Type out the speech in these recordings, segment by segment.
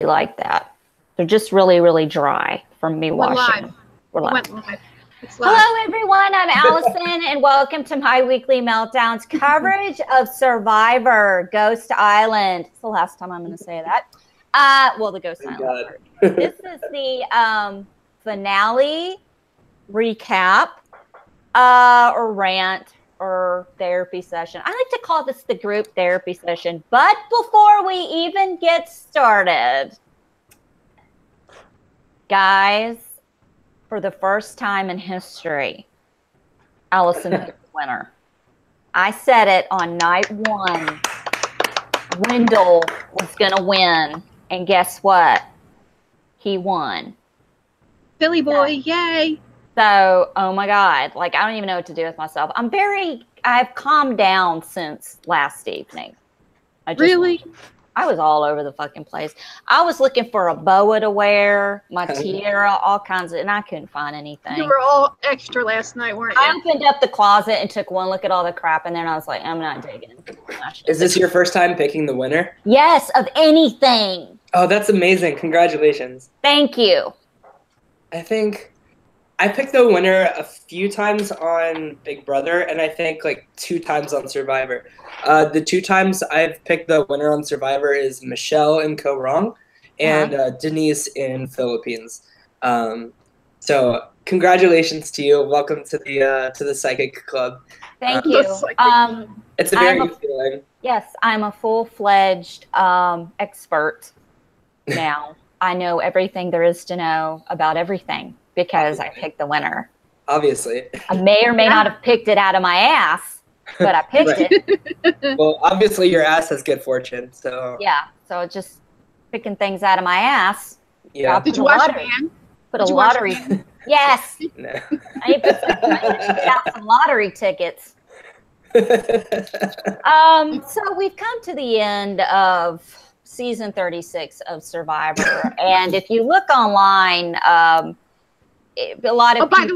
like that. They're just really, really dry from me washing. We're live. Live. Hello, everyone. I'm Allison, and welcome to my weekly Meltdowns coverage of Survivor Ghost Island. It's the last time I'm going to say that. Well, the Ghost Island part. This is the finale recap or rant or therapy session. I like to call this the group therapy session. But before we even get started, guys, for the first time in history, Allison picked the winner. I said it on night one. Wendell was going to win. And guess what? He won. Billy boy, yay. So, oh my God, like, I don't even know what to do with myself. I've calmed down since last evening. I was all over the fucking place. I was looking for a boa to wear, my tiara, all kinds of, and I couldn't find anything. You were all extra last night, weren't you? I opened up the closet and took one look at all the crap, and then I was like, I'm not digging. Is this your first time picking the winner? Yes, of anything. Oh, that's amazing. Congratulations. Thank you. I think I picked the winner a few times on Big Brother, and I think like 2 times on Survivor. The 2 times I've picked the winner on Survivor is Michelle in Co Wrong and Denise in Philippines. So congratulations to you. Welcome to the Psychic Club. Thank you. It's a very good feeling. Yes, I'm a full-fledged expert now. I know everything there is to know about everything because I picked the winner. Obviously. I may or may not have picked it out of my ass, but I picked it. Well, obviously your ass has good fortune, so. Yeah, so just picking things out of my ass. Yeah. Did you watch Man? Put a lottery. Yes. No. I need to pick out some lottery tickets. So we've come to the end of season 36 of Survivor, and if you look online, a lot of by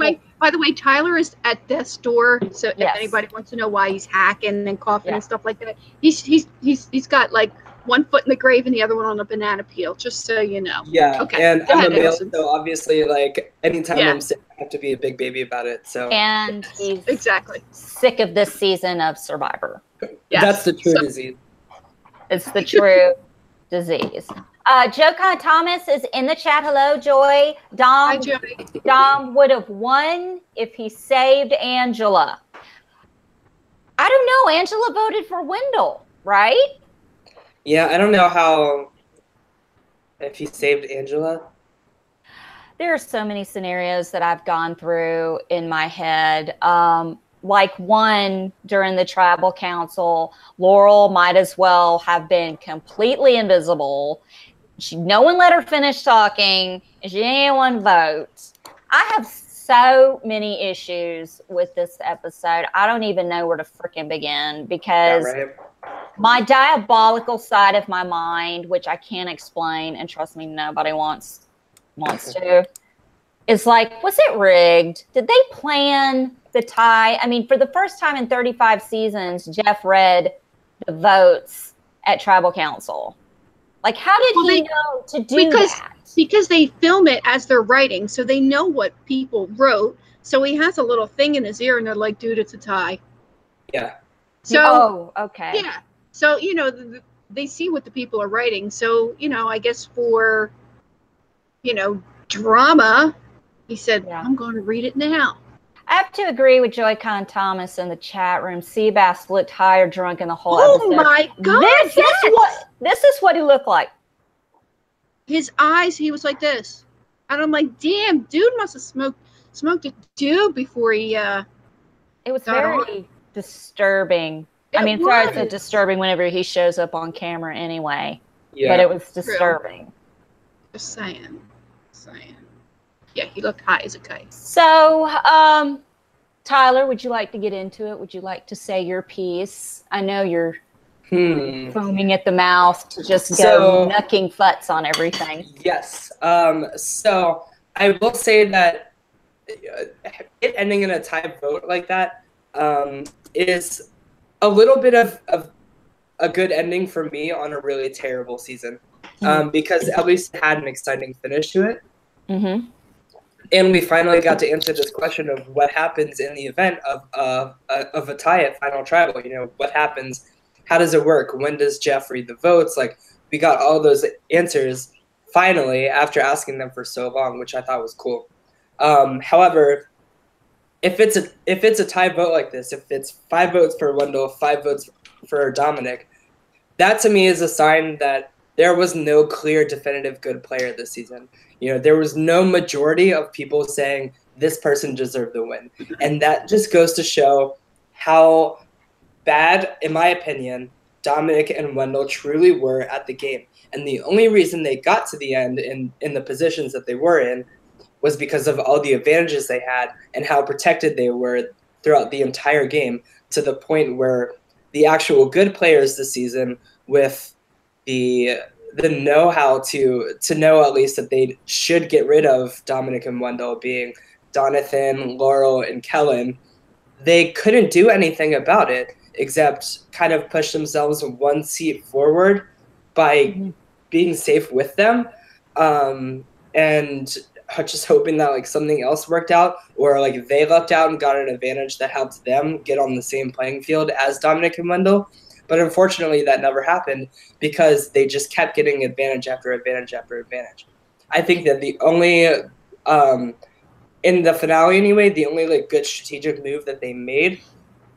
the way, Tyler is at death's door. So Yes. if anybody wants to know why he's hacking and coughing and stuff like that, he's got like one foot in the grave and the other one on a banana peel. Just so you know. Yeah. Okay. And Go I'm ahead, a male, Allison. so obviously, like anytime I'm sick, I have to be a big baby about it. So. And he's Exactly. sick of this season of Survivor. Yes. That's the true disease. It's the true disease. Joe Con Thomas is in the chat. Hello, Joy. Hi, Joey. Dom would have won if he saved Angela. I don't know. Angela voted for Wendell, right? Yeah, I don't know if he saved Angela. There are so many scenarios that I've gone through in my head. Like one during the tribal council, Laurel might as well have been completely invisible. No one let her finish talking, and she didn't want to vote. I have so many issues with this episode. I don't even know where to freaking begin because my diabolical side of my mind, which I can't explain, and trust me, nobody wants to, is like, was it rigged? Did they plan the tie? I mean, for the first time in 35 seasons, Jeff read the votes at tribal council. Like, how did he know to do that? Because they film it as they're writing, so they know what people wrote. So he has a little thing in his ear, and they're like, dude, it's a tie. Yeah. So, okay. Yeah. So, you know, they see what the people are writing. So, you know, I guess for, you know, drama, he said, I'm going to read it now. I have to agree with Joy Con Thomas in the chat room. Seabass looked high or drunk in the whole episode. Oh my God! This is what he looked like. His eyes, he was like this, and I'm like, damn, dude must have smoked a dude before he. It was very disturbing. I mean, sorry, it's disturbing whenever he shows up on camera anyway. Yeah. But it was disturbing. True. Just saying. Yeah, he looked high as a kite. So, Tyler, would you like to get into it? Would you like to say your piece? I know you're foaming at the mouth to just go knucking futz on everything. Yes. So I will say that it ending in a tie vote like that is a little bit of a good ending for me on a really terrible season. because at least it had an exciting finish to it. Mm-hmm. And we finally got to answer this question of what happens in the event of a tie at Final Tribal. You know, what happens? How does it work? When does Jeff read the votes? Like, we got all those answers finally after asking them for so long, which I thought was cool. However, if it's a tie vote like this, if it's 5 votes for Wendell, 5 votes for Dominic, that to me is a sign that there was no clear, definitive good player this season. You know, there was no majority of people saying this person deserved the win. And that just goes to show how bad, in my opinion, Dominic and Wendell truly were at the game. And the only reason they got to the end in the positions that they were in was because of all the advantages they had and how protected they were throughout the entire game, to the point where the actual good players this season, with the know-how to know at least that they should get rid of Dominic and Wendell, being Donathan, Laurel, and Kellen, they couldn't do anything about it except kind of push themselves one seat forward by being safe with them, and just hoping that like something else worked out, or like they lucked out and got an advantage that helped them get on the same playing field as Dominic and Wendell. But unfortunately, that never happened because they just kept getting advantage after advantage after advantage. I think that the only, in the finale anyway, the only like good strategic move that they made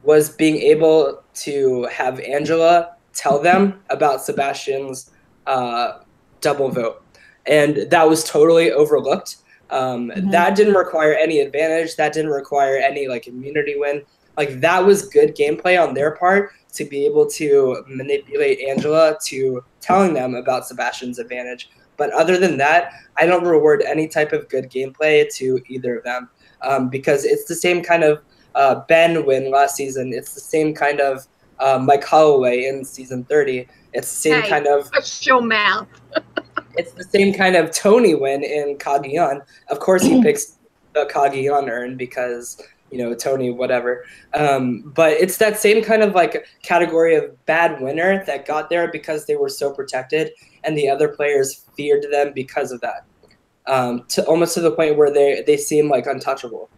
was being able to have Angela tell them about Sebastian's double vote. And that was totally overlooked. That didn't require any advantage. That didn't require any like immunity win. Like, that was good gameplay on their part to be able to manipulate Angela to telling them about Sebastian's advantage. But other than that, I don't reward any type of good gameplay to either of them, because it's the same kind of Ben win last season. It's the same kind of Mike Holloway in season 30. It's the same kind of show mouth. It's the same kind of Tony win in Cagayan. Of course, he picks the Cagayan urn because, you know, Tony, whatever. But it's that same kind of like category of bad winner that got there because they were so protected and the other players feared them because of that. To almost to the point where they seem like untouchable.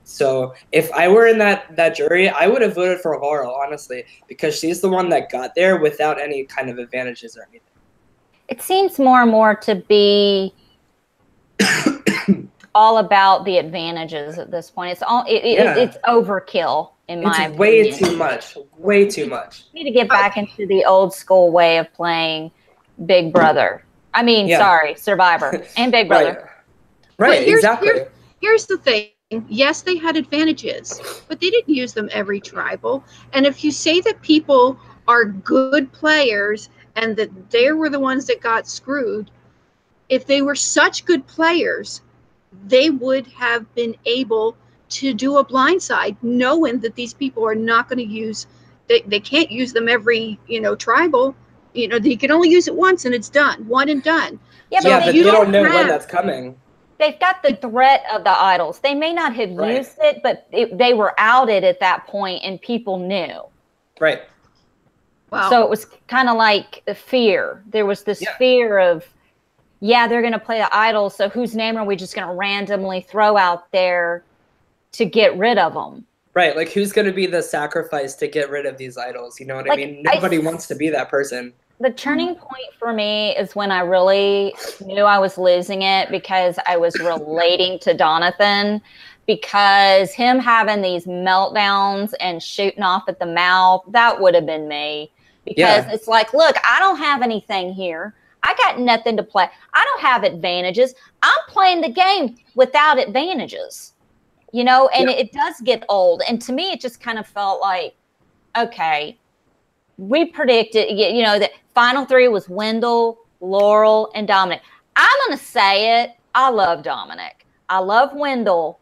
So if I were in that jury, I would have voted for Laurel, honestly, because she's the one that got there without any kind of advantages or anything. It seems more and more to be all about the advantages at this point. It's it's overkill in my opinion. It's way too much. Way too much. We need to get back into the old school way of playing Big Brother. I mean, sorry, Survivor and Big Brother. Right, exactly. Here's the thing. Yes, they had advantages, but they didn't use them every tribal. And if you say that people are good players and that they were the ones that got screwed, if they were such good players, they would have been able to do a blindside, knowing that these people are not going to use, they can't use them every, tribal. You can only use it once and it's done, one and done. Yeah, but they don't know when that's coming. They've got the threat of the idols. They may not have used it, but they were outed at that point and people knew. Right. Wow. So it was kind of like a fear. There was this fear of, they're going to play the idols. So whose name are we just going to randomly throw out there to get rid of them? Right. Like, who's going to be the sacrifice to get rid of these idols? You know what I mean? Nobody wants to be that person. The turning point for me is when I really knew I was losing it, because I was relating to Donathan, because him having these meltdowns and shooting off at the mouth, that would have been me. Because it's like, look, I don't have anything here. I got nothing to play. I don't have advantages. I'm playing the game without advantages, and it does get old. And to me, it just kind of felt like, okay, we predicted, that final 3 was Wendell, Laurel, and Dominic. I'm going to say it. I love Dominic. I love Wendell,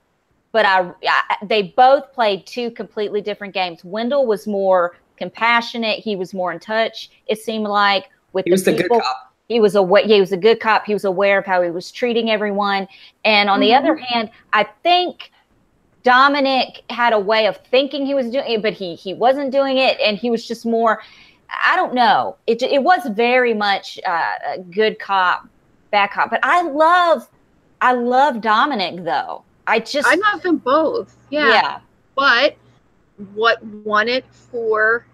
but they both played 2 completely different games. Wendell was more compassionate. He was more in touch. It seemed like with the people. He was the good cop. He was a good cop. He was aware of how he was treating everyone. And on the other hand, I think Dominic had a way of thinking he was doing it, but he wasn't doing it. And he was just more, I don't know. It was very much a good cop, bad cop. But I love Dominic though. I love them both. Yeah. But what won it for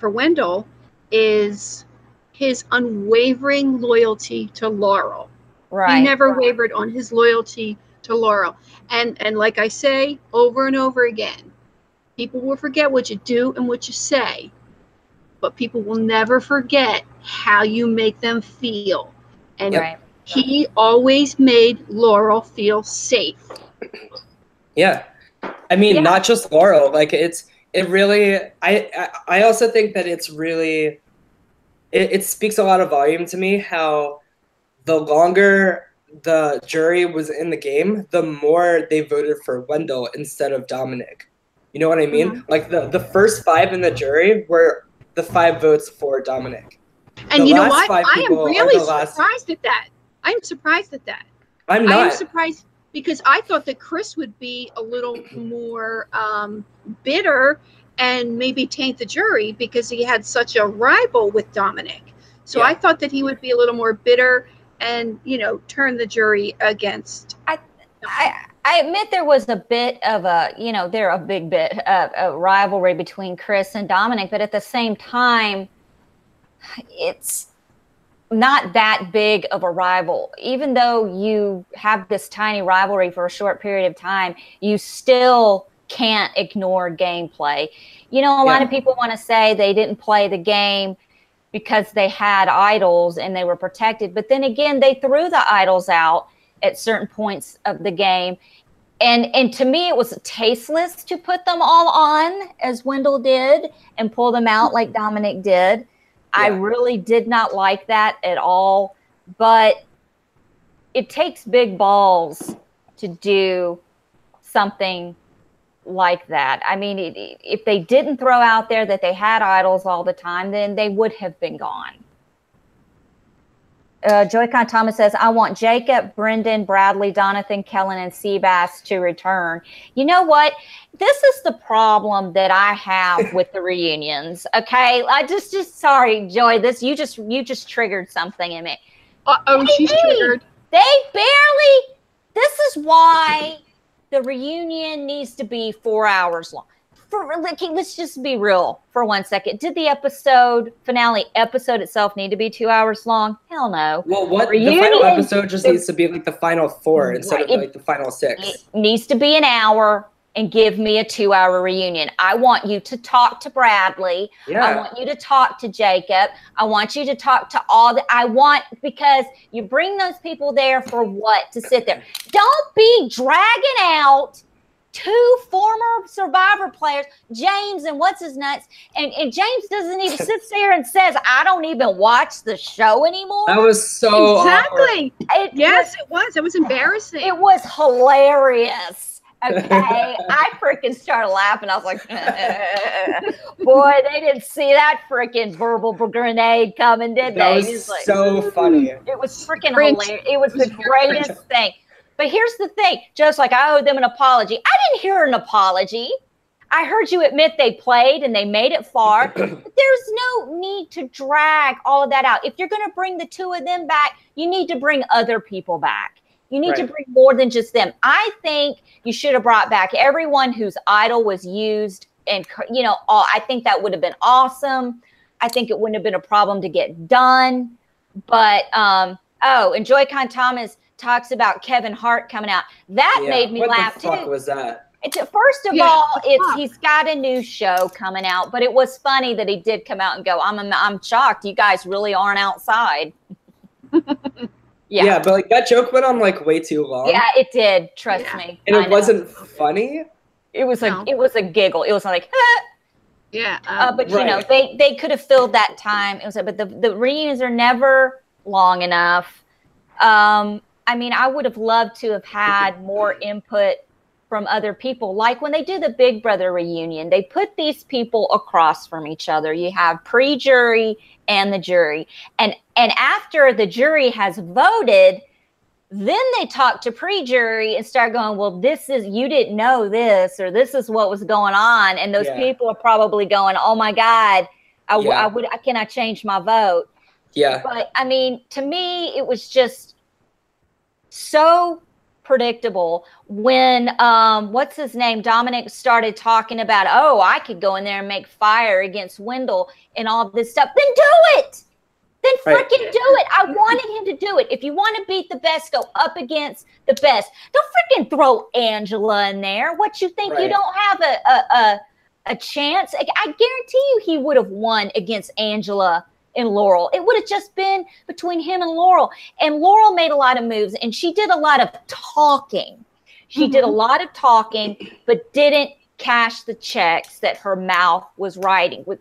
Wendell is his unwavering loyalty to Laurel. Right. He never wavered on his loyalty to Laurel. And like I say over and over again, people will forget what you do and what you say, but people will never forget how you make them feel. And he always made Laurel feel safe. Yeah. I mean, not just Laurel. Like it really, I also think that it's really, it speaks a lot of volume to me how the longer the jury was in the game, the more they voted for Wendell instead of Dominic. You know what I mean? Mm-hmm. Like the first 5 in the jury were the 5 votes for Dominic. And you know what? I am really surprised at that. I'm surprised at that. I'm not. I am surprised because I thought that Chris would be a little more bitter and maybe taint the jury because he had such a rival with Dominic. So I thought that he would be a little more bitter and, turn the jury against. I admit there was a bit of a big bit of a rivalry between Chris and Dominic, but at the same time, it's not that big of a rival. Even though you have this tiny rivalry for a short period of time, you still can't ignore gameplay. A lot of people want to say they didn't play the game because they had idols and they were protected. But then again, they threw the idols out at certain points of the game. And to me, it was tasteless to put them all on as Wendell did and pull them out like Dominic did. I really did not like that at all. But it takes big balls to do something like that. I mean, if they didn't throw out there that they had idols all the time, then they would have been gone. Joy-Con Thomas says, I want Jacob, Brendan, Bradley, Donathan, Kellen, and Seabass to return. You know what? This is the problem that I have with the reunions. Okay, I just sorry, Joy. You just triggered something in me. She's triggered. They barely. This is why the reunion needs to be 4 hours long. Let's just be real for 1 second. Did the finale episode itself need to be 2 hours long? Hell no. Well, the final episode just needs to be like the final 4 instead of like the final 6. It needs to be an hour and give me a 2-hour reunion. I want you to talk to Bradley. Yeah. I want you to talk to Jacob. I want you to talk to because you bring those people there for what? To sit there. Don't be dragging out 2 former Survivor players, James and what's his nuts, and James doesn't even sit there and says, I don't even watch the show anymore. That was so exactly. It was embarrassing. It was hilarious. Okay, I freaking started laughing. I was like, boy, they didn't see that freaking verbal grenade coming, did they? That was so funny. It was freaking hilarious. It was the greatest thing. But here's the thing, just like I owe them an apology. I didn't hear an apology. I heard you admit they played and they made it far. But there's no need to drag all of that out. If you're going to bring the 2 of them back, you need to bring other people back. You need to bring more than just them. I think you should have brought back everyone whose idol was used. And, I think that would have been awesome. I think it wouldn't have been a problem to get done. But, and Joy-Con Thomas talks about Kevin Hart coming out. That made me laugh too. What the fuck was that? First of all, he's got a new show coming out, but it was funny that he did come out and go, I'm shocked you guys really aren't outside. Yeah, but like that joke went on like way too long. Yeah, it did. Trust me. And it wasn't funny. It was it was a giggle. It was like, yeah. But they could have filled that time. It was, but the reunions are never long enough. I mean, I would have loved to have had more input from other people. Like when they do the Big Brother reunion, they put these people across from each other. You have pre-jury and the jury. And after the jury has voted, Then they talked to pre-jury and start going, well, you didn't know this, or this is what was going on. And those people are probably going, oh my God, can I change my vote? Yeah. But I mean, to me, it was just so predictable when, what's his name? Dominic started talking about, oh, I could go in there and make fire against Wendell and all this stuff. Then do it. Then freaking do it. I wanted him to do it. If you want to beat the best, go up against the best. Don't freaking throw Angela in there. What, you think you don't have a chance? I guarantee you he would have won against Angela and Laurel. It would have just been between him and Laurel. And Laurel made a lot of moves, and she did a lot of talking. She did a lot of talking, but didn't cash the checks that her mouth was writing with,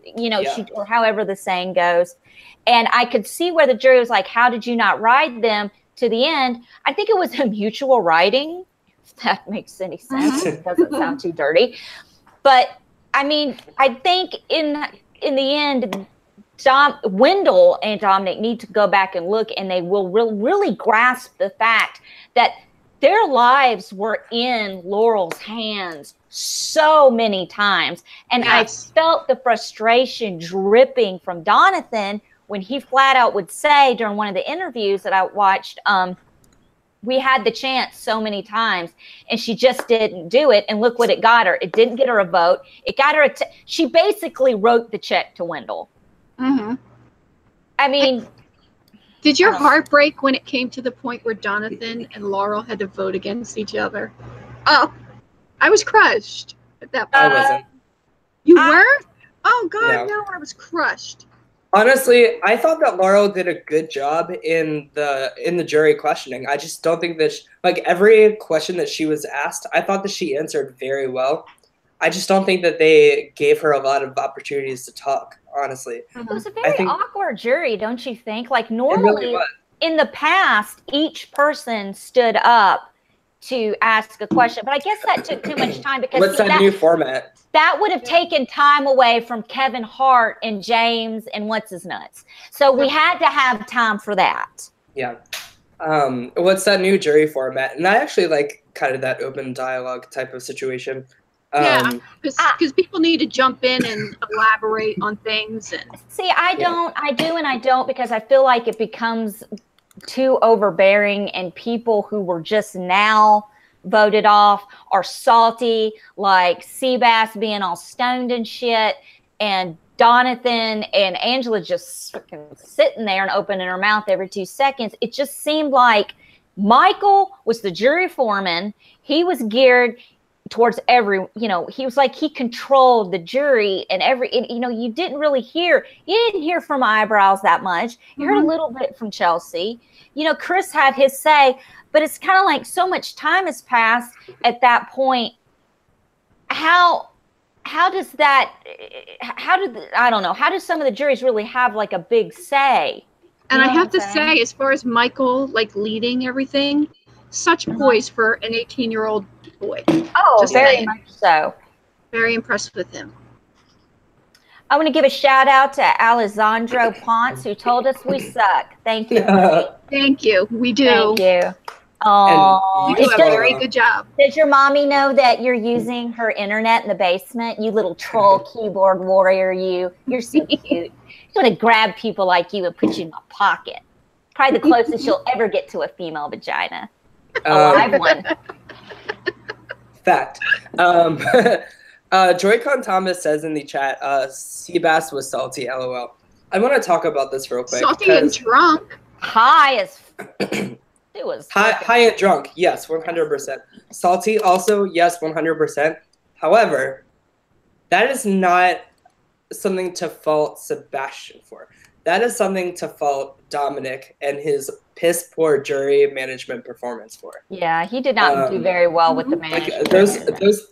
or however the saying goes. And I could see where the jury was like, how did you not ride them to the end? I think it was a mutual writing, if that makes any sense. It doesn't sound too dirty. But, I mean, I think in the end, Wendell and Dominic need to go back and look, and they will really grasp the fact that their lives were in Laurel's hands so many times. And I felt the frustration dripping from Donathan when he flat out would say during one of the interviews that I watched, we had the chance so many times and she just didn't do it. And look what it got her. It didn't get her a vote. It got her she basically wrote the check to Wendell. I mean, did your heart break when it came to the point where Donathan and Laurel had to vote against each other? Oh, I was crushed at that point. I wasn't. You were? Oh God, no, I was crushed. Honestly, I thought that Laurel did a good job in the jury questioning. I just don't think that every question that she was asked, I thought that she answered very well. I just don't think that they gave her a lot of opportunities to talk, honestly. It was a very awkward jury, don't you think? Like normally in the past, each person stood up to ask a question, but I guess that took too much time because what's that new format? That would have taken time away from Kevin Hart and James and what's his nuts. So we had to have time for that. Yeah. What's that new jury format? And I actually like kind of that open dialogue type of situation. Because people need to jump in and elaborate on things. And see, I do and I don't, because I feel like it becomes too overbearing, and people who were just now voted off are salty, like Seabass being all stoned and shit, and Donathan and Angela just sitting there and opening her mouth every 2 seconds. It just seemed like Michael was the jury foreman. He was geared towards he was like, he controlled the jury and you didn't hear from Eyebrows that much. You heard a little bit from Chelsea. Chris had his say, but it's kind of like so much time has passed at that point. How does some of the juries really have like a big say? And I have to say, as far as Michael leading everything, such poise for an 18-year-old boy. Oh, just very much so. Very impressed with him. I want to give a shout out to Alessandro Ponce, who told us we suck. Thank you. Thank you. We do. Thank you. Oh, you do a very good job. Does your mommy know that you're using her internet in the basement? You little troll keyboard warrior, you're so cute. She's going to grab people like you and put you in my pocket. Probably the closest you'll ever get to a female vagina. I've won. Fact. Joy-Con Thomas says in the chat, Seabass was salty, LOL. I want to talk about this real quick. Salty and drunk. High as it was. High and drunk, yes, 100%. Salty also, yes, 100%. However, that is not something to fault Sebastian for. That is something to fault Dominic and his piss poor jury management performance for. Yeah, he did not do very well with the management. Those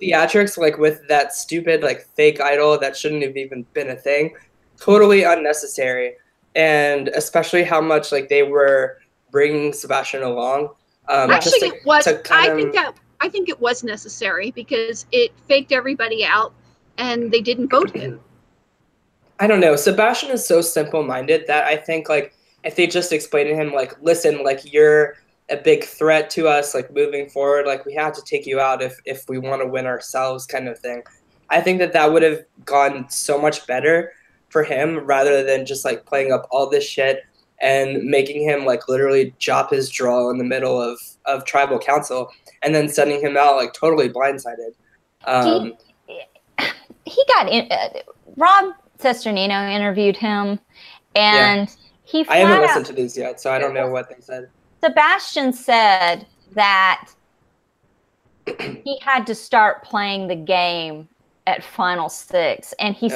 theatrics, with that stupid fake idol that shouldn't have even been a thing, totally unnecessary. And especially how much they were bringing Sebastian along. Actually, it was. I think it was necessary because it faked everybody out, and they didn't vote him. I don't know. Sebastian is so simple-minded that I think if they just explain to him listen, you're a big threat to us, like moving forward. Like we have to take you out if we want to win ourselves, kind of thing. I think that would have gone so much better for him rather than just like playing up all this shit and making him like literally drop his draw in the middle of tribal council and then sending him out like totally blindsided. He got in. Rob Cesternino interviewed him, and he. I haven't listened to these yet, so I don't know what they said. Sebastian said that he had to start playing the game at Final Six, and he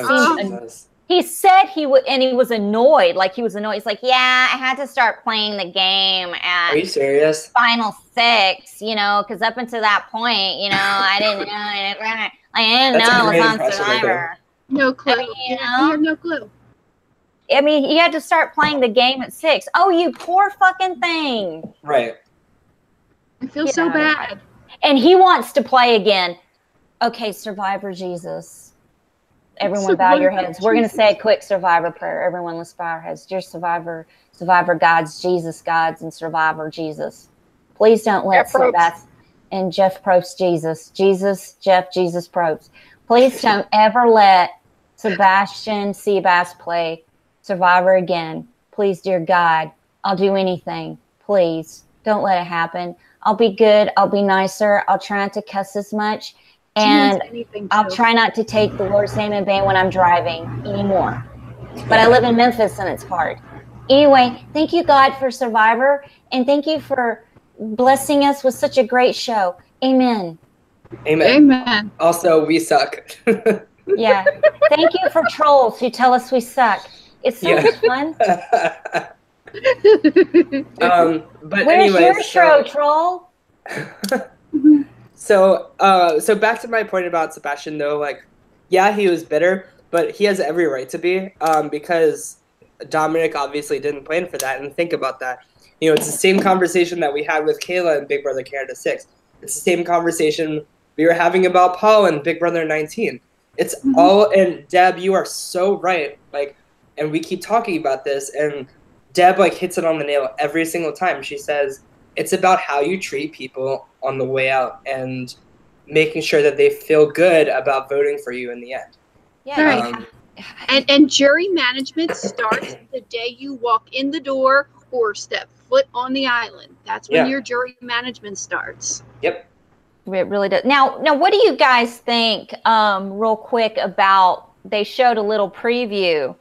he said he would, and he was annoyed. Like he was annoyed. He's like, "Yeah, I had to start playing the game at." Are you serious? Final Six, you know, because up until that point, you know, I didn't know. I didn't know it was on Survivor. No clue. I mean, you know? I had no clue. I mean, he had to start playing the game at 6. Oh, you poor fucking thing. Right. I feel so bad. And he wants to play again. Okay, Survivor Jesus. Everyone bow your heads. We're going to say a quick Survivor prayer. Everyone, let's bow our heads. Dear Survivor gods, Jesus gods, and Survivor Jesus. Please don't let Sebastian and Jeff Probst Jeff Jesus Probst. Please don't ever let Sebastian Seabass play Survivor again. Please, dear God, I'll do anything. Please, don't let it happen. I'll be good. I'll be nicer. I'll try not to cuss as much. And I'll try not to take the Lord's name in vain when I'm driving anymore. But I live in Memphis and it's hard. Anyway, thank you, God, for Survivor. And thank you for blessing us with such a great show. Amen. Amen. Amen. Also, we suck. Yeah. Thank you for trolls who tell us we suck. It's so much fun. But where's anyways, your troll? So back to my point about Sebastian, though, like, yeah, he was bitter, but he has every right to be, because Dominic obviously didn't plan for that. And think about that. You know, it's the same conversation that we had with Kayla in Big Brother Canada 6. It's the same conversation we were having about Paul in Big Brother 19. It's all, and Deb, you are so right. Like, and we keep talking about this, and Deb like hits it on the nail every single time. She says it's about how you treat people on the way out and making sure that they feel good about voting for you in the end. Yeah. And jury management starts the day you walk in the door or step foot on the island. That's when your jury management starts. Yep. It really does. Now, what do you guys think, real quick, about, they showed a little preview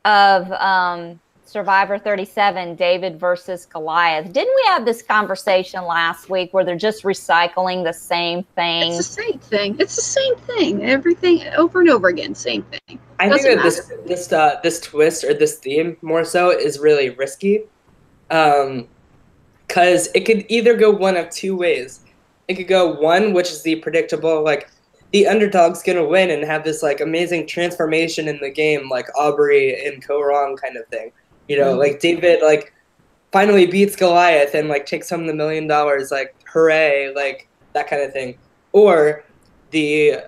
of Survivor 37, David versus Goliath. Didn't we have this conversation last week where they're just recycling the same thing? It's the same thing. It's the same thing. Everything over and over again, same thing. I think that this twist, or this theme more so, is really risky, because it could either go one of two ways. It could go one, which is the predictable, like, the underdog's gonna win and have this like amazing transformation in the game, like Aubrey and Ko-Rong kind of thing. You know, like David like finally beats Goliath and like takes home the $1 million, like hooray, like that kind of thing. Or the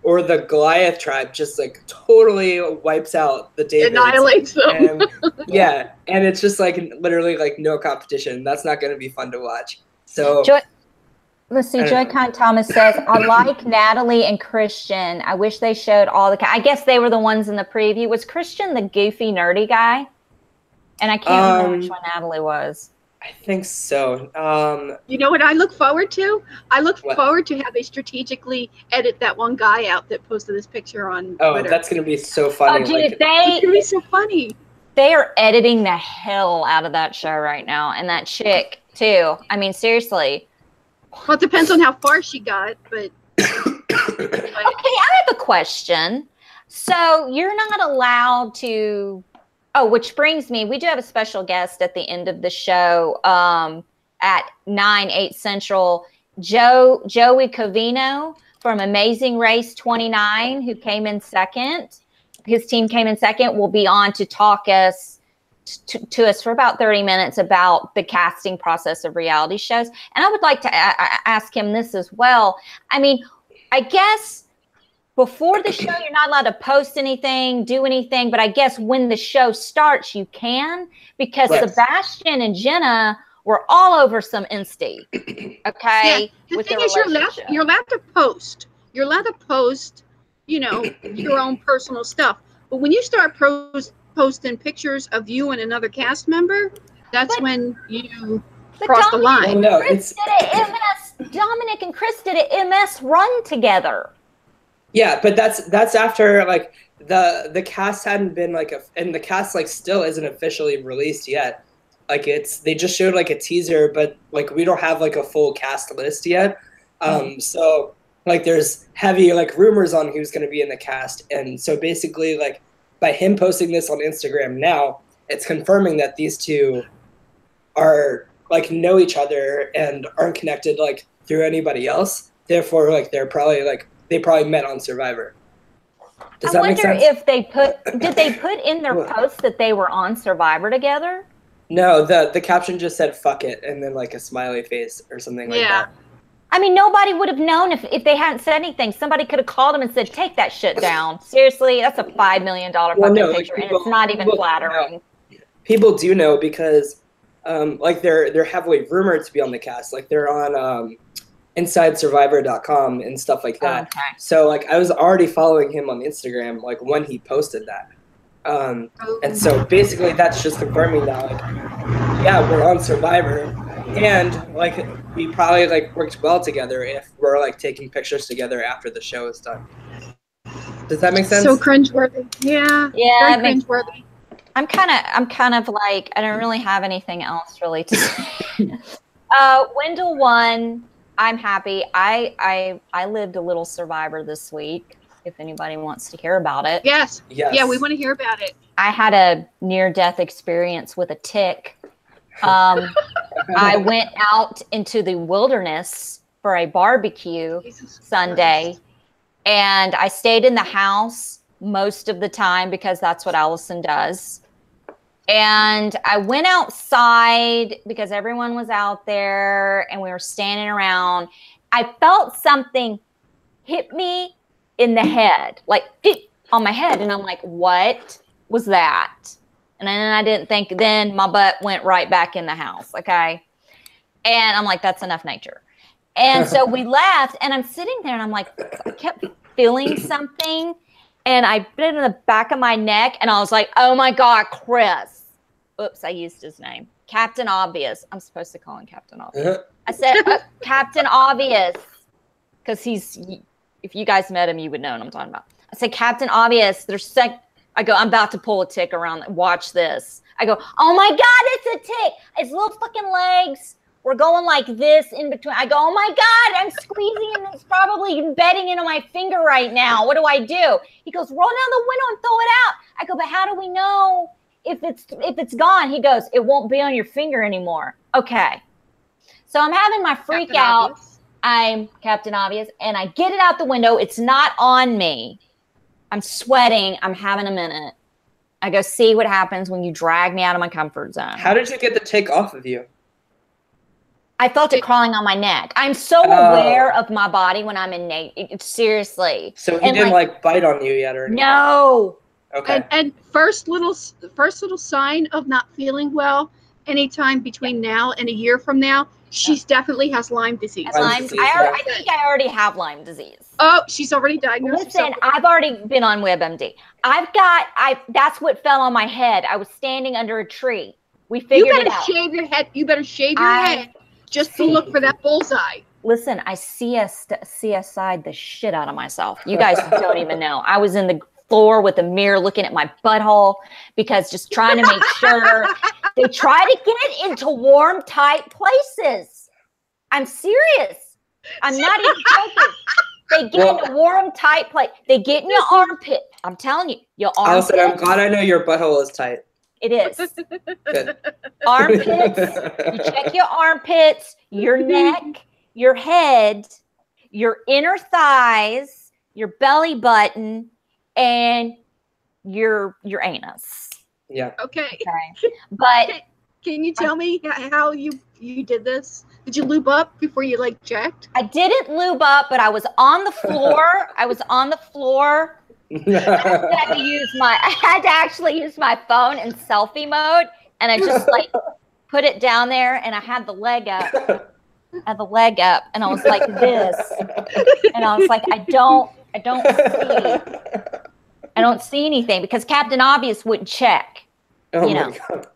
Goliath tribe just like totally wipes out the David. Annihilates them. And, and it's just like literally like no competition. That's not gonna be fun to watch. So let's see. Joy Con Thomas says, I like Natalie and Christian. I wish they showed all the. I guess they were the ones in the preview. Was Christian the goofy, nerdy guy? And I can't remember which one Natalie was. I think so. You know what I look forward to? I look forward to how they strategically edit that one guy out that posted this picture on Twitter. That's going to be so funny. Oh, dude, it's going to be so funny. They are editing the hell out of that show right now. And that chick, too. I mean, seriously. Well, it depends on how far she got, but. Okay, I have a question. So you're not allowed to. Oh, which brings me, we do have a special guest at the end of the show at 8 Central. Joey Covino from Amazing Race 29, who came in second. His team came in second, will be on to talk to us for about 30 minutes about the casting process of reality shows. And I would like to ask him this as well. I mean, I guess before the show, you're not allowed to post anything, do anything. But I guess when the show starts, you can, because Sebastian and Jenna we're all over some insty. Okay. The with thing the is, relationship. you're allowed to post. You're allowed to post, you know, your own personal stuff. But when you start posting pictures of you and another cast member, that's when you cross the line. Well, no, Chris did an MS. Dominic and Chris did an MS run together. Yeah, but that's after like the cast hadn't been like and the cast like still isn't officially released yet. Like they just showed like a teaser, but like we don't have like a full cast list yet. So like there's heavy like rumors on who's going to be in the cast, and so basically like by him posting this on Instagram now, it's confirming that these two are like know each other and aren't connected like through anybody else. Therefore, like they probably met on Survivor. Does that make sense? If did they put in their post that they were on Survivor together? No, the caption just said "fuck it" and then like a smiley face or something like that. I mean, nobody would have known if they hadn't said anything. Somebody could have called them and said, "Take that shit down." Seriously, that's a $5 million fucking picture, and it's not even flattering. People do know because, like they're heavily rumored to be on the cast. Like they're on InsideSurvivor.com and stuff like that. Okay. So like I was already following him on Instagram like when he posted that. And so basically that's just confirming that like, yeah, we're on Survivor, and like we probably like worked well together if we're like taking pictures together after the show is done. Does that make sense? So cringeworthy. Yeah. Yeah, very cringeworthy. I'm kind of like, I don't really have anything else really to say. Wendell won. I'm happy. I lived a little Survivor this week, if anybody wants to hear about it. Yes. Yeah, we want to hear about it. I had a near-death experience with a tick. I went out into the wilderness for a barbecue Sunday, and I stayed in the house most of the time because that's what Allison does. And I went outside because everyone was out there and we were standing around. I felt something hit me in the head, like on my head. And I'm like, what was that? And then I didn't think, then my butt went right back in the house. Okay. And I'm like, that's enough nature. And so we left, and I'm sitting there and I'm like, I kept feeling something. And I put it in the back of my neck, and I was like, oh my God, Chris. Oops, I used his name. Captain Obvious. I'm supposed to call him Captain Obvious. I said, Captain Obvious. Because if you guys met him, you would know what I'm talking about. I said, Captain Obvious. I go, I'm about to pull a tick around. Watch this. I go, oh my God, it's a tick. Its little fucking legs were going like this in between. I go, oh my God, I'm squeezing, and it's probably embedding into my finger right now. What do I do? He goes, roll down the window and throw it out. I go, but how do we know if it's gone? He goes, it won't be on your finger anymore. Okay. So I'm having my freak Captain out. Obvious. I'm Captain Obvious, and I get it out the window. It's not on me. I'm sweating. I'm having a minute. I go, see what happens when you drag me out of my comfort zone. How did you get the tick off of you? I felt it crawling on my neck. I'm so aware of my body when I'm in nature. Seriously. So he didn't like bite on you yet or anything? No. Okay. And first little sign of not feeling well, anytime between now and a year from now, she definitely has Lyme disease. I think I already have Lyme disease. Oh, she's already diagnosed. Listen, I've already been on WebMD. That's what fell on my head. I was standing under a tree. We figured it out. Shave your head. You better shave your head just to look for that bullseye. Listen, I CSI'd the shit out of myself. You guys don't even know. I was in the floor with a mirror looking at my butthole because just trying to make sure. They try to get into warm, tight places. I'm serious. I'm not even joking. They get into warm, tight place. They get in your armpit. I'm telling you, your armpit. Allison, I'm glad I know your butthole is tight. It is. Good. Armpits. You check your armpits, your neck, your head, your inner thighs, your belly button, and your anus. Yeah. Okay. But can you tell me how you did this? Did you lube up before you checked? I didn't lube up, but I was on the floor. I had to actually use my phone in selfie mode, and I just put it down there, and I had the leg up. And I was like this, and I was like, I don't see anything because Captain Obvious wouldn't check. Oh my God.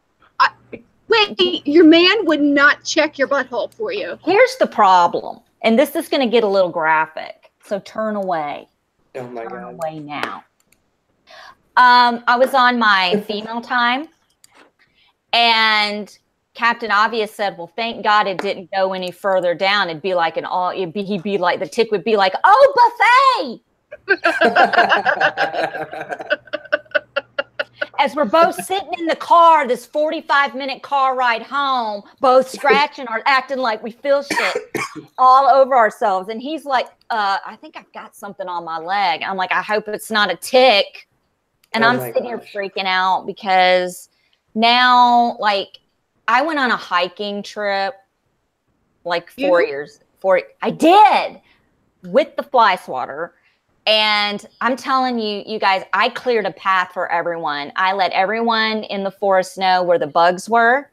Wait, your man would not check your butthole for you. Here's the problem, and this is going to get a little graphic, so turn away. Oh my God. Turn away now. I was on my female time, and Captain Obvious said, well, thank God it didn't go any further down. It'd be like he'd be like, the tick would be like, oh, buffet. As we're both sitting in the car, this 45-minute car ride home, both scratching or acting like we feel shit all over ourselves. And he's like, I think I've got something on my leg. I'm like, I hope it's not a tick. And I'm sitting here freaking out because now, like, I went on a hiking trip like 4 years. I did with the fly swatter. And I'm telling you, you guys, I cleared a path for everyone. I let everyone in the forest know where the bugs were,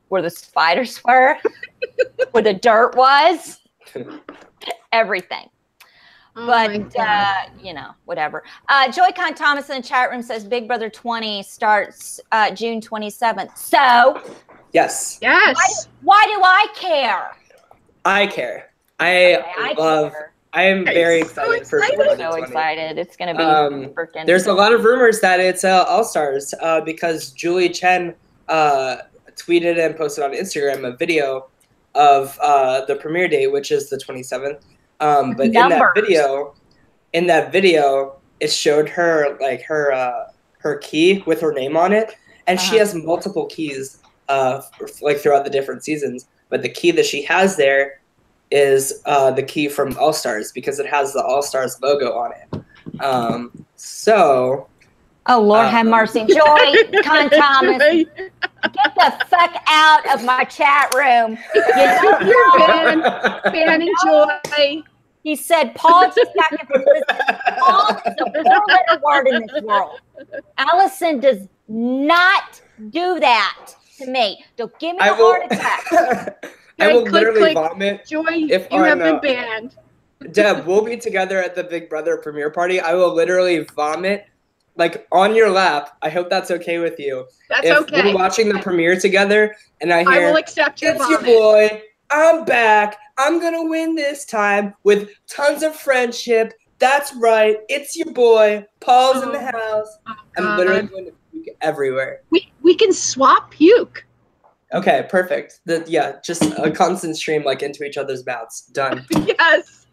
where the spiders were, where the dirt was, everything. Oh but, you know, whatever. Joy-Con Thomas in the chat room says Big Brother 20 starts June 27th. So, yes. Why do I care? I care. I am very excited for Big Brother 20. So excited. It's going to be freaking. There's a lot of rumors that it's All-Stars because Julie Chen tweeted and posted on Instagram a video of the premiere date, which is the 27th. But in that video, it showed her like her key with her name on it, and she has multiple keys like throughout the different seasons. But the key that she has there is the key from All Stars because it has the All Stars logo on it. So. Oh, Lord have mercy. Joy-Con Thomas, get the fuck out of my chat room. You're banning Joy. He said, Paul just got here for business. Paul is a four-letter word in this world. Allison does not do that to me. Don't give me a heart attack. I will literally vomit. Joy, you have been banned. Deb, we'll be together at the Big Brother premiere party. I will literally vomit. Like, on your lap. I hope that's okay with you. That's okay. If we're watching the premiere together and I hear, I will accept your vomit. It's your boy. I'm back. I'm going to win this time with tons of friendship. That's right. It's your boy. Paul's in the house. I'm literally going to puke everywhere. We can swap puke. Okay, perfect. Just a constant stream like into each other's mouths. Done. Yes.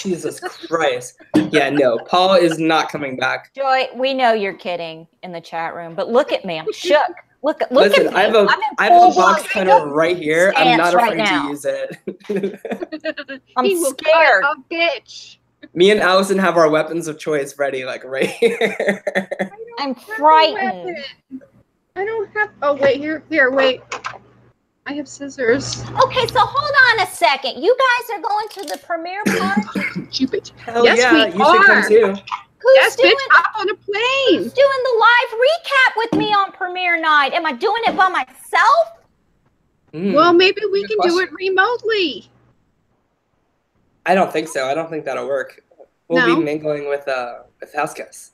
Jesus Christ. Yeah, no. Paul is not coming back. Joy, we know you're kidding in the chat room, but look at me. I'm shook. Look Listen, at me. I have a box cutter right here. I'm not afraid to use it. I'm scared. A bitch. Me and Allison have our weapons of choice ready, like right here. I'm frightened. I don't have. Oh wait, here, wait. I have scissors. Okay, so hold on a second. You guys are going to the premiere party? Stupid. Hell yes, yeah, you should come too. Who's doing up on a plane? Who's doing the live recap with me on premiere night? Am I doing it by myself? Well, maybe we can do it remotely. I don't think so. I don't think that'll work. We'll be mingling with house guests.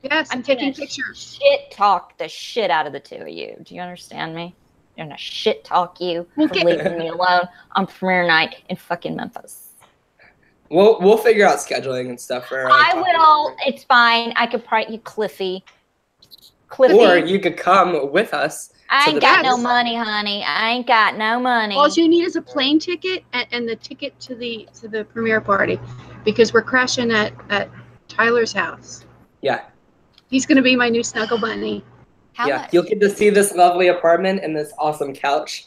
Yes, I'm taking pictures. Shit talk the shit out of the two of you. Do you understand me? I'm gonna shit talk you for leaving me alone on premiere night in fucking Memphis. We'll figure out scheduling and stuff for. I will. It's fine. I could probably Cliffy. Or you could come with us. I ain't got no money, honey. I ain't got no money. All you need is a plane ticket and the ticket to the premiere party, because we're crashing at Tyler's house. Yeah. He's gonna be my new snuggle bunny. How much? You'll get to see this lovely apartment and this awesome couch,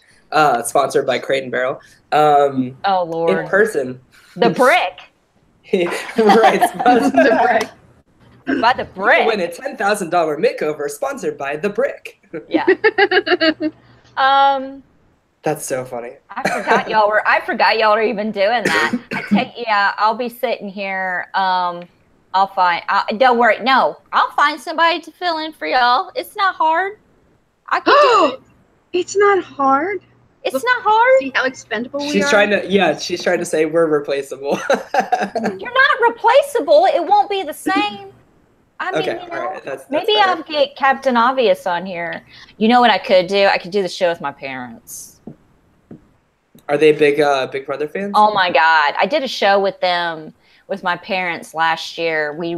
sponsored by Crate and Barrel. Oh Lord. In person. The brick. Right. The brick. By the brick. You win a $10,000 makeover sponsored by The Brick. Yeah. That's so funny. I forgot y'all were even doing that. I'll be sitting here. Don't worry. No, I'll find somebody to fill in for y'all. It's not hard. I can do it. It's not hard. It's Look, not hard. See how expendable we She's are? she's trying to say we're replaceable. You're not replaceable. It won't be the same. I mean, Okay, you know, all right, that's maybe fair. I'll get Captain Obvious on here. You know what I could do? I could do the show with my parents. Are they big Brother fans? Oh my God. I did a show with them, with my parents last year. They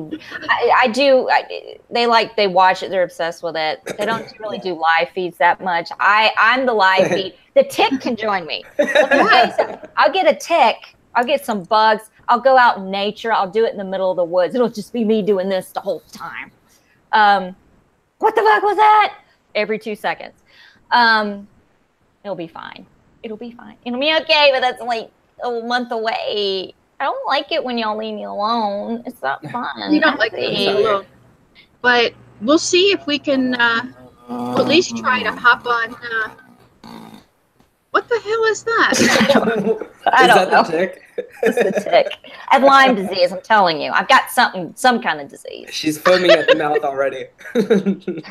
watch it. They're obsessed with it. They don't really do live feeds that much. I'm the live feed. The tick can join me. I'll get a tick. I'll get some bugs. I'll go out in nature. I'll do it in the middle of the woods. It'll just be me doing this the whole time. What the fuck was that? Every 2 seconds. It'll be fine. It'll be fine. It'll be okay, but that's like a month away. I don't like it when y'all leave me alone. It's not fun. You don't like it alone. But we'll see if we can at least try to hop on. What the hell is that? I don't know. The tick? It's the tick. I have Lyme disease, I'm telling you. I've got some kind of disease. She's foaming at the mouth already.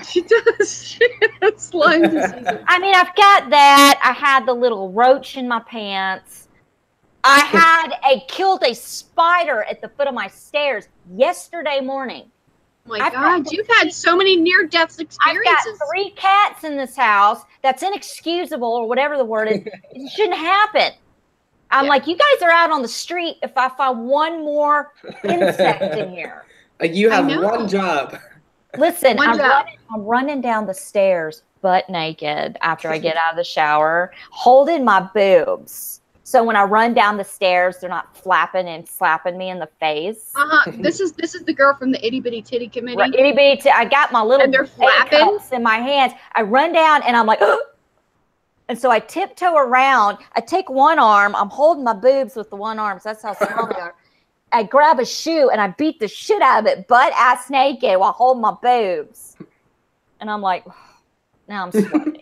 She does. She has Lyme disease. I mean, I've got that. I had the little roach in my pants. I killed a spider at the foot of my stairs yesterday morning. Oh my God, you've had so many near-death experiences. I've got 3 cats in this house. That's inexcusable, or whatever the word is. It shouldn't happen. I'm like, you guys are out on the street if I find one more insect in here. You have one job. Listen, I'm running down the stairs butt naked after I get out of the shower, holding my boobs. So when I run down the stairs, they're not flapping and slapping me in the face. This is the girl from the Itty Bitty Titty Committee. Right, itty bitty. I got my little cups in my hands. I run down and I'm like, oh! And so I tiptoe around. I take one arm. I'm holding my boobs with the one arm. So that's how small they are. I grab a shoe and I beat the shit out of it, butt ass naked, while holding my boobs. And I'm like, now I'm sweating.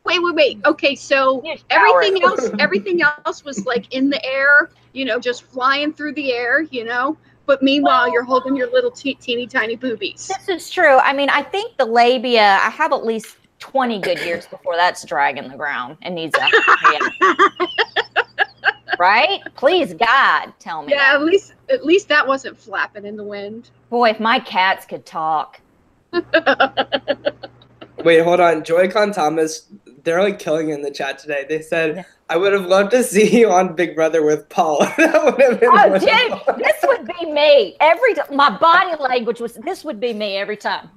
Wait. Okay, so everything else was like in the air, just flying through the air, But meanwhile, you're holding your little teeny tiny boobies. This is true. I mean, I think the labia, I have at least 20 good years before that's dragging the ground and needs a right? Please, God, tell me. Yeah, at least that wasn't flapping in the wind. Boy, if my cats could talk. Wait, hold on. Joy-Con Thomas, they're like killing it in the chat today. They said, I would have loved to see you on Big Brother with Paul. That would have been dude, this would be me. My body language this would be me every time.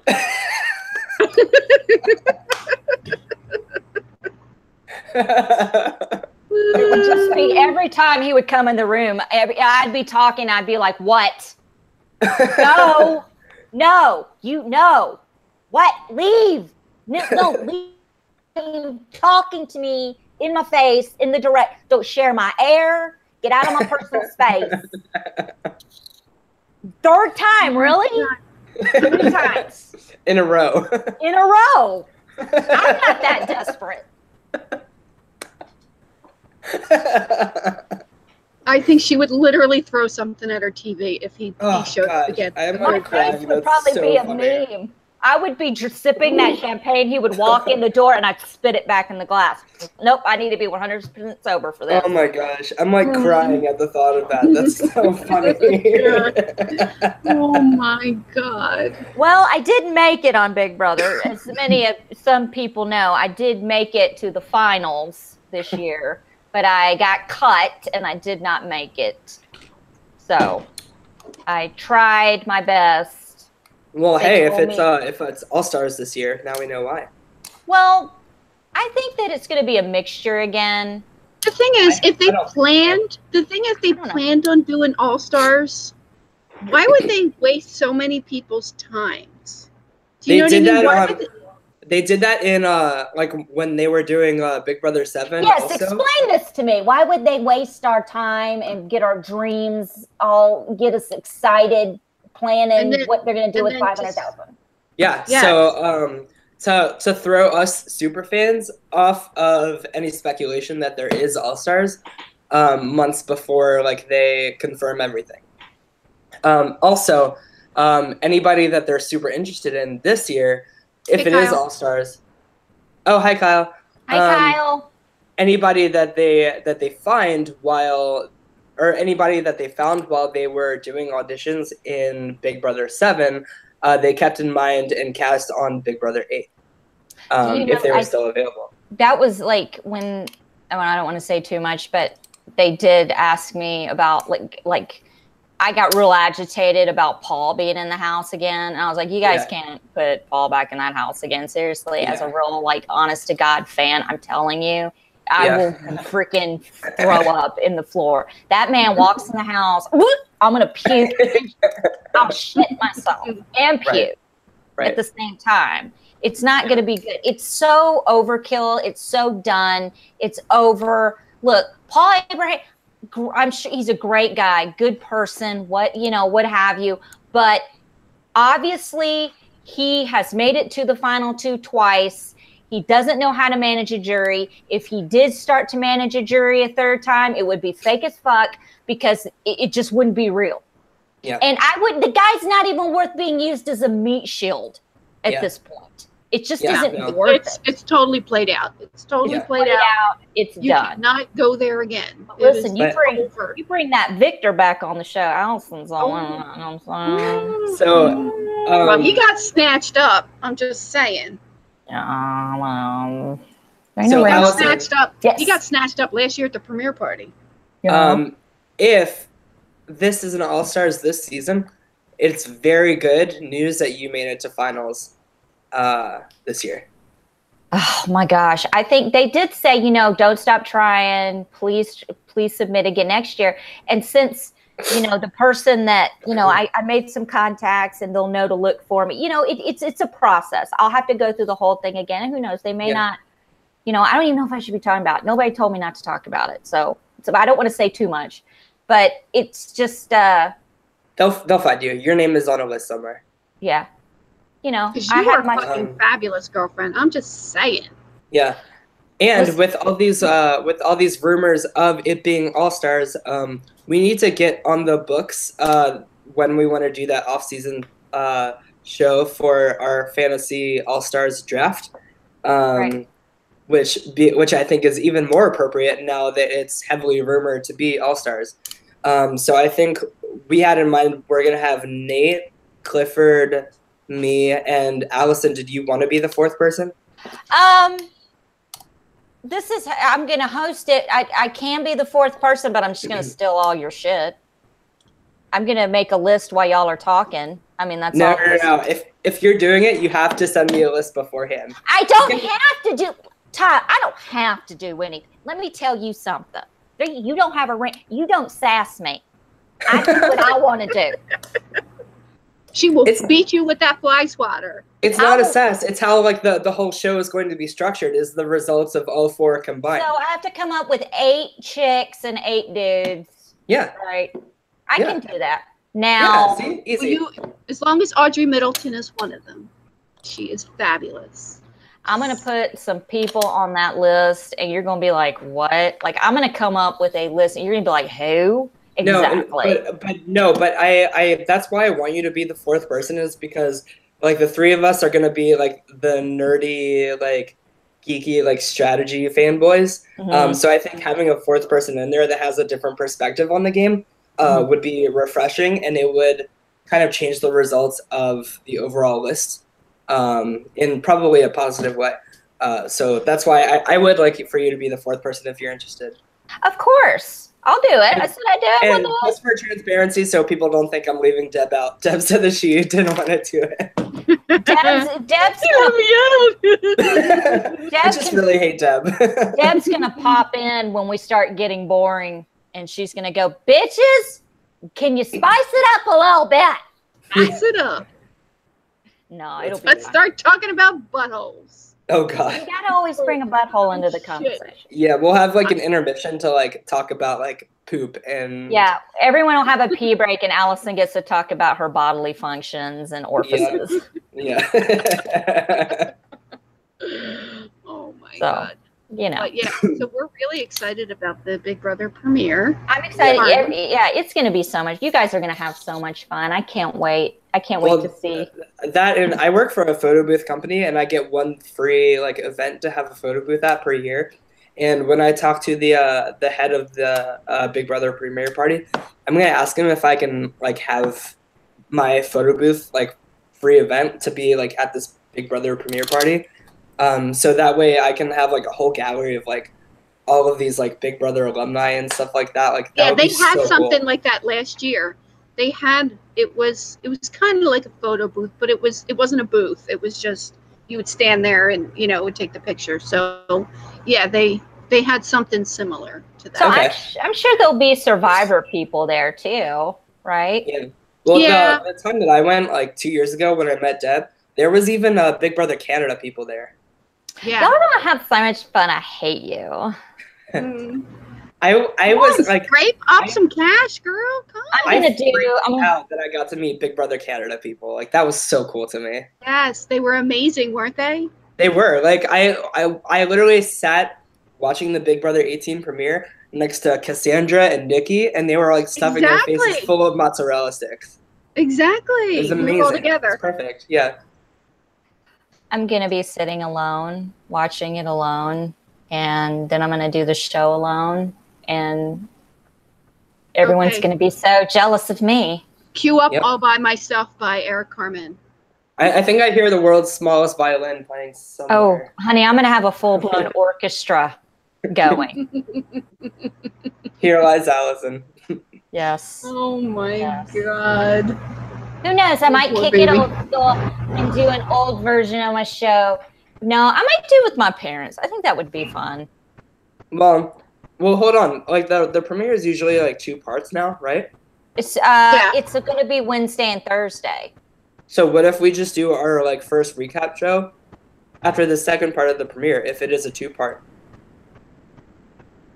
It would just be every time he would come in the room, I'd be talking, I'd be like, what? No, you know. What? Leave. No, leave. Talking to me in my face, in the direct. Don't share my air. Get out of my personal space. 3rd time, really? 3 times. In a row. In a row. I'm not that desperate. I think she would literally throw something at her TV if he showed up again. My face would probably be a meme. I would be sipping that champagne. He would walk in the door and I'd spit it back in the glass. Nope, I need to be 100% sober for this. Oh my gosh. I'm like crying at the thought of that. That's so funny. Oh my God. Well, I did make it on Big Brother. As some people know, I did make it to the finals this year, but I got cut and I did not make it. So I tried my best. Well, hey, if it's All-Stars this year, now we know why. Well, I think that it's going to be a mixture again. The thing is, if they planned on doing All-Stars, why would they waste so many people's times? Do you know what I mean? They did that in like when they were doing Big Brother 7. Yes, also. Explain this to me. Why would they waste our time and get our dreams get us excited? Planning what they're going to do with 500,000. Yeah. Yes. So to throw us super fans off of any speculation that there is All-Stars months before like they confirm everything. Also, anybody that they're super interested in this year, if it is All-Stars, Oh, hi, Kyle. Hi, Kyle. Anybody that they find while, or anybody that they found while they were doing auditions in Big Brother 7, they kept in mind and cast on Big Brother 8, if they were still available. That was like when, I don't want to say too much, but they did ask me about like I got real agitated about Paul being in the house again. And I was like, you guys can't put Paul back in that house again. Seriously, as a real, like, honest to God fan, I'm telling you, I will freaking throw up in the floor. That man walks in the house. I'm going to puke. I'll shit myself and puke at the same time. It's not going to be good. It's so overkill. It's so done. It's over. Look, Paul Abraham, I'm sure he's a great guy, good person, what have you. But obviously he has made it to the final 2 twice. He doesn't know how to manage a jury. If he did start to manage a jury a 3rd time, it would be fake as fuck because it just wouldn't be real. Yeah. And the guy's not even worth being used as a meat shield at this point. It just isn't worth it. It's totally played out. It's totally played out. It's you done. Cannot go there again. Listen, you bring that Victor back on the show. Allison's on. So he got snatched up. I'm just saying. So Allison, snatched up. Yes. He got snatched up last year at the premiere party. If this is an All-Stars this season, it's very good news that you made it to finals this year. Oh my gosh. I think they did say, don't stop trying. Please submit again next year. And since, the person that, I made some contacts and they'll know to look for me, it's a process. I'll have to go through the whole thing again. And who knows, they may not, I don't even know if I should be talking about it. Nobody told me not to talk about it. So I don't want to say too much, but it's just, they'll find you. Your name is on a list somewhere. Yeah. I have my fucking fabulous girlfriend. I'm just saying. Yeah, and with all these rumors of it being All-Stars, we need to get on the books when we want to do that off-season show for our fantasy All-Stars draft, which I think is even more appropriate now that it's heavily rumored to be All-Stars. So I think we had in mind we're gonna have Nate, Clifford, me, and Allison. Did you want to be the 4th person? I'm going to host it. I can be the 4th person, but I'm just going to steal all your shit. I'm going to make a list while y'all are talking. I mean, that's no. If you're doing it, you have to send me a list beforehand. I don't have to do, Ty, I don't have to do anything. Let me tell you something. You don't have a ring. You don't sass me. I do what I want to do. She will beat you with that fly swatter. It's not a sass. It's how the whole show is going to be structured, is the results of all 4 combined. So I have to come up with 8 chicks and 8 dudes. Yeah. Right. I can do that. Now, see? Easy. As long as Audrey Middleton is one of them. She is fabulous. I'm going to put some people on that list, and you're going to be like, what? Like, I'm going to come up with a list, and you're going to be like, who? Exactly. But I that's why I want you to be the 4th person, is because the 3 of us are gonna be the nerdy, geeky, strategy fanboys. Mm-hmm. So I think having a 4th person in there that has a different perspective on the game would be refreshing, and it would kind of change the results of the overall list in probably a positive way. So that's why I would like for you to be the 4th person if you're interested. Of course. I'll do it. I said I do it. And just for transparency, so people don't think I'm leaving Deb out. Deb said that she didn't want to do it. I just really hate Deb. Deb's going to pop in when we start getting boring, and she's going to go, bitches, can you spice it up a little bit? Spice it up. No, it'll be Let's start talking about buttholes. Oh God! You gotta always bring a butthole into the conversation. Yeah, we'll have an intermission to talk about poop and. Yeah, everyone will have a pee break, and Allison gets to talk about her bodily functions and orifices. Yeah. Oh my God! you know. But yeah, so we're really excited about the Big Brother premiere. I'm excited. Yeah, it's going to be so much. You guys are going to have so much fun. I can't wait. I can't wait to see. That, and I work for a photo booth company, and I get one free like event to have a photo booth at per year. And when I talk to the head of the Big Brother premiere party, I'm gonna ask him if I can like have my photo booth like free event to be like at this Big Brother premiere party. So that way I can have like a whole gallery of like all of these like Big Brother alumni and stuff like that. Like that they had so something cool. like that last year. They had it was kind of like a photo booth, but it wasn't a booth. It was just you would stand there and it would take the picture. So yeah, they had something similar to that. So I'm sure there'll be Survivor people there too, right? Yeah. Well, the time that I went like 2 years ago when I met Deb, there was even Big Brother Canada people there. Yeah. Y'all gonna have so much fun. I hate you. I was like, scrape up some cash, girl. Come on. I'm out that I got to meet Big Brother Canada people. Like that was so cool to me. Yes, they were amazing, weren't they? They were. Like I literally sat watching the Big Brother 18 premiere next to Cassandra and Nikki, and they were like stuffing their faces full of mozzarella sticks. Exactly. It was amazing. We were all together. It's perfect. Yeah. I'm gonna be sitting alone, watching it alone, and then I'm gonna do the show alone, and everyone's gonna be so jealous of me. Cue up All by Myself by Eric Carmen. I think I hear the world's smallest violin playing somewhere. Oh, honey, I'm gonna have a full-blown orchestra going. Here lies Allison. Yes. Oh my God. Who knows? I might kick it old school and do an old version of my show. No, I might do it with my parents. I think that would be fun. Well, hold on. Like the premiere is usually like 2 parts now, right? It's going to be Wednesday and Thursday. So what if we just do our like first recap show after the second part of the premiere? If it is a 2-part,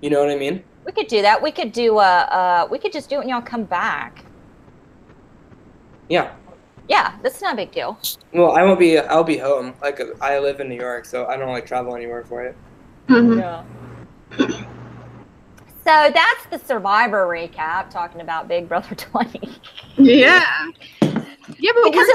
you know what I mean? We could do that. We could do we could just do it and y'all come back. Yeah. Yeah, that's not a big deal. Well, I'll be home. Like I live in New York, so I don't like travel anywhere for it. Mm-hmm. Yeah. So that's the Survivor recap, talking about Big Brother 20. Yeah. Yeah, but because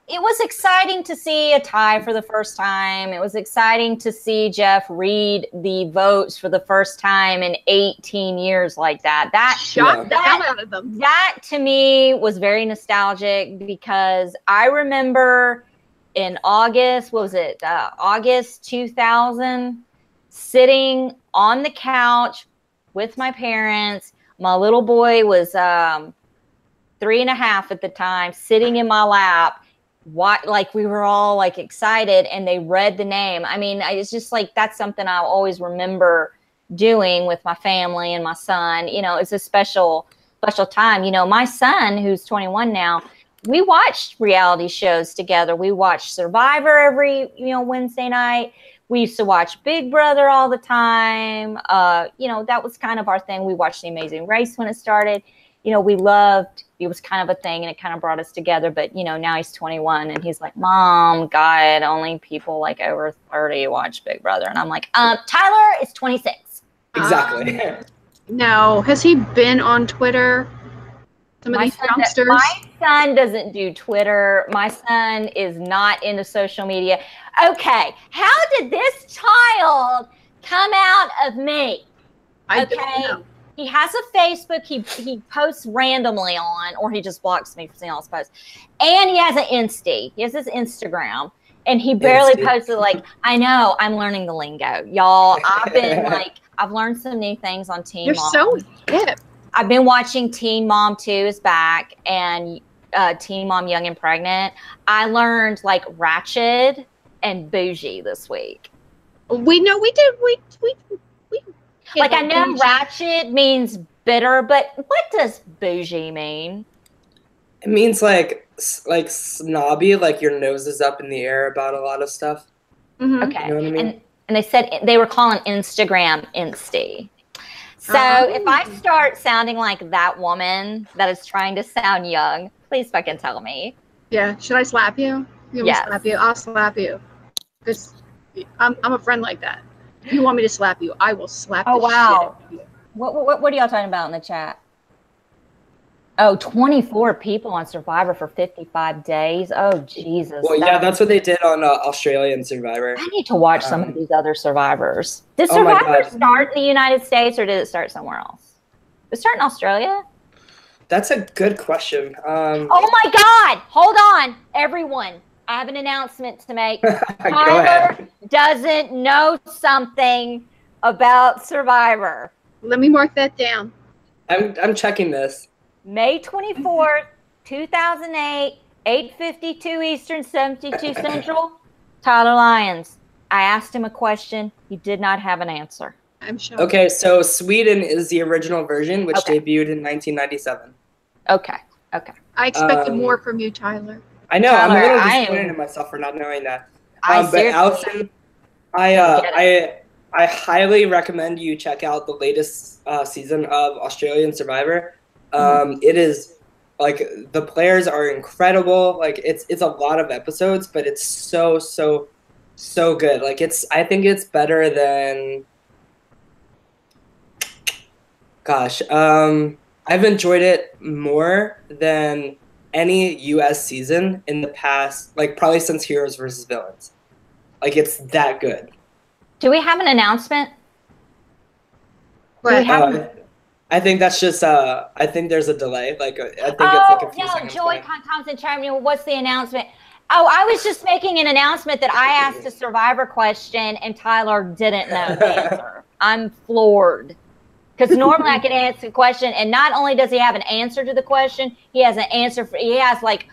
it was exciting to see a tie for the first time. It was exciting to see Jeff read the votes for the first time in 18 years like that. That shocked the hell out of them. That to me was very nostalgic because I remember in August, what was it? August 2000, sitting on the couch with my parents. My little boy was 3.5 at the time, sitting in my lap. Like we were all like excited, and they read the name. I mean, it's just like that's something I always remember doing with my family and my son. It's a special time. My son, who's 21 now, we watched reality shows together. We watched Survivor every Wednesday night. We used to watch Big Brother all the time. That was kind of our thing. We watched The Amazing Race when it started. We loved, it was kind of a thing, and it kind of brought us together. But, now he's 21 and he's like, Mom, God, only people like over 30 watch Big Brother. And I'm like, Tyler is 26. Exactly. No. Has he been on Twitter? Some of these youngsters? My son doesn't do Twitter. My son is not into social media. Okay. How did this child come out of me? I don't know. He has a Facebook he posts randomly on, or he just blocks me for seeing all his posts. And he has an Insta. He has his Instagram. And he barely posted, like, I know, I'm learning the lingo. Y'all, I've learned some new things on Teen Mom. You're so hip. I've been watching Teen Mom 2 is back, and Teen Mom Young and Pregnant. I learned, like, ratchet and bougie this week. We did. Like, I know ratchet means bitter, but what does bougie mean? It means like snobby, like your nose is up in the air about a lot of stuff. Mm-hmm. Okay. You know what I mean? And they said they were calling Instagram Insty. So if I start sounding like that woman that is trying to sound young, please fucking tell me. Yeah. Should I slap you? Yes. Slap you? I'll slap you. Because I'm a friend like that. If you want me to slap you, I will slap Oh, the wow. shit out of you. What are y'all talking about in the chat? Oh, 24 people on Survivor for 55 days. Oh, Jesus. Well, yeah, that's what they did on Australian Survivor. I need to watch some of these other Survivors. Did Oh my Survivor God. start in the United States or did it start somewhere else? Did it start in Australia? That's a good question. Oh my God. Hold on, everyone. I have an announcement to make. Go Tyler ahead. doesn't know something about Survivor. Let me mark that down. I'm checking this. May 24th, 2008, 8:52 Eastern, 72 Central. Tyler Lyons. I asked him a question. He did not have an answer. I'm shocked. Okay, so Sweden is the original version, which Okay. debuted in 1997. Okay. I expected more from you, Tyler. I know. Tyler, I'm a little I disappointed am- in myself for not knowing that. I But seriously Allison, I highly recommend you check out the latest season of Australian Survivor. It is like the players are incredible. Like it's a lot of episodes, but it's so good. Like I think it's better than. Gosh, I've enjoyed it more than any US season in the past, like probably since Heroes versus Villains. Like it's that good. Do we have an announcement? What? I think that's just I think there's a delay. Like I think it's like a few no, seconds. Joy delay. Thompson chimed in. What's the announcement? Oh, I was just making an announcement that I asked a Survivor question and Tyler didn't know the answer. I'm floored. Because normally I can answer the question, and not only does he have an answer to the question, he has an answer for. He has like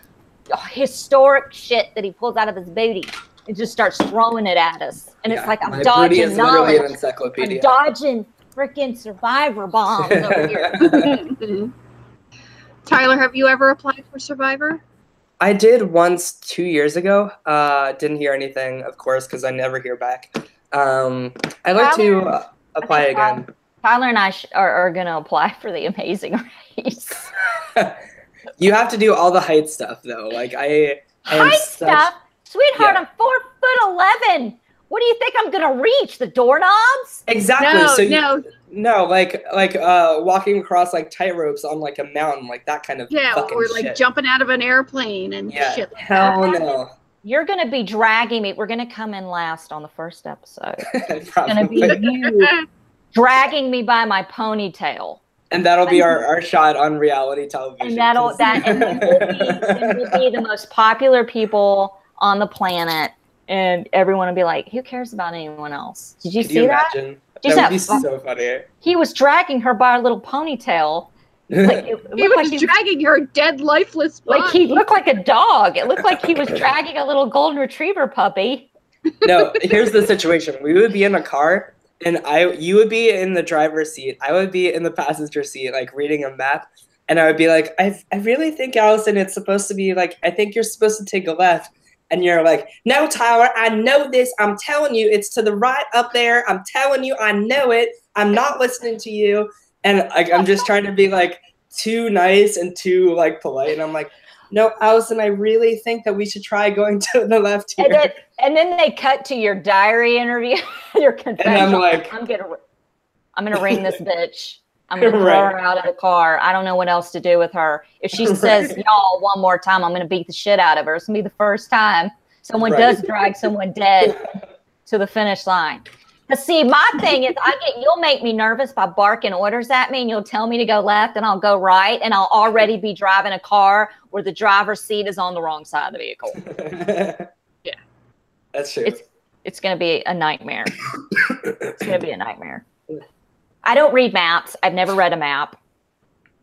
historic shit that he pulls out of his booty and just starts throwing it at us, and it's like I'm My booty dodging is literally an knowledge. encyclopedia. I'm dodging freaking Survivor bombs over here. Tyler, have you ever applied for Survivor? I did once 2 years ago. Didn't hear anything, of course, because I never hear back. I'd like to apply again. Tyler and I are going to apply for the Amazing Race. You have to do all the height stuff, though. Like I am Height such- stuff? Sweetheart, Yeah. I'm 4'11". What do you think I'm going to reach? The doorknobs? Exactly. No, so no. no, like walking across like tight ropes on like a mountain, like that kind of Yeah, fucking or like shit. jumping out of an airplane and Yeah, shit like hell that. no. You're going to be dragging me. We're going to come in last on the first episode. It's going to be Probably. you dragging me by my ponytail. And that'll be our shot on reality television. And then we'll be the most popular people on the planet, and everyone will be like, "Who cares about anyone else?" Did you Could see you that? imagine? Did you That would be see that? so funny. He was dragging her by her little ponytail. Like, it He looked was like dragging your dead, lifeless body. like he looked like a dog. It looked like he was dragging a little golden retriever puppy. No, here's the situation. We would be in a car, and you would be in the driver's seat. I would be in the passenger seat, like reading a map. And I would be like, I really think, Allison, it's supposed to be like, I think you're supposed to take a left. And you're like, no, Tyler, I know this. I'm telling you, it's to the right up there. I'm telling you, I know it. I'm not listening to you. And like, I'm just trying to be like too nice and too like polite. And I'm like, no, Allison, I really think that we should try going to the left here. And then they cut to your diary interview, your confession. And I'm like, I'm gonna ring this bitch. I'm gonna throw her out of the car. I don't know what else to do with her. If she says y'all one more time, I'm gonna beat the shit out of her. It's gonna be the first time someone does drag someone dead to the finish line. But see, my thing is, you'll make me nervous by barking orders at me, and you'll tell me to go left, and I'll go right, and I'll already be driving a car where the driver's seat is on the wrong side of the vehicle. Yeah, that's true. It's gonna be a nightmare. It's gonna be a nightmare. I don't read maps. I've never read a map.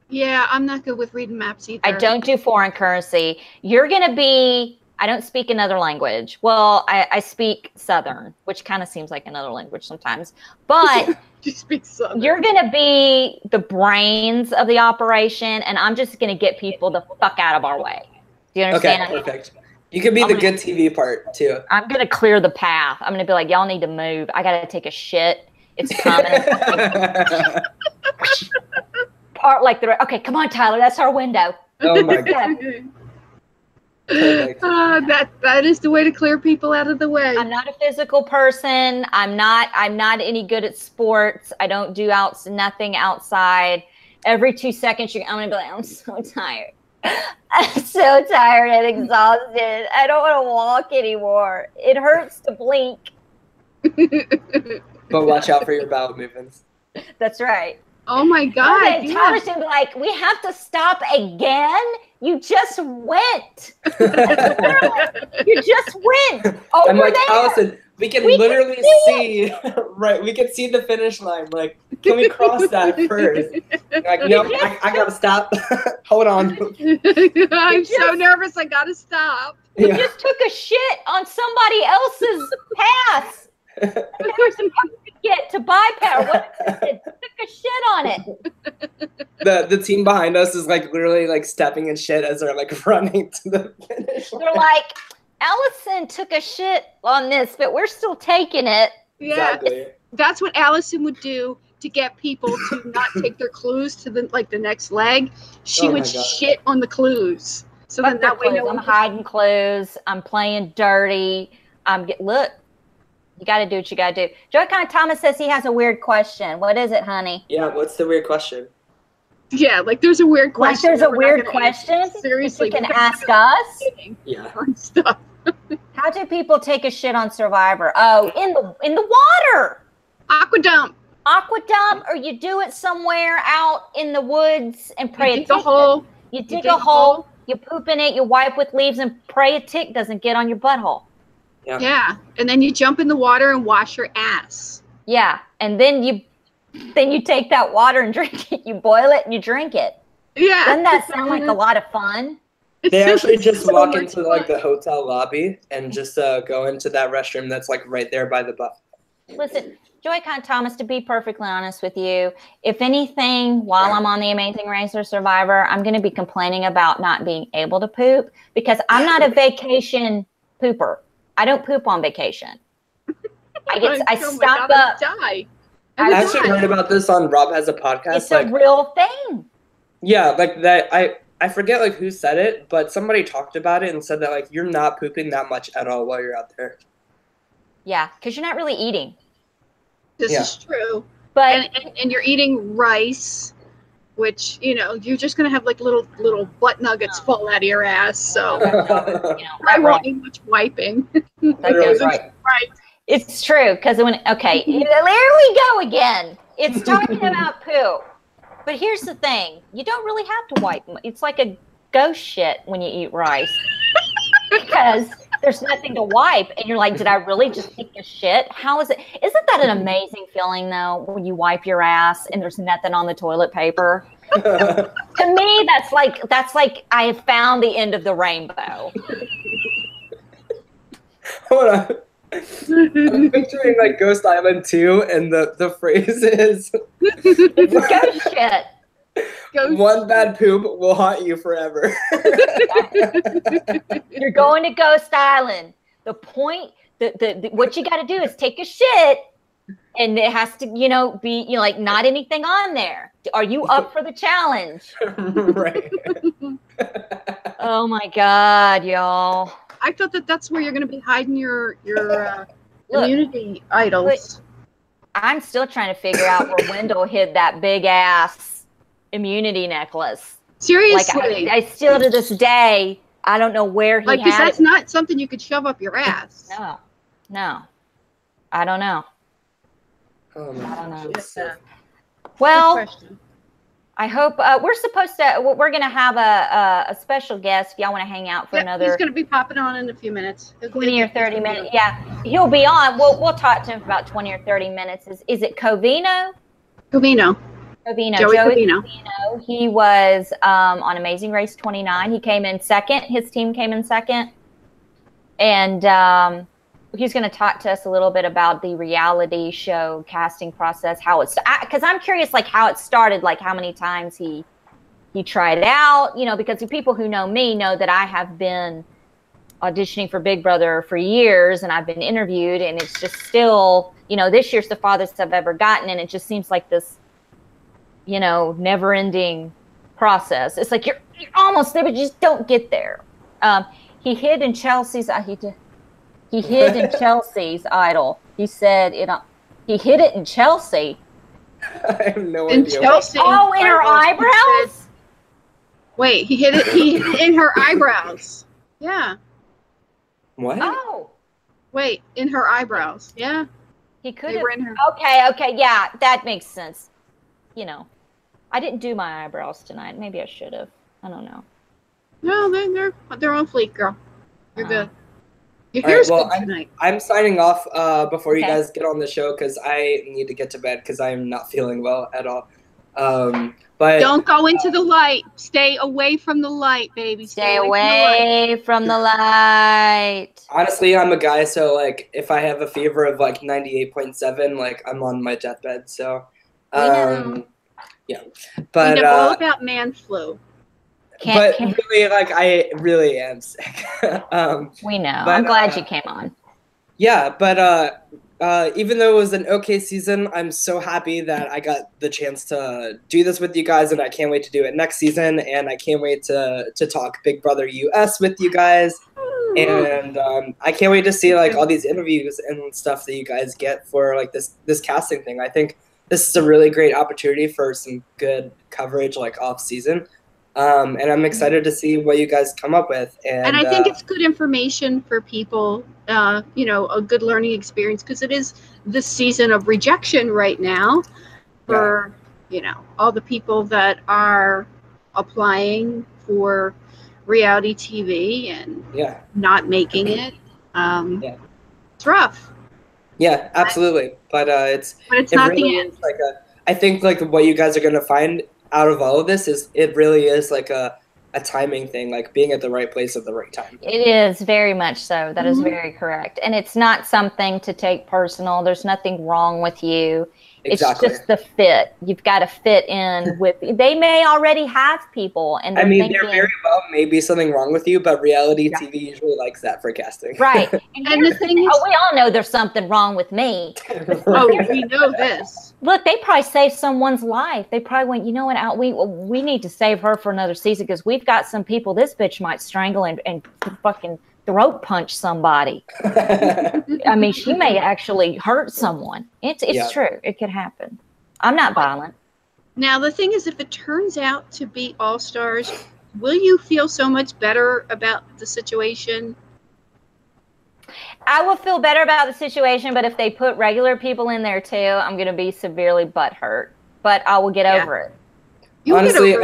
Yeah, I'm not good with reading maps either. I don't do foreign currency. You're going to be, I don't speak another language. Well, I speak Southern, which kind of seems like another language sometimes. But You speak Southern. you're going to be the brains of the operation, and I'm just going to get people the fuck out of our way. Do you understand? Okay, perfect. You could be the good TV part, too. I'm going to clear the path. I'm going to be like, y'all need to move. I got to take a shit. It's coming. Part like the okay, come on, Tyler. That's our window. Oh my god. Perfect. That is the way to clear people out of the way. I'm not a physical person. I'm not any good at sports. I don't do nothing outside. Every 2 seconds, I'm gonna be like, I'm so tired. I'm so tired and exhausted. I don't want to walk anymore. It hurts to blink. But watch out for your bowel movements. That's right. Oh my God! And then Tyler's gonna be like, "We have to stop again. You just went. You just went over I'm like, there. Allison, we can literally see, right? We can see the finish line. Like, can we cross that first? Like, no, I gotta stop. Hold on. I'm so nervous. I gotta stop. You just took a shit on somebody else's pass. They were supposed to get to bypass. What it took a shit on it. The team behind us is like literally like stepping in shit as they're like running to the finish line. They're like, Allison took a shit on this, but we're still taking it. Yeah, Exactly. that's what Allison would do to get people to not take their clues to the next leg. She Oh would my God. shit on the clues. So then that way no I'm one hiding clues. I'm playing dirty. Look, you got to do what you got to do. Joey Thomas says he has a weird question. What is it, honey? Yeah, what's the weird question? Yeah, like there's a weird question. Like there's a that we're not weird gonna question? answer. Seriously, You can we're gonna ask have us? Yeah. on stuff. How do people take a shit on Survivor? Oh, in the water. Aqua dump. Aqua dump, or you do it somewhere out in the woods and pray You a dig a tick. hole. You dig a hole, you poop in it, you wipe with leaves, and pray a tick doesn't get on your butthole. Yeah, and then you jump in the water and wash your ass. Yeah, and then you take that water and drink it. You boil it and you drink it. Yeah. Doesn't that sound like a lot of fun? They actually just so walk much into like fun. the hotel lobby and just go into that restroom that's like right there by the buff. Listen, Joy Thomas, to be perfectly honest with you, if anything, while I'm on the Amazing Race or Survivor, I'm going to be complaining about not being able to poop because I'm not a vacation pooper. I don't poop on vacation. I stop up. Die. I actually heard about this on Rob Has a Podcast. It's a real thing. Yeah, like that. I forget like who said it, but somebody talked about it and said that like you're not pooping that much at all while you're out there. Yeah, because you're not really eating. This Yeah. is true. But And you're eating rice, which, you're just going to have like little butt nuggets fall out of your ass. So I won't need much wiping. that goes right. Right. It's true because there we go again. It's talking about poop. But here's the thing: you don't really have to wipe. It's like a ghost shit when you eat rice because there's nothing to wipe, and you're like, "Did I really just take a shit? How is it? Isn't that an amazing feeling though when you wipe your ass and there's nothing on the toilet paper?" To me, that's like I have found the end of the rainbow. Hold on. I'm picturing like Ghost Island 2, and the phrase is It's ghost shit. Ghost. one bad poop will haunt you forever. You're going to Ghost Island. The point, what you got to do is take a shit, and it has to, be like not anything on there. Are you up for the challenge? Right. Oh my God, y'all! I thought that's where you're going to be hiding your Look, immunity idols. I'm still trying to figure out where Wendell hid that big ass immunity necklace. Seriously. Like I still to this day, I don't know where he Like, 'cause had that's it. not something you could shove up your ass. No, I don't know. Oh my I don't know. gosh. Well, Good question. I hope we're going to have a special guest if y'all want to hang out for He's another going to be popping on in a few minutes. 20 or 30 minutes. Yeah, he'll be on. We'll talk to him for about 20 or 30 minutes. Is it Covino? Covino. Covino. Joey Joey Covino. Covino. He was on Amazing Race 29. He came in second. His team came in second. And he's going to talk to us a little bit about the reality show casting process, how it's, because I'm curious, like how it started, like how many times he tried it out, because the people who know me know that I have been auditioning for Big Brother for years, and I've been interviewed, and it's just still, this year's the farthest I've ever gotten, and it just seems like this, never-ending process. It's like you're almost there, but you just don't get there. He hid in Chelsea's. He hid in Chelsea's idol. He said he hid it in Chelsea. I have no In idea. Chelsea. Oh, in her eyebrows? Wait, he hid it in her eyebrows. Yeah. What? Oh. Wait, in her eyebrows. Yeah. He could They have. were in her. Okay. Yeah, that makes sense. You know, I didn't do my eyebrows tonight. Maybe I should have. I don't know. No, they're on fleek, girl. You're good. Your All right, hair's well, good tonight. I'm signing off before you Okay. guys get on the show because I need to get to bed because I'm not feeling well at all. But Don't go into the light. Stay away from the light, baby. Stay away from the light. honestly, I'm a guy, so like if I have a fever of like 98.7, like I'm on my deathbed. So, know. yeah. We But know all about man flu. really, like I really am sick. We know. but, I'm glad you came on. Yeah, but even though it was an okay season, I'm so happy that I got the chance to do this with you guys, and I can't wait to do it next season. And I can't wait to talk Big Brother US with you guys, and I can't wait to see like all these interviews and stuff that you guys get for like this casting thing. I think this is a really great opportunity for some good coverage like off season. And I'm excited to see what you guys come up with. And I think it's good information for people, a good learning experience, because it is the season of rejection right now for, all the people that are applying for reality TV and not making it. It's rough. Yeah, absolutely. But it's not really the end. is like I think like what you guys are going to find out of all of this is it really is like a timing thing, like being at the right place at the right time. It is very much so. That is very correct. And it's not something to take personal. There's nothing wrong with you. Exactly. It's just the fit. You've got to fit in with, they may already have people. And I mean, there very well may be something wrong with you, but reality TV usually likes that for casting. Right. And the thing is, we all know there's something wrong with me. Oh, we know this. Look, they probably saved someone's life. They probably went, you know what, we need to save her for another season because we've got some people this bitch might strangle and fucking throat punch somebody. I mean, she may actually hurt someone. It's true. It could happen. I'm not violent. Now, the thing is, if it turns out to be All-Stars, will you feel so much better about the situation? I will feel better about the situation, but if they put regular people in there too, I'm going to be severely butthurt. But I will get over it. Honestly,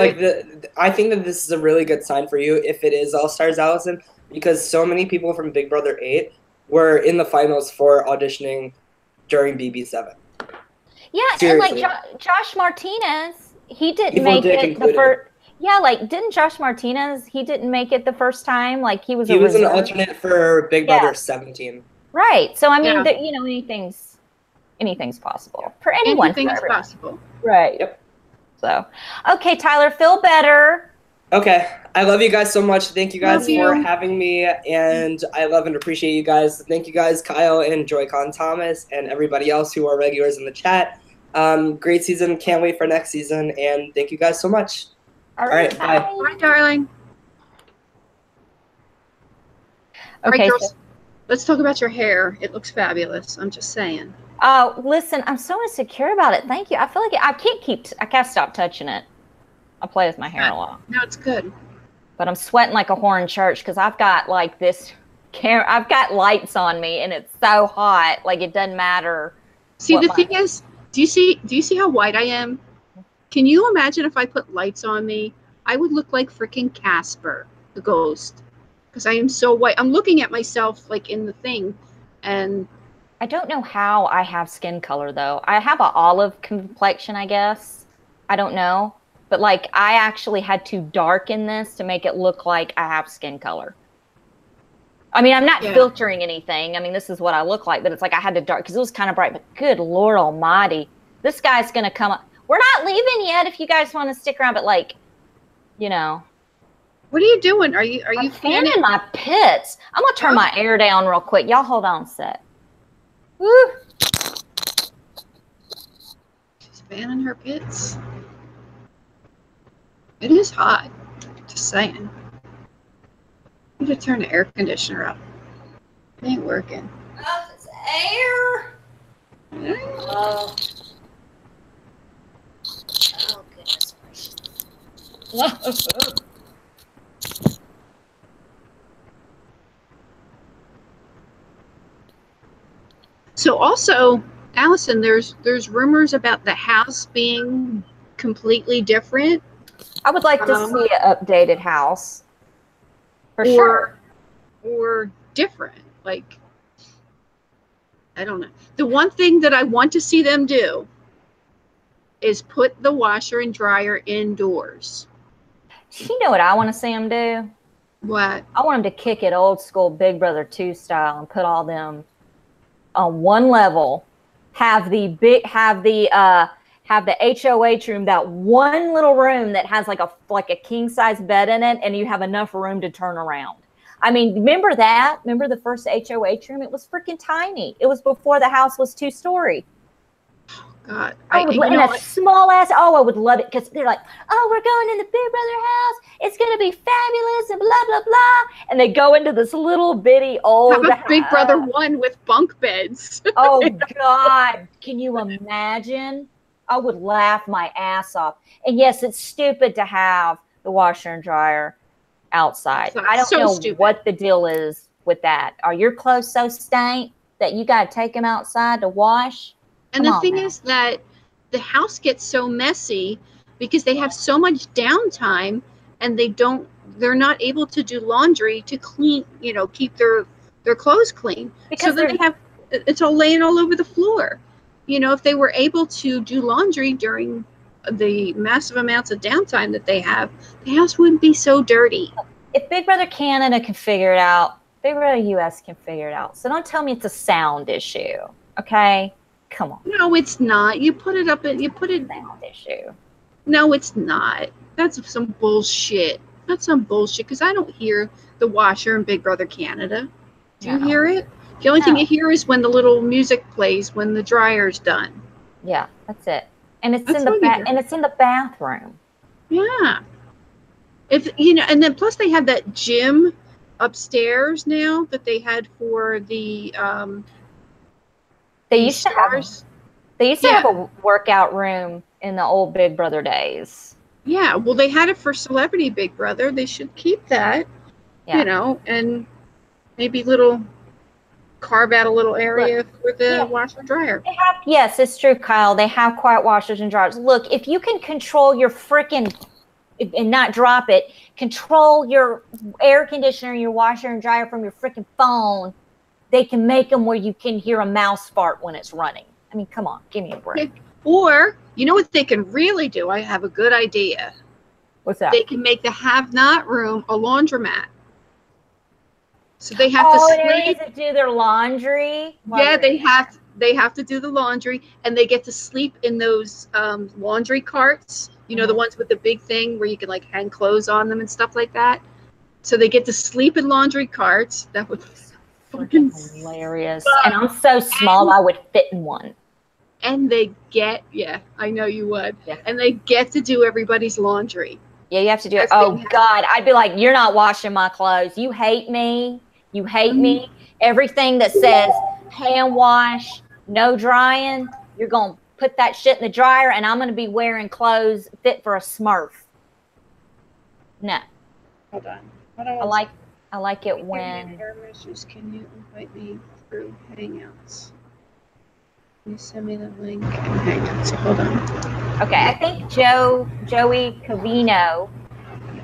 I think that this is a really good sign for you if it is All-Stars, Allison, because so many people from Big Brother 8 were in the finals for auditioning during BB7. Yeah, Seriously. and like Josh Martinez, he didn't make it the first. Yeah, like didn't Josh Martinez? He didn't make it the first time. Like he was. He was an alternate for Big Brother 17. Right. So I mean, anything's possible for anyone. Anything's possible. Right. Yep. So, okay, Tyler, feel better. Okay. I love you guys so much. Thank you guys for having me. And I love and appreciate you guys. Thank you guys, Kyle and Joy-Con Thomas and everybody else who are regulars in the chat. Great season. Can't wait for next season. And thank you guys so much. All right. Bye. Bye, darling. Okay. All right, girls, let's talk about your hair. It looks fabulous. I'm just saying. Oh, listen, I'm so insecure about it. Thank you. I feel like I can't stop touching it. I play with my hair a lot. No, it's good. But I'm sweating like a whore in church because I've got like this I've got lights on me and it's so hot. Like it doesn't matter. See, the thing is, do you see how white I am? Can you imagine if I put lights on me? I would look like freaking Casper, the ghost, because I am so white. I'm looking at myself like in the thing, and I don't know how I have skin color though. I have an olive complexion, I guess. I don't know. But like I actually had to darken this to make it look like I have skin color. I mean, I'm not filtering anything. I mean, this is what I look like, but it's like I had to dark because it was kind of bright. But good Lord Almighty, this guy's going to come up. We're not leaving yet if you guys want to stick around, but like, you know. What are you doing? Are you fanning my pits? I'm going to turn my air down real quick. Y'all hold on a sec. Woo. She's fanning her pits. It is hot. Just saying. I'm gonna turn the air conditioner up. It ain't working. Oh, it's air. Oh. Oh, goodness gracious. So also, Allison, there's rumors about the house being completely different. I would like to see an updated house. For sure. Or different. Like, I don't know. The one thing that I want to see them do is put the washer and dryer indoors. You know what I want to see them do? What? I want them to kick it old school Big Brother 2 style and put all them on one level. Have the HOH room, that one little room that has like a king size bed in it, and you have enough room to turn around. I mean, remember that? Remember the first HOH room? It was freaking tiny. It was before the house was 2-story. God, I would love it because they're like, oh, we're going in the Big Brother house. It's going to be fabulous and blah, blah, blah. And they go into this little bitty old house. Big Brother 1 with bunk beds. Oh, God. Can you imagine? I would laugh my ass off. And yes, it's stupid to have the washer and dryer outside. I don't know what the deal is with that. Are your clothes so stank that you got to take them outside to wash? And the thing is that the house gets so messy because they have so much downtime and they're not able to do laundry to clean, keep their clothes clean. Because so then it's all laying all over the floor. If they were able to do laundry during the massive amounts of downtime that they have, the house wouldn't be so dirty. If Big Brother Canada can figure it out, Big Brother US can figure it out. So don't tell me it's a sound issue, okay? Come on. No, it's not. You put it sound issue. No, it's not. That's some bullshit. That's some bullshit because I don't hear the washer in Big Brother Canada. Do you hear it? The only thing you hear is when the little music plays when the dryer's done. Yeah, that's it. And it's in the bathroom. Yeah. And then plus they have that gym upstairs now that they had for the They used to have a workout room in the old Big Brother days. Yeah, well, they had it for Celebrity Big Brother. They should keep that, and maybe carve out a little area for the washer and dryer. Yes, it's true, Kyle. They have quiet washers and dryers. Look, if you can control your freaking and not drop it, control your air conditioner, your washer and dryer from your freaking phone. They can make them where you can hear a mouse fart when it's running. I mean, come on, give me a break. Or, you know what they can really do? I have a good idea. What's that? They can make the have-not room a laundromat. So they have to sleep. To do their laundry. Yeah, they have to do the laundry, and they get to sleep in those laundry carts. The ones with the big thing where you can hang clothes on them and stuff like that. So they get to sleep in laundry carts. That would be freaking hilarious. And I'm so small, I would fit in one. And they I know you would. Yeah. And they get to do everybody's laundry. Yeah, you have to do it. Oh, God. I'd be like, you're not washing my clothes. You hate me. You hate me. Everything that says hand wash, no drying, you're going to put that shit in the dryer, and I'm going to be wearing clothes fit for a Smurf. No. Hold on. I like it when. Can you invite me through Hangouts? Can you send me the link in Hangouts? Hold on. Okay, I think Joey Covino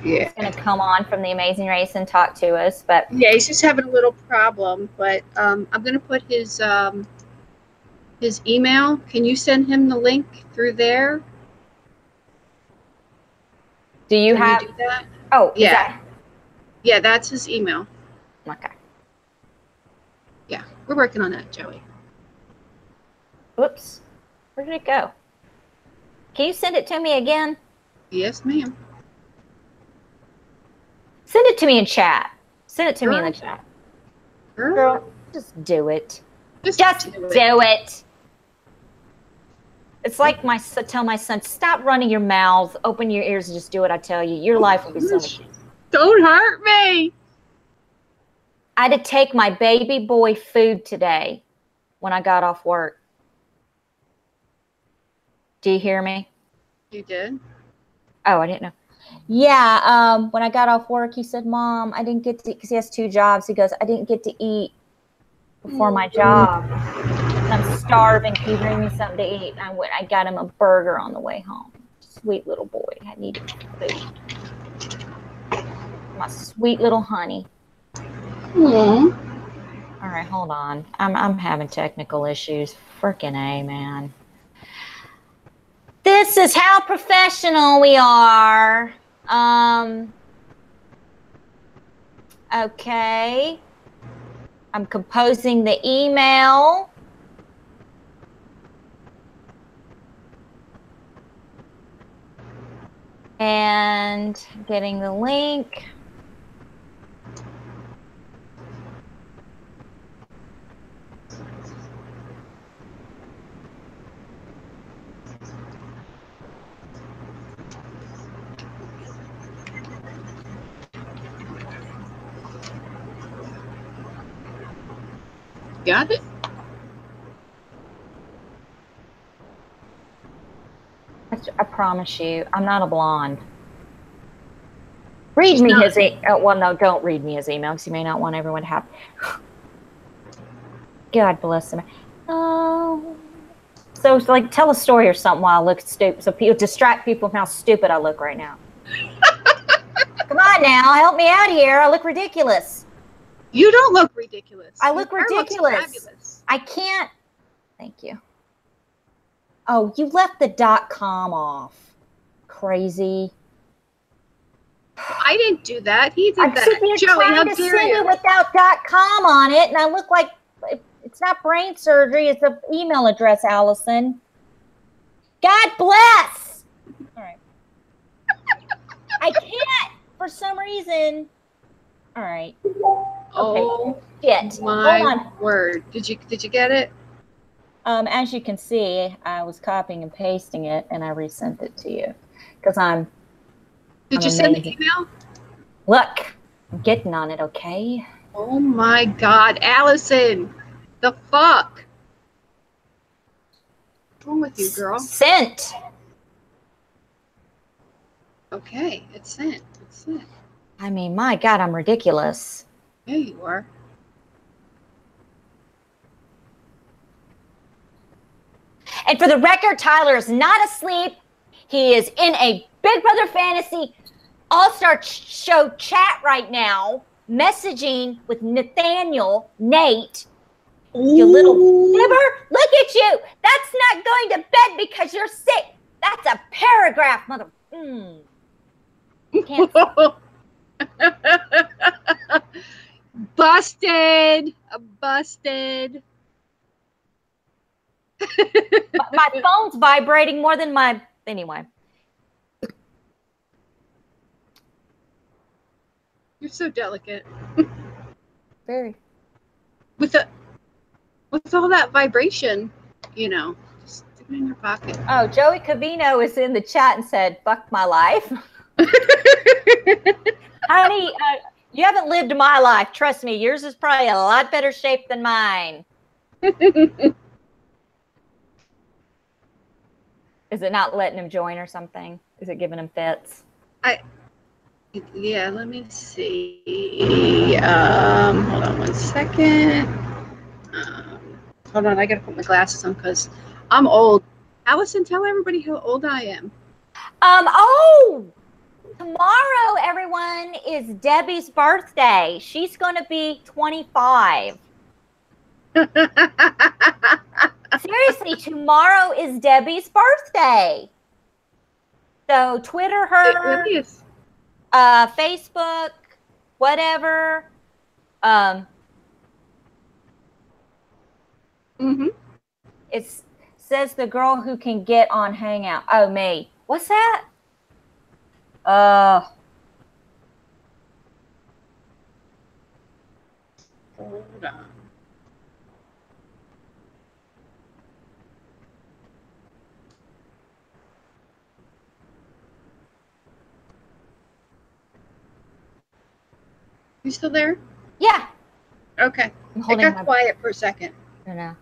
is going to come on from The Amazing Race and talk to us. But yeah, he's just having a little problem. But I'm going to put his email. Can you send him the link through there? Do you have? You do that? Oh, yeah. Yeah, that's his email. Okay. Yeah, we're working on that, Joey. Whoops. Where did it go? Can you send it to me again? Yes, ma'am. Send it to me in chat. Send it to me in the chat. Girl, just do it. Just do it. It's like tell my son, stop running your mouth, open your ears, and just do what I tell you. Your life will be so much easier. Don't hurt me. I had to take my baby boy food today when I got off work. Do you hear me? You did? Oh, I didn't know. Yeah, when I got off work, he said, Mom, I didn't get to, because he has 2 jobs. He goes, I didn't get to eat before my job. And I'm starving. Can you bring me something to eat? And I got him a burger on the way home. Sweet little boy. I needed food. My sweet little honey. Aww. All right, hold on. I'm having technical issues. Frickin' A, man. This is how professional we are. Okay. I'm composing the email. And getting the link. Got it? I promise you, I'm not a blonde. Read me his well, no, don't read me his email because you may not want everyone to have. God bless him. Oh, so like, tell a story or something while I look stupid, so people distract people from how stupid I look right now. Come on now, help me out here. I look ridiculous. You don't look ridiculous. I look ridiculous. Fabulous. I can't. Thank you. Oh, you left the .com off. Crazy. I didn't do that. He did I'm that. sitting here Joey, trying how to dare send you? it without .com on it, and I look like it's not brain surgery. It's an email address, Allison. God bless. All right. I can't for some reason. All right. Oh, okay. Shit. my Hold on. word. Did you get it? As you can see, I was copying and pasting it, and I resent it to you because I'm. Did you send the email? Look, I'm getting on it. Okay. Oh my God, Allison, the fuck? What's wrong with you, girl? Sent. Okay, it's sent. It's sent. I mean, my God, I'm ridiculous. Yeah, you are. And for the record, Tyler is not asleep. He is in a Big Brother Fantasy All-Star Show chat right now, messaging with Nathaniel, Nate. Ooh. You little fibber. Look at you. That's not going to bed because you're sick. That's a paragraph, mother. Can't Busted. Busted. My phone's vibrating more than my. Anyway. You're so delicate. Very. With all that vibration, you know, just stick it in your pocket. Oh, Joey Cavino is in the chat and said, "Fuck my life." Honey, you haven't lived my life. Trust me, yours is probably a lot better shape than mine. Is it not letting him join or something? Is it giving him fits? Yeah, let me see. Hold on one second. Hold on, I gotta put my glasses on because I'm old. Allison, tell everybody how old I am. Oh, tomorrow, everyone, is Debbie's birthday. She's going to be 25. Seriously, tomorrow is Debbie's birthday. So Twitter her. It really is. Facebook, whatever. It says the girl who can get on Hangout. Oh, me. What's that? Hold on. You still there? Yeah. Okay. I'm It holding got quiet for a second. I don't know.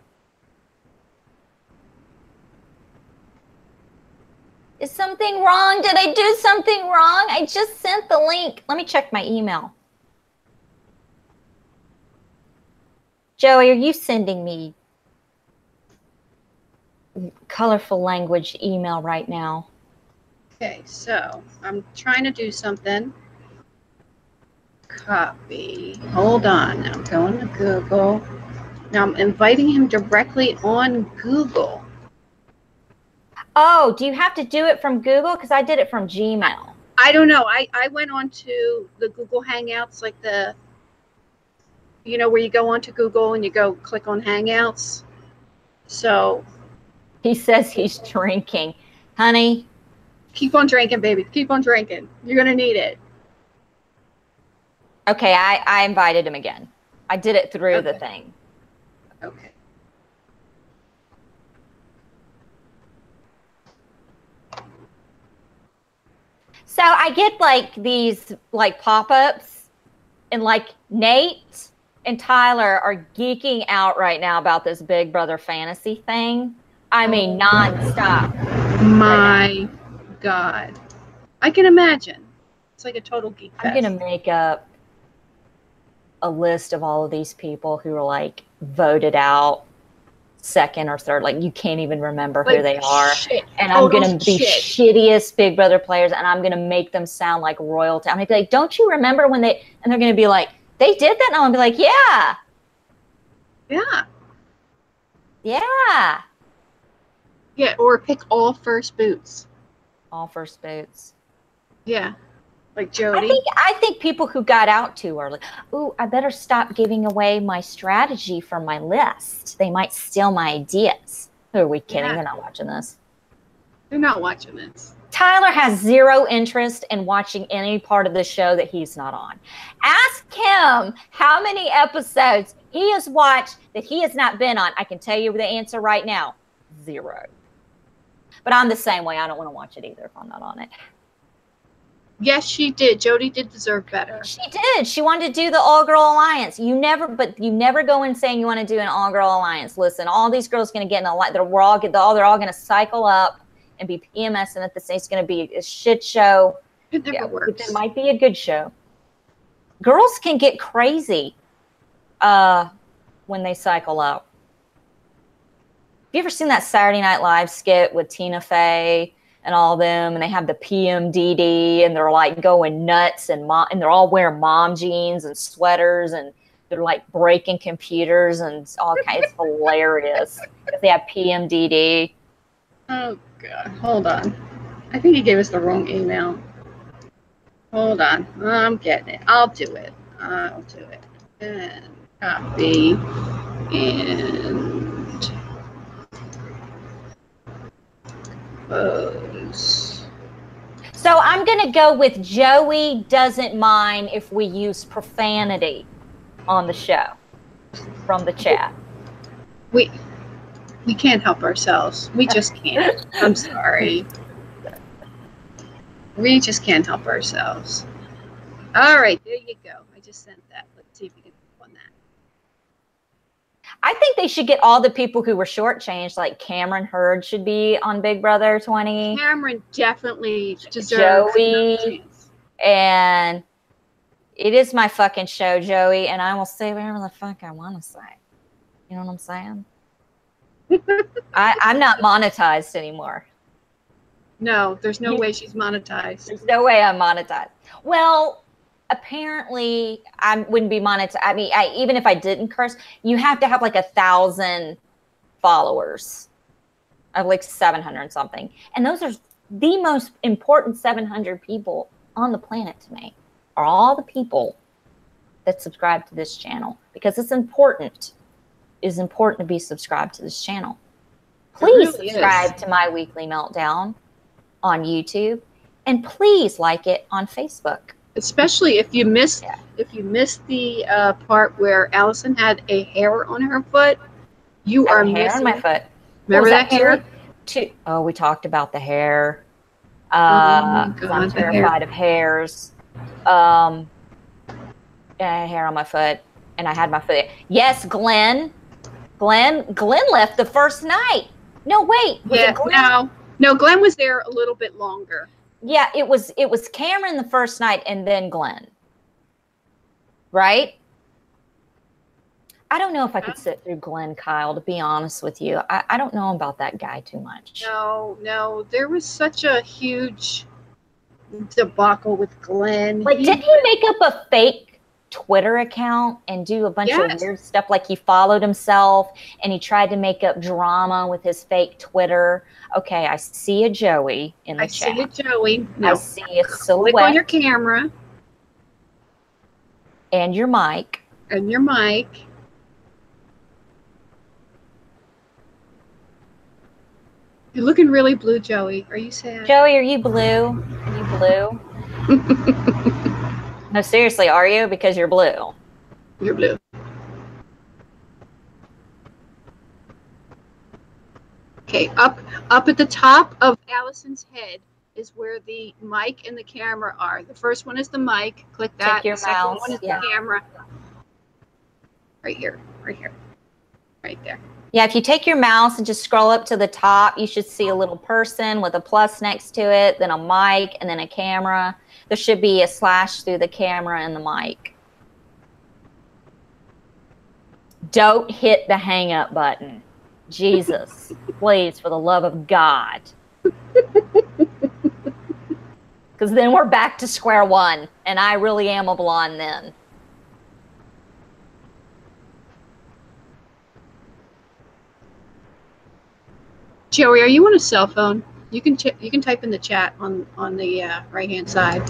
Is something wrong? Did I do something wrong? I just sent the link. Let me check my email. Joey, are you sending me colorful language email right now? Okay, so I'm trying to do something. Copy. Hold on. Now I'm going to Google. Now I'm inviting him directly on Google. Oh, do you have to do it from Google? Because I did it from Gmail. I don't know. I went on to the Google Hangouts, like the, you know, where you go onto Google and you go click on Hangouts. So He says he's drinking. Honey. keep on drinking, baby. Keep on drinking. You're going to need it. Okay, I invited him again. I did it through the thing. Okay. So I get like these like pop-ups, and like Nate and Tyler are geeking out right now about this Big Brother fantasy thing. I mean, nonstop. My God. I can imagine. It's like a total geek fest. I'm going to make up a list of all of these people who are like voted out second or third. Like you can't even remember who they are. And I'm going to be shittiest Big Brother players, and I'm going to make them sound like royalty. I'm going to be like, don't you remember when they, and they're going to be like, they did that? And I'm going to be like, yeah. Yeah. Yeah. Yeah, or pick all first boots. All first boots. Yeah. Like Jody. I think people who got out too early. Ooh, I better stop giving away my strategy from my list. They might steal my ideas. Who are we kidding? Yeah. They're not watching this. They're not watching this. Tyler has zero interest in watching any part of the show that he's not on. Ask him how many episodes he has watched that he has not been on. I can tell you the answer right now. 0. But I'm the same way. I don't want to watch it either if I'm not on it. Yes, she did. Jody did deserve better. She did. She wanted to do the all-girl alliance. You never go in saying you want to do an all-girl alliance. Listen, all these girls going to get in a lot. They're all going to cycle up and be PMSing at the same. It's going to be a shit show. It never works. But it might be a good show. Girls can get crazy when they cycle up. Have you ever seen that Saturday Night Live skit with Tina Fey and all of them, and they have the PMDD, and they're like going nuts, and they're all wearing mom jeans and sweaters, and they're like breaking computers and all kinds. It's hilarious. They have PMDD. Oh God, hold on. I think he gave us the wrong email. Hold on, I'm getting it. I'll do it. And copy and close. So I'm going to go with Joey doesn't mind if we use profanity on the show from the chat. We can't help ourselves. We just can't. I'm sorry. We just can't help ourselves. All right, there you go. I just sent that. Let's see if we can click on that. I think they should get all the people who were shortchanged, like Cameron Hurd should be on Big Brother 20. Cameron definitely deserves Joey. And it is my fucking show, Joey, and I will say whatever the fuck I want to say. You know what I'm saying? I'm not monetized anymore. No, there's no way she's monetized. There's no way I'm monetized. Well, apparently I wouldn't be monetized. I mean, even if I didn't curse, you have to have like 1,000 followers. I have like 700 something. And those are the most important 700 people on the planet to me, are all the people that subscribe to this channel, because it's important. It is important to be subscribed to this channel. Please really subscribe to My Weekly Meltdown on YouTube, and please like it on Facebook. Especially if you missed the part where Allison had a hair on her foot, you are missing. Hair on my foot. Remember that hair? Oh, we talked about the hair. God, I'm terrified of hairs. Yeah, hair on my foot. and I had my foot. Yes, Glenn left the first night. No, wait. Yeah, no, Glenn was there a little bit longer. Yeah, it was Cameron the first night and then Glenn. Right? I don't know if I could sit through Glenn, Kyle, to be honest with you. I don't know about that guy too much. No, there was such a huge debacle with Glenn. Like, did he make up a fake Twitter account and do a bunch of weird stuff? Like, he followed himself and he tried to make up drama with his fake Twitter. Okay, I see a Joey in the chat. I see a Joey. No. I see a silhouette. Click on your camera. And your mic. And your mic. You're looking really blue, Joey. Are you sad? Joey, are you blue? Are you blue? No, seriously, are you? Because you're blue. You're blue. Okay, up at the top of Allison's head is where the mic and the camera are. The first one is the mic. Click that. Take your the second mouse. one is the camera. Right here. Right there. Yeah, if you take your mouse and just scroll up to the top, you should see a little person with a plus next to it, then a mic, and then a camera. There should be a slash through the camera and the mic. Don't hit the hang up button. Jesus, please, for the love of God. Because then we're back to square one, and I really am a blonde then. Joey, are you on a cell phone? You can type in the chat on the right hand side.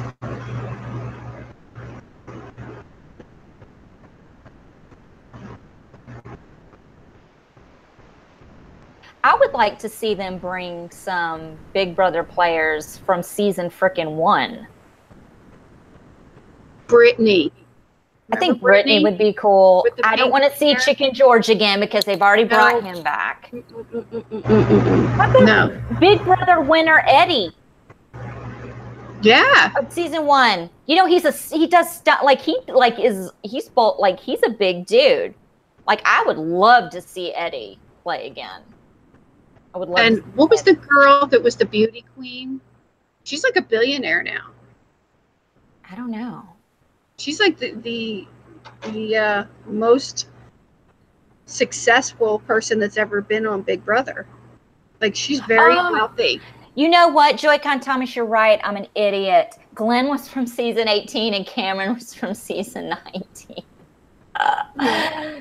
I would like to see them bring some Big Brother players from season frickin' 1. Brittany. I think Brittany would be cool. I don't want to see hair? Chicken George again because they've already brought him back. No. Big Brother winner Eddie. Yeah. Of season 1. You know, he does stuff like he's a big dude. Like, I would love to see Eddie play again. I would love. And what was the girl that was the beauty queen? She's like a billionaire now. I don't know. She's like the most successful person that's ever been on Big Brother. Like, she's very wealthy. You know what, Joy-Con Thomas, you're right. I'm an idiot. Glenn was from season 18 and Cameron was from season 19.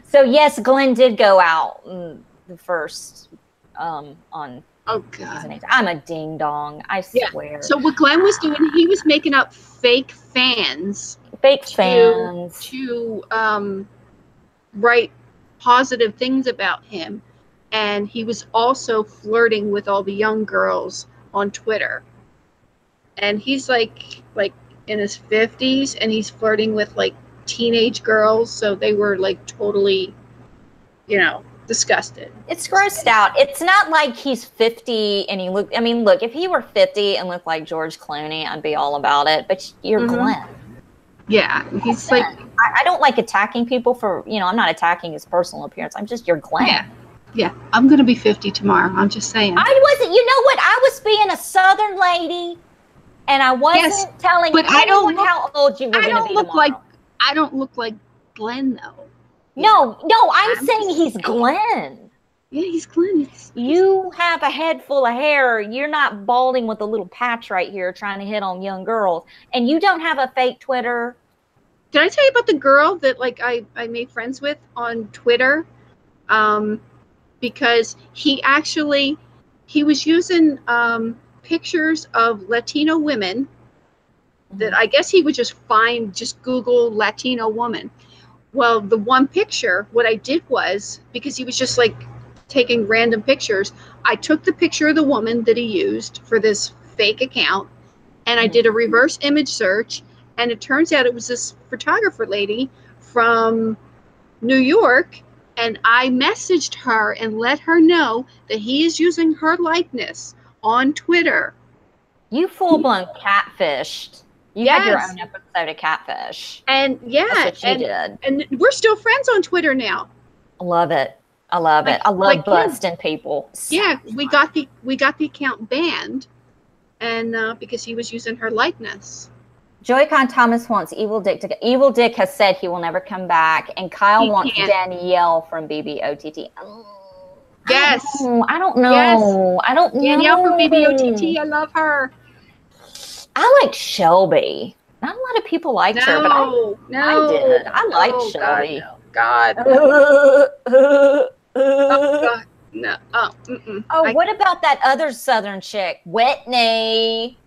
So yes, Glenn did go out the first on. Oh God! Season 18. I'm a ding dong. I swear. So what Glenn was doing, he was making up fake fans. To write positive things about him, and he was also flirting with all the young girls on Twitter. And he's like in his 50s, and he's flirting with like teenage girls, so they were like totally, disgusted. It's grossed out. It's not like he's 50 and look, if he were 50 and looked like George Clooney, I'd be all about it. But you're Glenn. Yeah, he's like. I don't like attacking people for, I'm not attacking his personal appearance. I'm just your Glenn. Yeah. I'm going to be 50 tomorrow. I'm just saying. I wasn't, you know what? I was being a Southern lady, and I wasn't telling anyone how old you were going to be tomorrow. I don't look like Glenn, though. No, I'm saying he's Glenn. Yeah, he's Glenn. You have a head full of hair. You're not balding with a little patch right here trying to hit on young girls. And you don't have a fake Twitter. Did I tell you about the girl that I made friends with on Twitter? Because he was using pictures of Latino women that I guess he would just Google Latino woman. Well, the one picture, what I did was, because he was just like taking random pictures, I took the picture of the woman that he used for this fake account, and I did a reverse image search, and it turns out it was this photographer lady from New York, and I messaged her and let her know that he is using her likeness on Twitter. You full-blown catfished. You had your own episode of Catfish. And yeah, that's what you did. And we're still friends on Twitter now. I love it. I love it. I love busting people. Yeah, we got the account banned, and because he was using her likeness. Joy-Con Thomas wants Evil Dick to. Evil Dick has said he will never come back, and Kyle wants Danielle from BBOTT. Yes. I don't know. Yes. I don't know. Danielle from BBOTT. I love her. I like Shelby. Not a lot of people liked her, but I did. I liked Shelby. God. Oh, God. No. Oh, what about that other Southern chick, Whitney?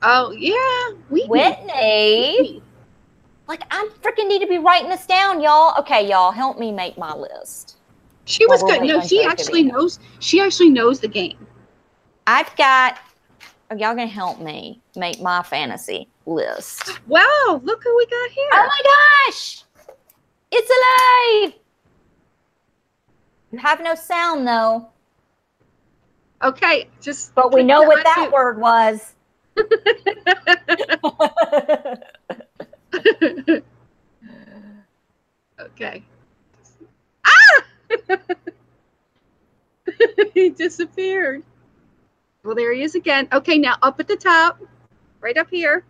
Oh, yeah. Whitney. Like, I freaking need to be writing this down, y'all. Okay, y'all, help me make my list. She was good. No, she actually knows. She actually knows the game. I've got. Are y'all gonna help me make my fantasy list? Wow! Look who we got here. Oh my gosh! It's alive. You have no sound though. Okay, But we know what that word was. Okay. Ah! He disappeared. Well, there he is again. Okay, now up at the top, right up here.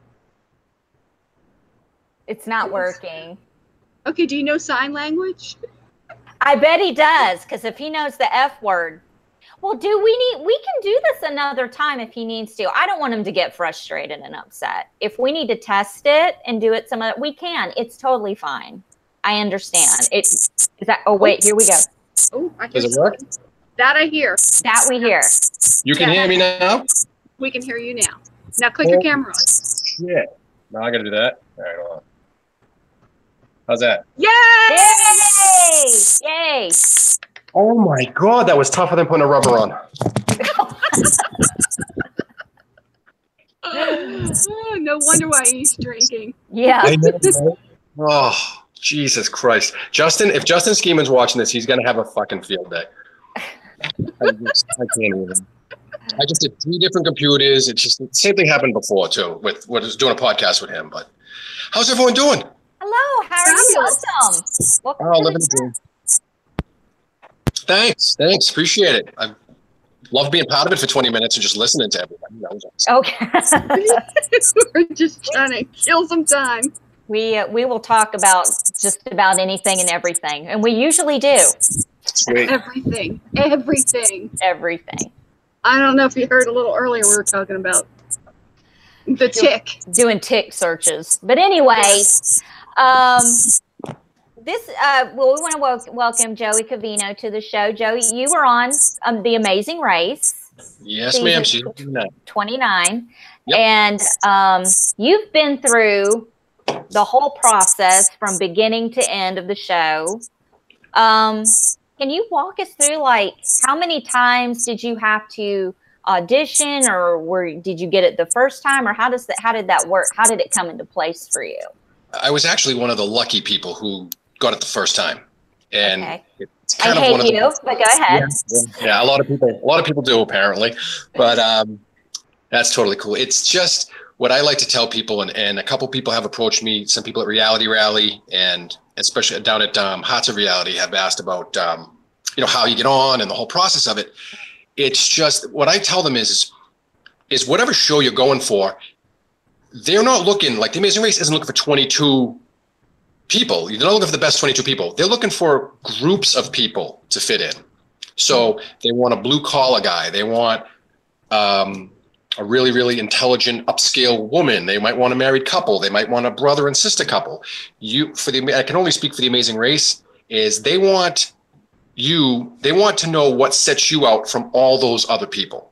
It's not working. Okay, do you know sign language? I bet he does, because if he knows the F word. Well, we can do this another time if he needs to. I don't want him to get frustrated and upset. If we need to test it and do it we can. It's totally fine. I understand. Wait, here we go. Oh, I hear Does it work? That I hear. That we hear. You can hear me now? We can hear you now. Now click your camera on. Shit. Now I gotta do that. All right, hold on. How's that? Yay! Yay! Yay! Oh my God, that was tougher than putting a rubber on. Oh, no wonder why he's drinking. Yeah. I know. Oh, Jesus Christ. If Justin Skeeman's watching this, he's gonna have a fucking field day. I can't even. I just did 3 different computers. It's just the same thing happened before too with what I was doing a podcast with him. But how's everyone doing? Hello, how are you? Welcome. Oh, living the dream. Thanks. Appreciate it. I love being part of it for 20 minutes and just listening to everybody. That was awesome. Okay. We're just trying to kill some time. We will talk about just about anything and everything, and we usually do. Sweet. Everything. I don't know if you heard a little earlier we were talking about the tick. Doing tick searches. But anyway, we want to welcome Joey Covino to the show. Joey, you were on The Amazing Race. Yes, ma'am. She's 29. Yep. And you've been through the whole process from beginning to end of the show. Can you walk us through, like, how many times did you have to audition, or did you get it the first time, or how did that work? How did it come into place for you? I was actually one of the lucky people who got it the first time, and it's kind of one of the. But go ahead. Yeah, a lot of people do apparently, but that's totally cool. It's just what I like to tell people, and a couple people have approached me. Some people at Reality Rally, and especially down at Hearts of Reality, have asked about how you get on and the whole process of it. It's just what I tell them is whatever show you're going for, they're not looking, like The Amazing Race isn't looking for 22 people. They're not looking for the best 22 people. They're looking for groups of people to fit in. So they want a blue collar guy. They want a really, really intelligent, upscale woman. They might want a married couple. They might want a brother and sister couple. I can only speak for The Amazing Race, is they want to know what sets you out from all those other people.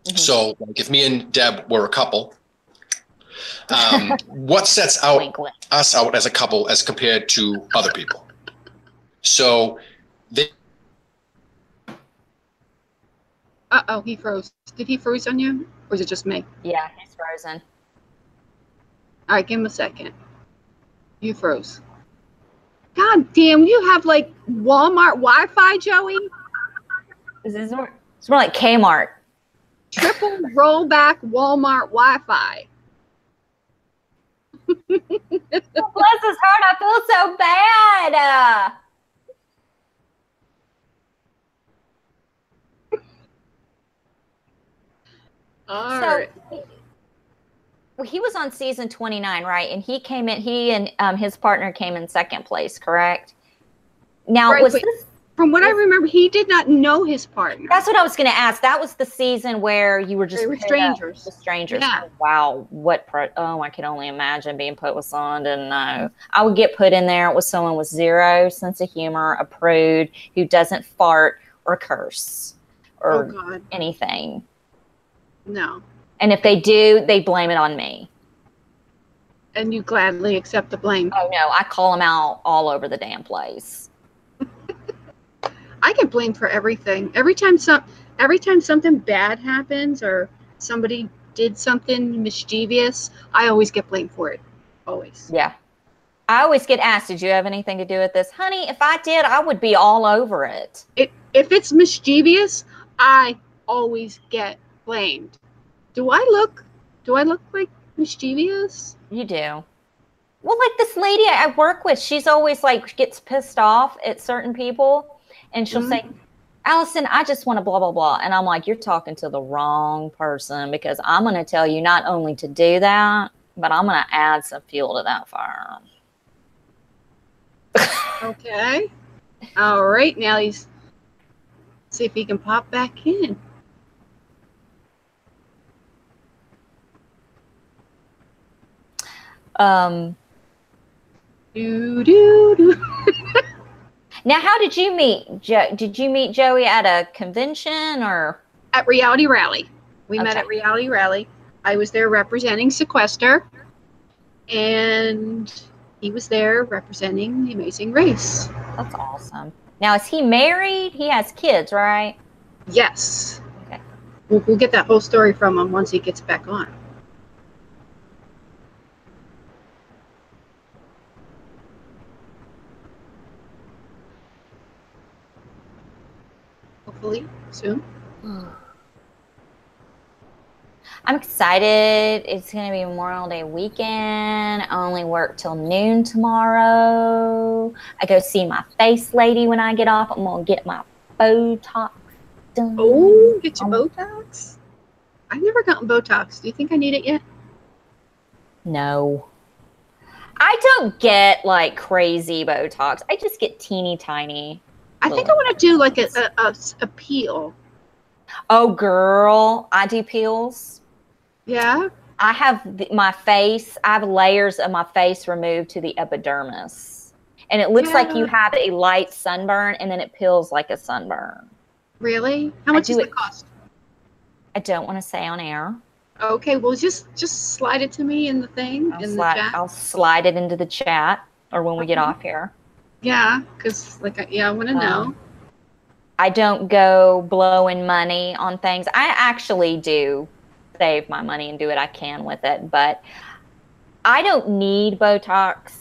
Mm-hmm. So like if me and Deb were a couple, what sets us out as a couple as compared to other people? So he froze. Did he freeze on you? Or is it just me? Yeah, he's frozen. All right, give him a second. You froze. God damn, you have like Walmart Wi-Fi, Joey? It's more like Kmart. Triple rollback Walmart Wi-Fi. Bless his heart, I feel so bad. All So right. he was on season 29, right? And he came in, he and his partner came in second place, correct? Now, Right, was but this? from what I remember, he did not know his partner. That's what I was going to ask. That was the season where you were just They were put up strangers. with strangers. Yeah. Oh, wow. Oh, I can only imagine being put with someone. Didn't know. I would get put in there with someone with zero sense of humor, a prude who doesn't fart or curse Oh or God, anything. no. And if they do, they blame it on me. And you gladly accept the blame. Oh no, I call them out all over the damn place. I get blamed for everything. Every time something bad happens or somebody did something mischievous, I always get blamed for it. Always. Yeah. I always get asked, did you have anything to do with this? Honey, if I did, I would be all over it. If it's mischievous, I always get blamed. Do I look like mischievous? You do. Well, like this lady I work with, she's always like gets pissed off at certain people, and she'll say, Allison, I just want to blah, blah, blah. And I'm like, you're talking to the wrong person, because I'm going to tell you not only to do that, but I'm going to add some fuel to that fire. Okay. All right. Now see if he can pop back in. Do, do, do. Now, how did you meet? Did you meet Joey at a convention or? At Reality Rally. We met Okay. at Reality Rally. I was there representing Sequester, and he was there representing The Amazing Race. That's awesome. Now, is he married? He has kids, right? Yes. Okay. We'll get that whole story from him once he gets back on. Hopefully soon. I'm excited. It's going to be Memorial Day weekend. I only work till noon tomorrow. I go see my face lady when I get off. I'm going to get my Botox done. Oh, get your Botox? I've never gotten Botox. Do you think I need it yet? No. I don't get like crazy Botox. I just get teeny tiny. I think I want to do like a peel. Oh, girl. I do peels. Yeah? I have my face, I have layers of my face removed to the epidermis. And it looks like you have a light sunburn, and then it peels like a sunburn. Really? How much does it cost? I don't want to say on air. Okay, well, just slide it to me in the thing, the chat. I'll slide it into the chat, or when we get off here. Yeah, because I want to know. I don't go blowing money on things. I actually do save my money and do what I can with it, but I don't need Botox.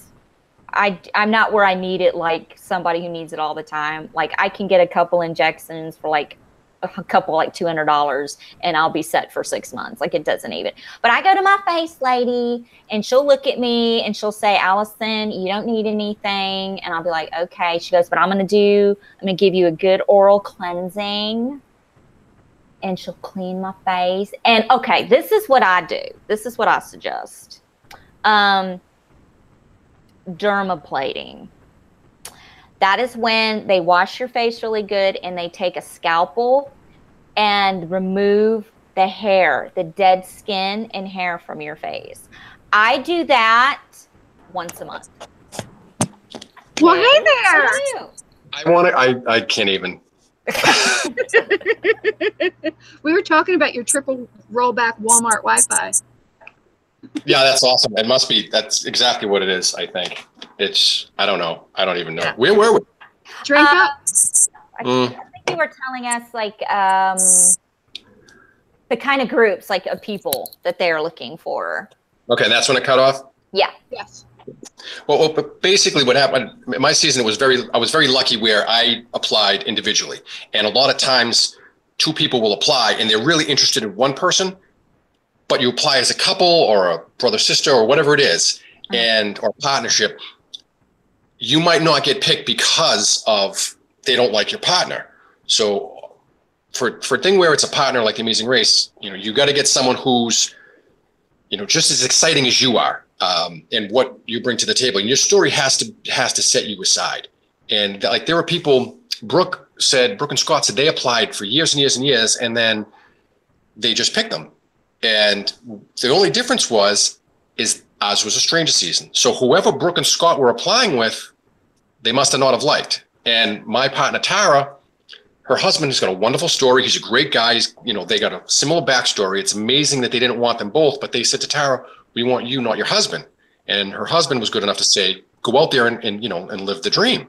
I'm not where I need it like somebody who needs it all the time. Like I can get a couple injections for like a couple like $200 and I'll be set for 6 months. Like it doesn't even. But I go to my face lady and she'll look at me and she'll say, Allison, you don't need anything. And I'll be like, okay. She goes, but I'm going to give you a good oral cleansing. And she'll clean my face. And okay, this is what I do. This is what I suggest. Dermaplating. That is when they wash your face really good and they take a scalpel and remove the hair, the dead skin and hair from your face. I do that once a month. Well, hey there. I can't even. We were talking about your triple rollback Walmart Wi-Fi. Yeah, that's awesome. It must be. That's exactly what it is, I think. I don't know. I don't even know. Where were we? Drink up. I think you were telling us like the kind of groups like of people that they're looking for. Okay, that's when it cut off? Yeah. Yes. Well, but basically what happened, my season I was very lucky where I applied individually. And a lot of times 2 people will apply and they're really interested in one person, but you apply as a couple or a brother, sister, or whatever it is. and or partnership, you might not get picked because of they don't like your partner. So for a thing where it's a partner like The Amazing Race, you got to get someone who's, just as exciting as you are, and what you bring to the table. And your story has to set you aside. And like there were people, Brooke and Scott said they applied for years and years and years, and then they just picked them. And the only difference is ours was a stranger season. So whoever Brooke and Scott were applying with, they must have not have liked. And my partner, Tara, her husband has got a wonderful story. He's a great guy. They got a similar backstory. It's amazing that they didn't want them both, but they said to Tara, we want you, not your husband. And her husband was good enough to say, go out there and live the dream.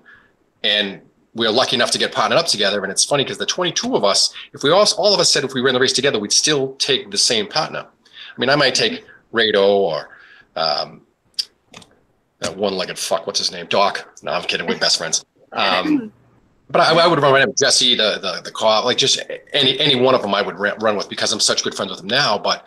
And we are lucky enough to get partnered up together. And it's funny because the 22 of us, if we all of us said if we ran the race together, we'd still take the same partner. I mean, I might take Rado or that one-legged fuck, what's his name? Doc. No, I'm kidding. We're best friends. But I would run with Jesse, the cop, like just any one of them I would run with because I'm such good friends with them now. But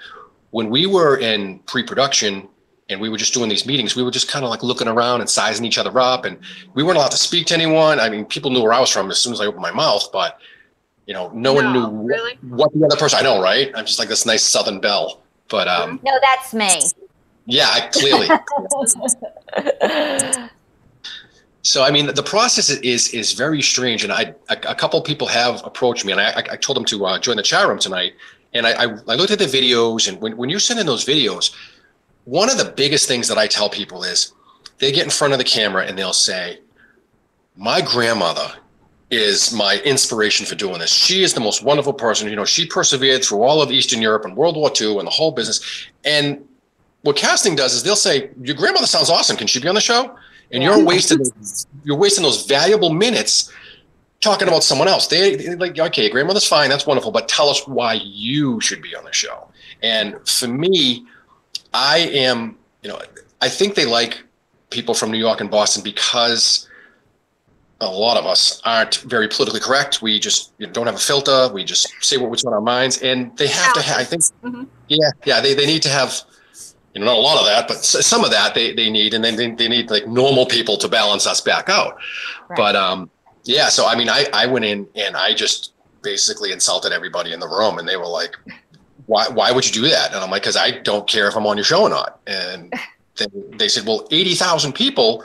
when we were in pre-production and we were just doing these meetings, we were just kind of like looking around and sizing each other up, and we weren't allowed to speak to anyone. I mean, people knew where I was from as soon as I opened my mouth, but no one knew really? what the other person. I know, right? I'm just like this nice Southern belle, but no, that's me. Yeah, clearly. So, I mean, the process is very strange. And a couple people have approached me, and I told them to join the chat room tonight. And I looked at the videos, and when you're sending those videos, one of the biggest things that I tell people is they get in front of the camera and they'll say, my grandmother is my inspiration for doing this. She is the most wonderful person. She persevered through all of Eastern Europe and World War II and the whole business. And what casting does is they'll say, your grandmother sounds awesome. Can she be on the show? And you're wasting those valuable minutes talking about someone else. They're like, okay, grandmother's fine. That's wonderful. But tell us why you should be on the show. And for me, I am, I think they like people from New York and Boston because a lot of us aren't very politically correct. We just don't have a filter. We just say what's on our minds. And they have to have, I think, they need to have, not a lot of that, but some of that they need, and then they need like normal people to balance us back out. Right. But so I mean, I went in and I just basically insulted everybody in the room, and they were like, why would you do that? And I'm like, because I don't care if I'm on your show or not. And they said, well, 80,000 people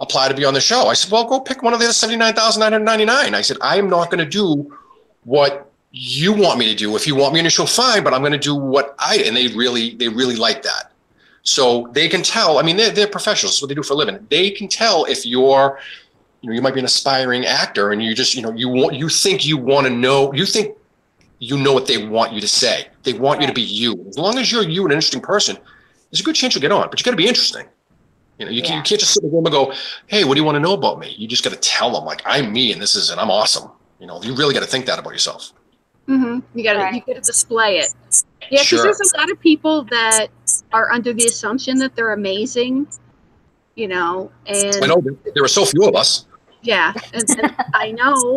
apply to be on the show. I said, well, go pick one of the other 79,999. I said, I am not going to do what you want me to do. If you want me on your show, fine, but I'm going to do what and they really like that. So they can tell, I mean, they're professionals. That's what they do for a living. They can tell if you're, you might be an aspiring actor and you just, you think you want to know, you think you know what they want you to say. They want you to be you. As long as you're you, an interesting person, there's a good chance you'll get on, but you got to be interesting. You can't just sit in the room and go, hey, what do you want to know about me? You just got to tell them, like, I'm me and I'm awesome. You really got to think that about yourself. Mm-hmm. You got to display it. Yeah, because there's a lot of people that are under the assumption that they're amazing, and I know there are so few of us. Yeah, and I know.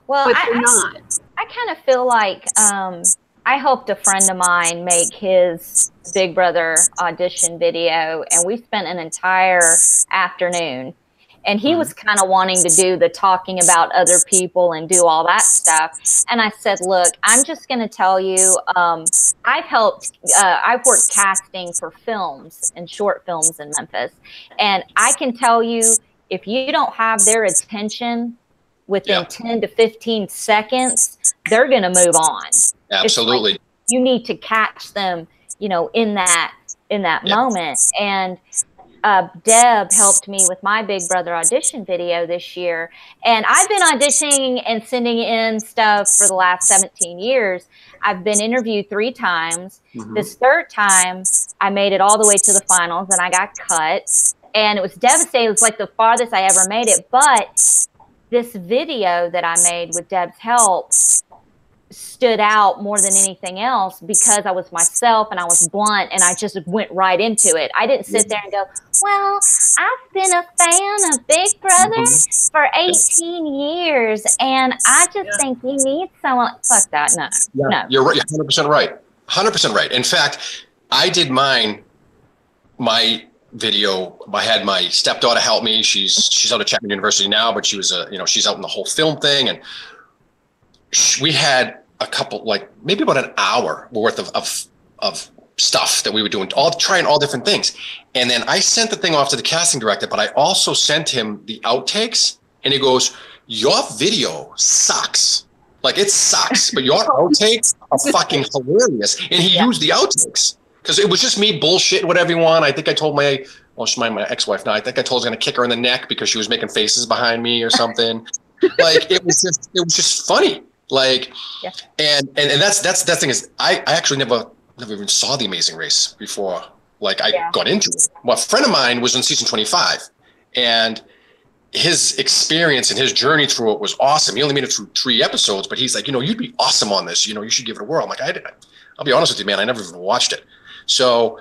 Well, but they're not. I kind of feel like I helped a friend of mine make his Big Brother audition video, and we spent an entire afternoon. And he was kind of wanting to do the talking about other people and do all that stuff. And I said, look, I'm just going to tell you, I've worked casting for films and short films in Memphis. And I can tell you, if you don't have their attention within 10 to 15 seconds, they're going to move on. Absolutely. Like you need to catch them, in that moment. And Deb helped me with my Big Brother audition video this year. And I've been auditioning and sending in stuff for the last 17 years. I've been interviewed 3 times. Mm-hmm. This 3rd time, I made it all the way to the finals and I got cut. And it was devastating. It was like the farthest I ever made it. But this video that I made with Deb's help stood out more than anything else because I was myself and I was blunt and I just went right into it. I didn't sit there and go, well, I've been a fan of Big Brother for 18 years and I just think you need someone. Fuck that. No. You're right. You're 100% right. 100% right. In fact, I did my video. I had my stepdaughter help me. She's out of Chapman University now, but she was she's out in the whole film thing, and we had a couple, like maybe about an hour worth of stuff that we were doing, trying all different things. And then I sent the thing off to the casting director, but I also sent him the outtakes, and he goes, "Your video sucks. Like, it sucks, but your outtakes are fucking hilarious." And he used the outtakes because it was just me bullshitting with everyone. I think I told she's my ex-wife now. I think I told her I was going to kick her in the neck because she was making faces behind me or something. Like, it was just funny. Like, and that's the thing is, I actually never even saw The Amazing Race before. Like, I got into it. Well, a friend of mine was in season 25, and his experience and his journey through it was awesome. He only made it through 3 episodes, but he's like, you'd be awesome on this. You should give it a whirl. I'm like, I'll be honest with you, man, I never even watched it. So,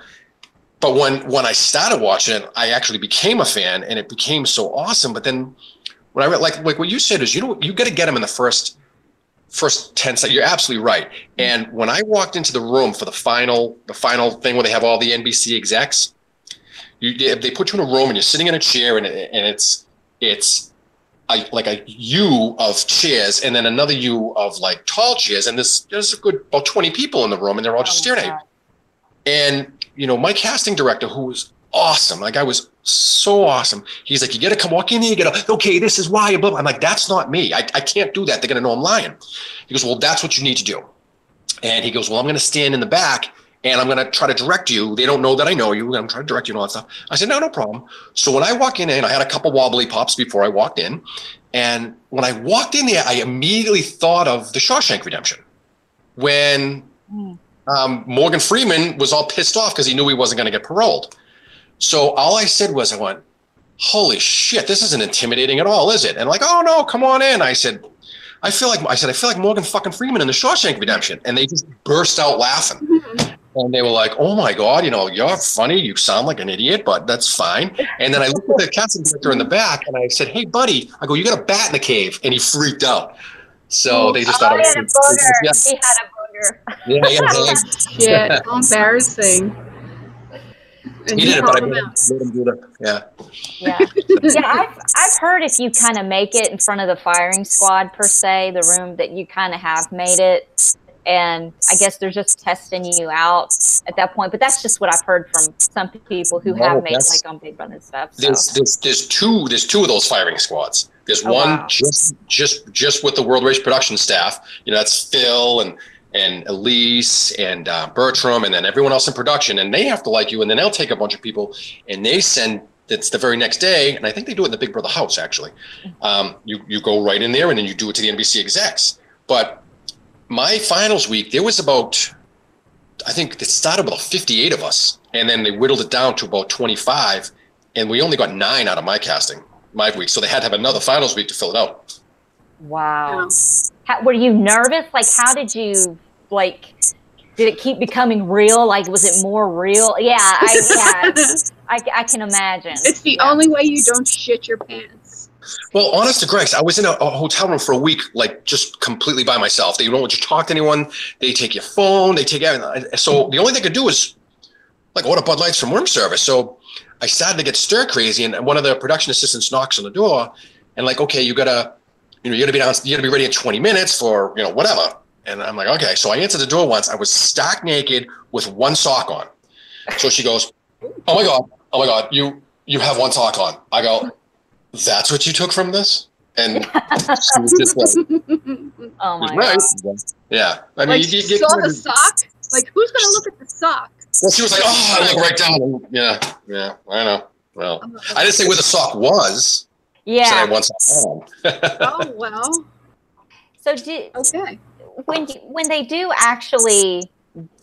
but when I started watching it, I actually became a fan, and it became so awesome. But then when I read, like what you said is, you got to get him in the first 10 seconds. You're absolutely right. And when I walked into the room for the final thing where they have all the NBC execs, they put you in a room and you're sitting in a chair, and it's like a U of chairs and then another U of like tall chairs, and there's a good about 20 people in the room, and they're all just staring at you. And my casting director, who was awesome, like, I was so awesome, he's like, "You gotta come walk in here, okay, this is why," blah, blah. I'm like, "That's not me. I can't do that. They're gonna know I'm lying." He goes, "Well, that's what you need to do." And he goes, "Well, I'm gonna stand in the back and I'm gonna try to direct you. They don't know that I know you. I'm trying to direct you and all that stuff." I said, No problem. So when I walk in, I had a couple wobbly pops before I walked in. And when I walked in there, I immediately thought of The Shawshank Redemption, when Morgan Freeman was all pissed off because he knew he wasn't going to get paroled. So all I said was, I went, "Holy shit, this isn't intimidating at all, is it?" And like, "Oh no, come on in." I said, I feel like Morgan fucking Freeman in The Shawshank Redemption. And they just burst out laughing. And they were like, "Oh my God, you're funny. You sound like an idiot, but that's fine." And then I looked at the casting director in the back, and I said, "Hey buddy," I go, "You got a bat in the cave." And he freaked out. So they just thought he had a booger. He had a booger. Yeah, Shit, how embarrassing. And he did it, but I made him do it. Yeah. I've heard if you kind of make it in front of the firing squad, per se, the room, that you kind of have made it. And I guess they're just testing you out at that point. But that's just what I've heard from some people who have made, like, on Big Brother and stuff. So. There's two of those firing squads. There's one just with the World Race production staff. That's Phil and Elise and Bertram, and then everyone else in production, and they have to like you, and then they'll take a bunch of people and they send. It's the very next day, and I think they do it in the Big Brother house, actually. You go right in there, and then you do it to the NBC execs. But my finals week, there was I think it started with 58 of us, and then they whittled it down to about 25, and we only got 9 out of my casting, my week. So they had to have another finals week to fill it out. Wow. Were you nervous? Like, how did you, did it keep becoming real? Like, was it more real? Yeah, I can imagine. It's the only way you don't shit your pants. Well, honest to Grace, I was in a hotel room for a week, like, just completely by myself. They don't want you to talk to anyone. They take your phone. They take everything. So the only thing I could do is, like, order Bud Lights from room service. So I started to get stir crazy, and one of the production assistants knocks on the door, and like, "Okay, you gotta be ready in 20 minutes for whatever." And I'm like, "Okay." So I answered the door once. I was stark naked with one sock on. So she goes, oh my God, you have one sock on." I go, "That's what you took from this?" And she was just like, "Oh my God." Yeah. I mean, like, you saw the sock? Like, who's going to look at the sock? Well, she was like, "Oh," I look right down. Yeah, I know. Well, I didn't say where the sock was. Yeah. So I had one sock on. Oh, well. So okay. When they do actually,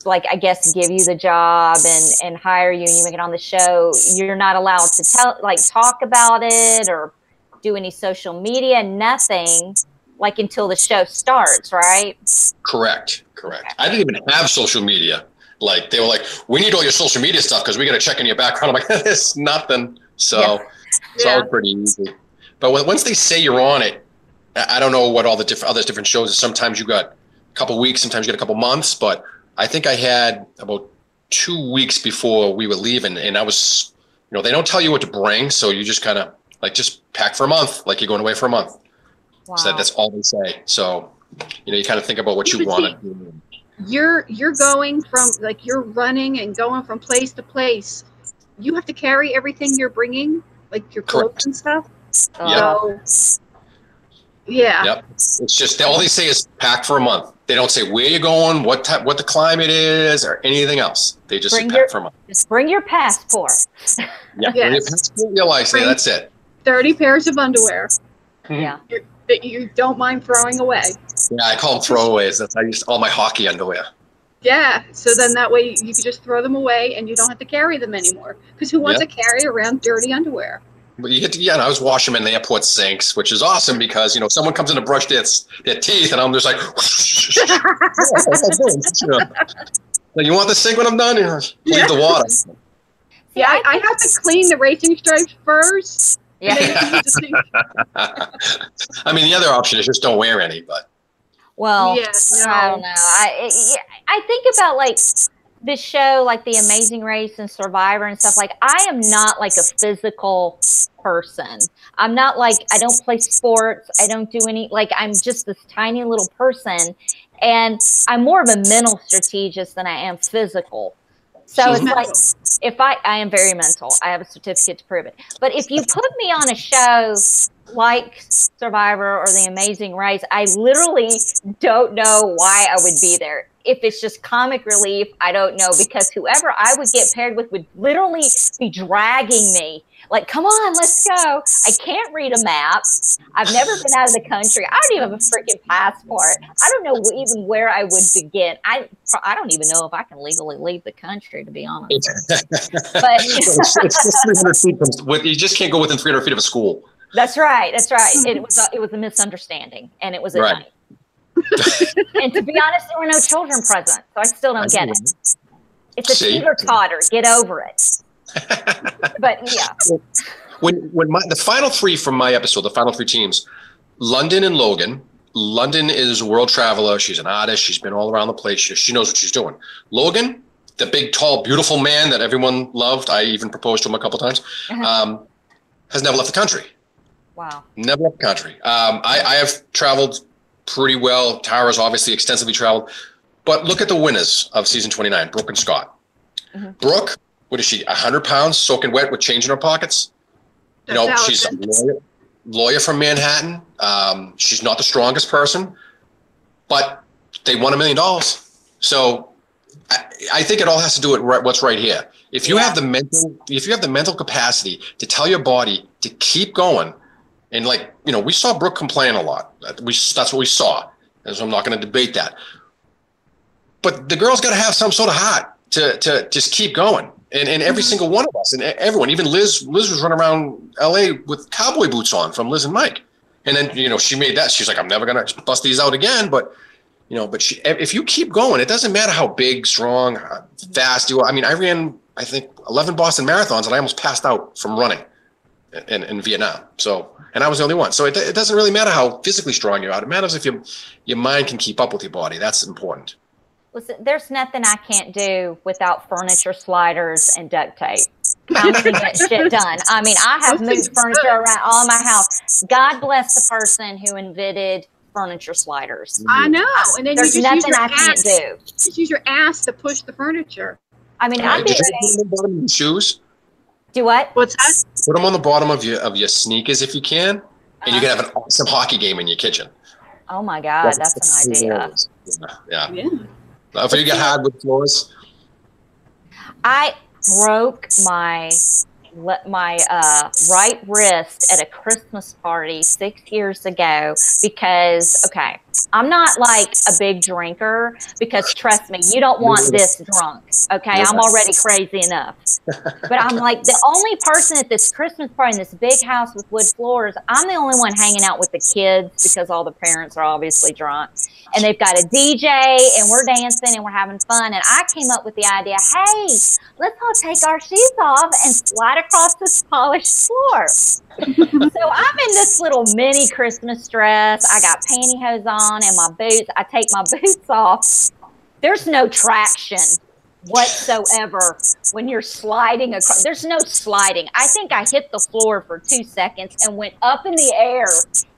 like, I guess, give you the job and hire you and you make it on the show, you're not allowed to talk about it or do any social media, nothing, like, until the show starts, right? Correct. Okay. I didn't even have social media. Like, they were like, "We need all your social media stuff because we got to check in your background." I'm like, "There's nothing." So it's all pretty easy. But once they say you're on it, I don't know what all the different shows. Sometimes you got a couple weeks, sometimes you got a couple months. But I think I had about 2 weeks before we were leaving, and I was, they don't tell you what to bring, so you just kind of like just pack for a month, like you're going away for a month. Wow. So that's all they say. So, you kind of think about what you want to do. You're going from, like, you're running and going from place to place. You have to carry everything you're bringing, like your clothes Correct. and stuff. Oh. So, yeah. Yep. It's just all they say is pack for a month. They don't say where you're going, what the climate is, or anything else. They just say pack for a month. Just bring your passport. Yeah. Bring your passport, your license. Yeah, that's it. 30 pairs of underwear. Yeah. That you don't mind throwing away. Yeah, I call them throwaways. That's I use all my hockey underwear. Yeah, so then that way you can just throw them away and you don't have to carry them anymore. Because who wants to carry around dirty underwear? But you get to, and I was washing them in the airport sinks, which is awesome because, someone comes in to brush their teeth and I'm just like, you want the sink when I'm done? Leave the water. Yeah, I have to clean the racing stripes first. Yeah. I mean, the other option is just don't wear any, but. Well, I don't know. I think about like this show, like The Amazing Race and Survivor and stuff. Like, I am not like a physical person. I'm not like, I don't play sports. I don't do any, like, I'm just this tiny little person. And I'm more of a mental strategist than I am physical. So it's like, if I am very mental, I have a certificate to prove it. But if you put me on a show like Survivor or The Amazing Race, I literally don't know why I would be there. If it's just comic relief, I don't know, because whoever I would get paired with would literally be dragging me. Like, come on, let's go. I can't read a map. I've never been out of the country. I don't even have a freaking passport. I don't know even where I would begin. I don't even know if I can legally leave the country, to be honest. But it's just 300 feet you just can't go within 300 feet of a school. That's right. That's right. It was a misunderstanding, and it was at night. And to be honest, there were no children present, so I still don't get it. It's a teeter-totter. Get over it. But yeah. When the final three from my episode, the final three teams, London and Logan. London is a world traveler. She's an artist. She's been all around the place. She knows what she's doing. Logan, the big, tall, beautiful man that everyone loved. I even proposed to him a couple times. Has never left the country. Wow. Never left the country. I have traveled pretty well. Tara's obviously extensively traveled. But look at the winners of season 29, Brooke and Scott. Brooke, what is she, 100 pounds, soaking wet with change in her pockets? She's a lawyer from Manhattan. She's not the strongest person, but they won $1 million. So I think it all has to do with what's right here. If you have the mental capacity to tell your body to keep going, and we saw Brooke complain a lot. That's what we saw. And so I'm not going to debate that. But the girl's got to have some sort of heart to just keep going. And every single one of us, and everyone, even Liz was running around LA with cowboy boots on from Liz and Mike. And then, she made that. She's like, I'm never going to bust these out again. But, if you keep going, it doesn't matter how big, strong, fast you are. I mean, I ran, I think, 11 Boston marathons, and I almost passed out from running in Vietnam. So, and I was the only one. So it doesn't really matter how physically strong you are. It matters if your mind can keep up with your body. That's important. Listen, there's nothing I can't do without furniture sliders and duct tape. I'm going to get shit done. I mean, I have moved furniture around all my house. God bless the person who invented furniture sliders. I know. And then there's nothing I can't do. Just use your ass to push the furniture. I mean, I'd be ready. Shoes? Do what? What's that? Put them on the bottom of your sneakers if you can, and you can have an awesome hockey game in your kitchen. Oh my God, that's an idea. Yeah. If you get hard with floors. I broke my right wrist at a Christmas party 6 years ago because, okay, I'm not like a big drinker because trust me, you don't want this drunk. Okay, I'm already crazy enough. But I'm like the only person at this Christmas party in this big house with wood floors. I'm the only one hanging out with the kids because all the parents are obviously drunk. And they've got a DJ and we're dancing and we're having fun. And I came up with the idea, hey, let's all take our shoes off and slide across this polished floor. So I'm in this little mini Christmas dress. I got pantyhose on and my boots. I take my boots off. There's no traction. whatsoever when you're sliding across. There's no sliding. I think I hit the floor for 2 seconds and went up in the air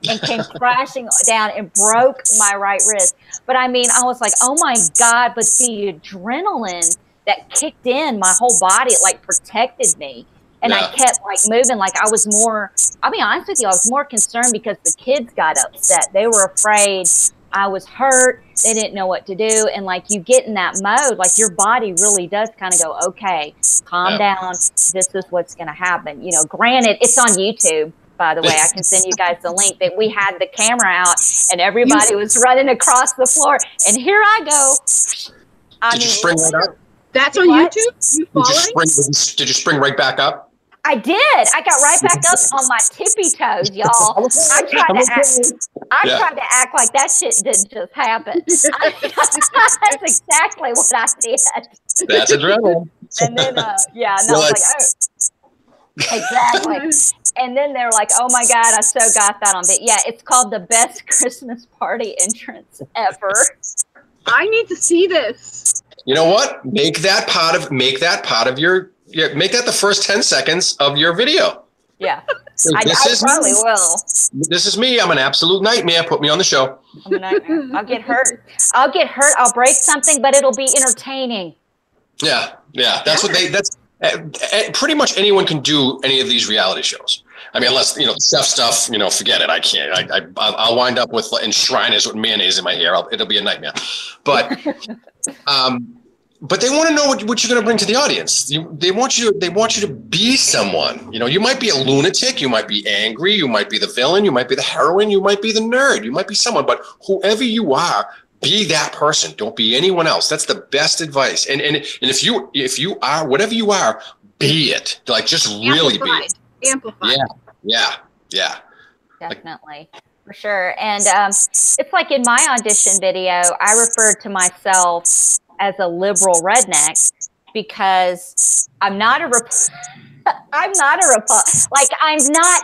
and came crashing down and broke my right wrist. But I mean, I was like, oh my God, but the adrenaline that kicked in my whole body, it like protected me. And I kept like moving. Like I was more, I'll be honest with you, I was more concerned because the kids got upset. They were afraid I was hurt. They didn't know what to do. And like you get in that mode, like your body really does kind of go, okay, calm down. This is what's going to happen. You know, granted, it's on YouTube, by the way. I can send you guys the link that we had the camera out and everybody was running across the floor. And here I go. Did you spring right up? That's on YouTube? You following? Did you spring right back up? I did. I got right back up on my tippy toes, y'all. I tried to act like that shit didn't just happen. That's exactly what I did. That's adrenaline. And then, and I was like, oh, exactly. And then they're like, oh my God, I so got that on video. Yeah, it's called the best Christmas party entrance ever. I need to see this. You know what? Make that part of your. Yeah, make that the first 10 seconds of your video. Yeah, I probably will. This is me. I'm an absolute nightmare. Put me on the show. I'm a nightmare. I'll get hurt. I'll break something, but it'll be entertaining. Yeah. That's what that's pretty much anyone can do any of these reality shows. I mean, unless, the stuff, forget it. I can't. I'll wind up with enshriners with mayonnaise in my hair. It'll be a nightmare. But, but they want to know what you're going to bring to the audience. They want you to be someone. You might be a lunatic. You might be angry. You might be the villain. You might be the heroine. You might be the nerd. You might be someone. But whoever you are, be that person. Don't be anyone else. That's the best advice. And if you are whatever you are, be it. Like just really be it. Amplified. Yeah. Definitely. For sure. And it's like in my audition video, I referred to myself as a liberal redneck because I'm not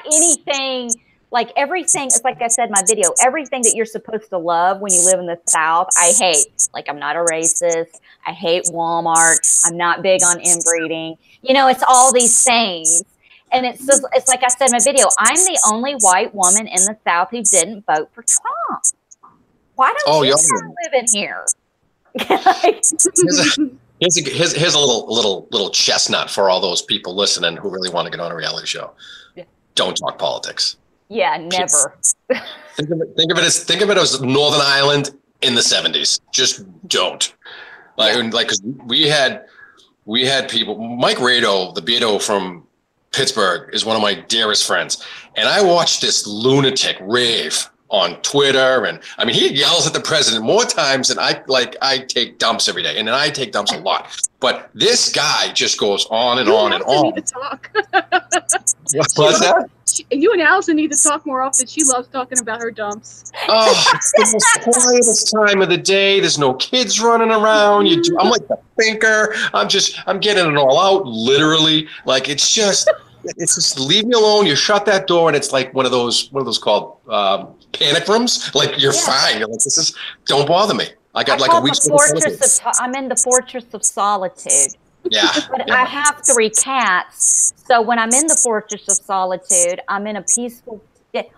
anything, like everything. It's like I said in my video, everything that you're supposed to love when you live in the South, I hate. Like I'm not a racist. I hate Walmart. I'm not big on inbreeding. It's all these things. And it's like I said in my video, I'm the only white woman in the South who didn't vote for Trump. Why don't you live in here? Here's a little chestnut for all those people listening who really want to get on a reality show. Yeah. Don't talk politics. Yeah, never. Think of it as Northern Ireland in the 70s. Just don't. Because we had people. Mike Rado, the Beto from Pittsburgh, is one of my dearest friends, and I watched this lunatic rave on Twitter, and I mean, he yells at the president more times than I take dumps every day, and then I take dumps a lot. But this guy just goes on and on and on. Need to talk. What's that? You and Allison need to talk more often. She loves talking about her dumps. Oh, it's the most quietest time of the day. There's no kids running around. I'm like the thinker. I'm getting it all out, literally. Like it's just leave me alone. You shut that door, and it's like one of those called panic rooms. Like you're fine. You're like, don't bother me. I got like a week's I'm in the fortress of solitude. Yeah. But I have 3 cats. So when I'm in the fortress of solitude, I'm in a peaceful.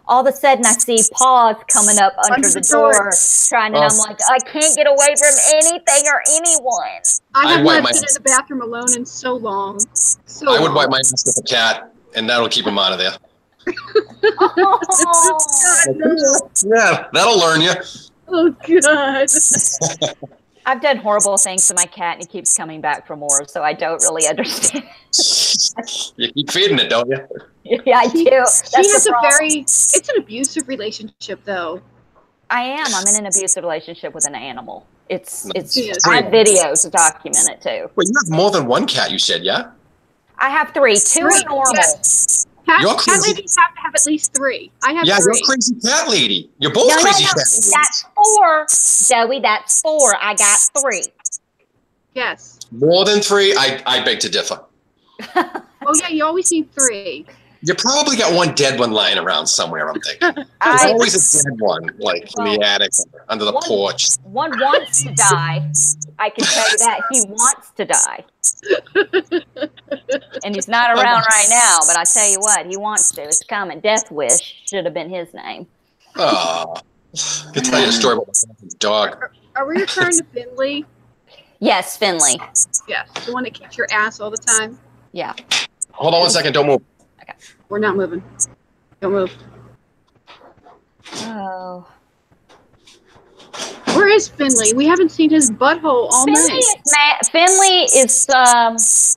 All of a sudden, I see paws coming up under the door, and I'm like, I can't get away from anything or anyone. I have not been in the bathroom alone in so long. I would wipe my ass with a cat, and that'll keep him out of there. Yeah, that'll learn you. Oh, God. I've done horrible things to my cat, and he keeps coming back for more, so I don't really understand. You keep feeding it, don't you? Yeah, I do. It's an abusive relationship, though. I am. I'm in an abusive relationship with an animal. I have videos to document it, too. Wait, you have more than one cat, you said, yeah? I have 3. 2 are normal. Yes. Cat ladies have to have at least 3. I have 3. Yeah, you're a crazy cat lady. You're both crazy cat ladies. That's 4. Joey, that's 4. I got 3. Yes. More than 3? I beg to differ. Oh, yeah, you always need 3. You probably got one dead one lying around somewhere, I'm thinking. There's always a dead one, like in the attic, under the porch. One wants to die. I can tell you that. He wants to die. And he's not around right now, but I tell you what, he wants to. It's coming. Death Wish should have been his name. Oh, I can tell you a story about my dog. Are we referring to Finley? Yes, Finley. Yes, the one that kicks your ass all the time. Yeah. Hold on 1 second. Don't move. Okay. We're not moving. Don't move. Oh. Where is Finley? We haven't seen his butthole all night. Finley is,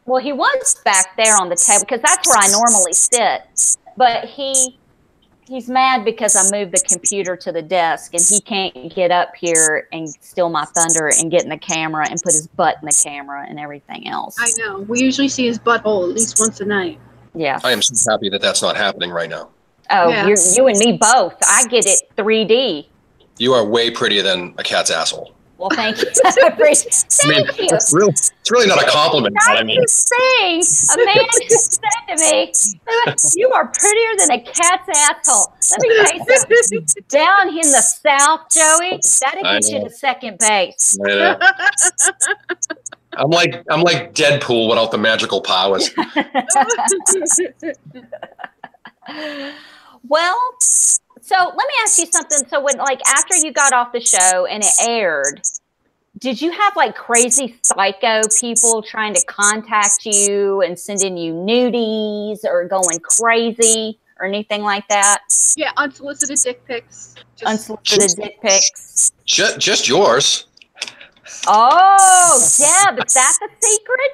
well, he was back there on the table because that's where I normally sit. But he's mad because I moved the computer to the desk and he can't get up here and steal my thunder and get in the camera and put his butt in the camera and everything else. I know. We usually see his butthole at least once a night. Yeah. I am so happy that that's not happening right now. Oh, Yeah. you and me both. I get it 3D. You are way prettier than a cat's asshole. Well, thank you. Thank you. It's really not a compliment. That's I mean, the thing. A man just said to me, "You are prettier than a cat's asshole." Let me tell you something. Down in the South, Joey, that'll get you to second base. I know. I'm like Deadpool without the magical powers. Well, so let me ask you something. So when, like, after you got off the show and it aired, did you have like crazy psycho people trying to contact you and sending you nudies or going crazy or anything like that? Yeah, unsolicited dick pics. Unsolicited dick pics. Just yours. Oh, Deb, is that the secret?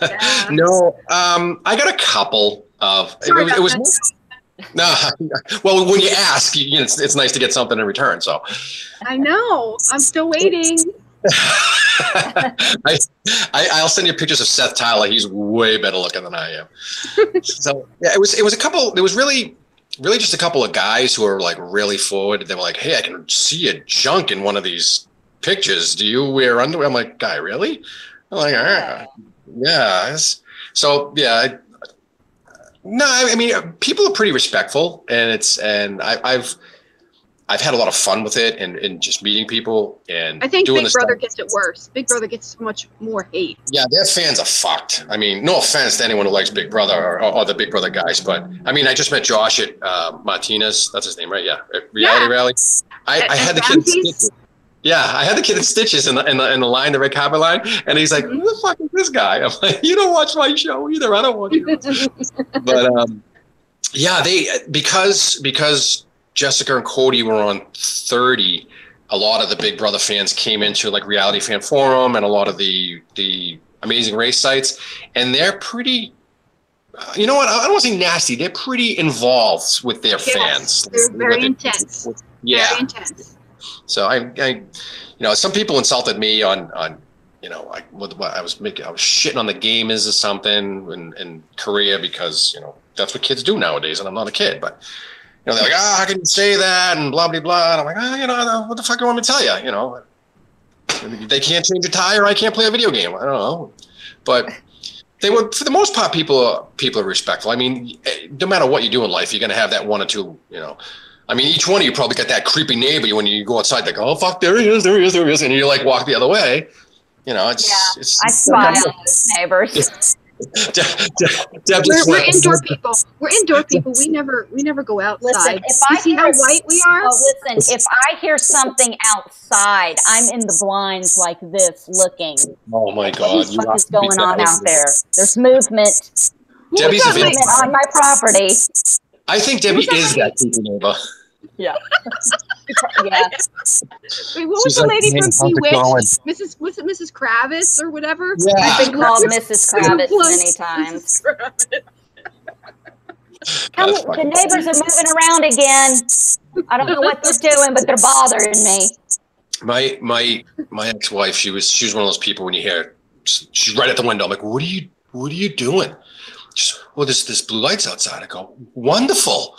Yeah. No, I got a couple of. Sorry It was no. Well, when you ask, it's nice to get something in return. So I know. I'm still waiting. I'll send you pictures of Seth Tyler. He's way better looking than I am. So yeah, it was a couple. There was really just a couple of guys who were like really forward. They were like, "Hey, I can see a junk in one of these pictures. Do you wear underwear?" I'm like, "Guy, really?" I'm like, yeah. So yeah. No, I mean, people are pretty respectful, and I've had a lot of fun with it, and just meeting people and I think doing Big Brother gets it worse. Big Brother gets so much more hate. Yeah, their fans are fucked. I mean, no offense to anyone who likes Big Brother or the Big Brother guys, but I mean, I just met Josh at Martinez. That's his name, right? Yeah, at Reality Rally. I had the kid. Yeah, I had the kid in stitches in the line, the red carpet line, and he's like, "Who the fuck is this guy?" I'm like, "You don't watch my show either. I don't watch yours." But yeah, because Jessica and Cody were on 30, a lot of the Big Brother fans came into like Reality Fan Forum and a lot of the Amazing Race sites, and they're pretty. You know what? I don't want to say nasty. They're pretty involved with their fans. They're very intense. Yeah. Very intense. So I some people insulted me on I was shitting on the gamers or something in Korea because that's what kids do nowadays, and I'm not a kid, but they're like, how can you say that and blah blah blah, and I'm like, what the fuck do you want me to tell you? They can't change a tire, I can't play a video game. I don't know, but they were, for the most part, people are respectful. I mean, no matter what you do in life, you're gonna have that one or two, I mean, each one of you probably got that creepy neighbor when you go outside, like, oh, fuck, there he is, and you like walk the other way. It's I spy on those neighbors. We're indoor people. We're indoor people. We never go outside. Listen, if I see how white we are? Oh, listen, if I hear something outside, I'm in the blinds like this looking. Oh my God. What is going on out there? There's movement. Debbie's There's movement on my property. I think Debbie is that creepy neighbor. Yeah. Yeah. Wait, what was the lady from Bewitched? Mrs. Kravitz or whatever? Yeah. I've been called Mrs. Kravitz many times. The neighbors are moving around again. I don't know what they're doing, but they're bothering me. My ex-wife, she was one of those people when you hear she's right at the window. I'm like, what are you doing? She's, well, there's blue lights outside. I go, wonderful.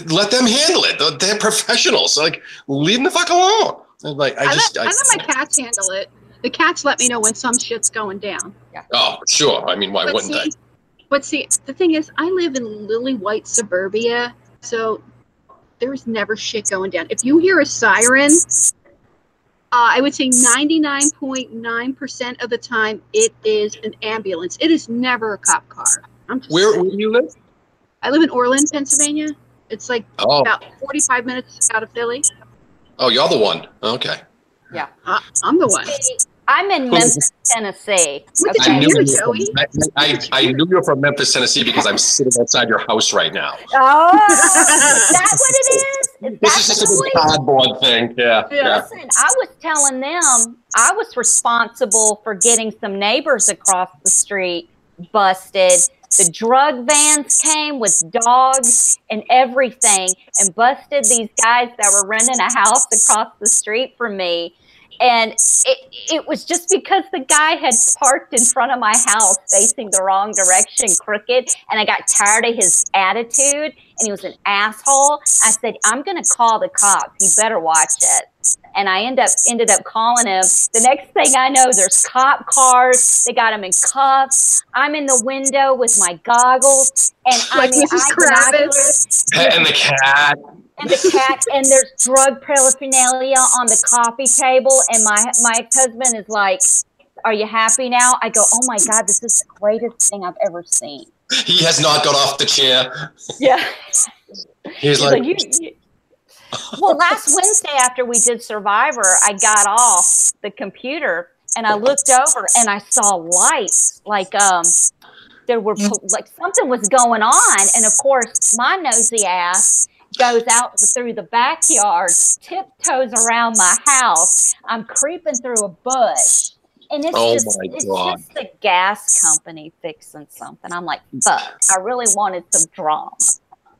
Let them handle it. They're professionals. Like, leave them the fuck alone. Like, I let my cats handle it. The cats let me know when some shit's going down. Yeah. Oh, sure. I mean, why wouldn't they? But see, the thing is, I live in lily white suburbia, so there's never shit going down. If you hear a siren, I would say 99.9% of the time it is an ambulance. It is never a cop car. Where do you live? I live in Orland, Pennsylvania. It's like Oh. about 45 minutes out of Philly. Oh, you're the one. Okay. Yeah. I'm the one. I'm in Memphis, Tennessee. What did I you knew hear, you were Joey? I knew you were from Memphis, Tennessee, because I'm sitting outside your house right now. Oh, is that what it is? This is just a big cardboard thing. Yeah. Listen, I was telling them I was responsible for getting some neighbors across the street busted. The drug vans came with dogs and everything and busted these guys that were renting a house across the street from me. And it was just because the guy had parked in front of my house facing the wrong direction, crooked, and I got tired of his attitude, and he was an asshole. I said, I'm going to call the cops. You better watch it. And I ended up calling him. The next thing I know, there's cop cars. They got him in cuffs. I'm in the window with my goggles. And Like Mrs. Kravitz. And the cat. And the cat, and there's drug paraphernalia on the coffee table, and my ex-husband is like, are you happy now? I go, oh my God, this is the greatest thing I've ever seen. He has not got off the chair. Yeah. He's like well, last Wednesday after we did Survivor, I got off the computer and I looked over and I saw lights, like there were like something was going on, and of course my nosy ass goes out through the backyard, tiptoes around my house. I'm creeping through a bush. And it's just the gas company fixing something. I'm like, fuck, I really wanted some drama.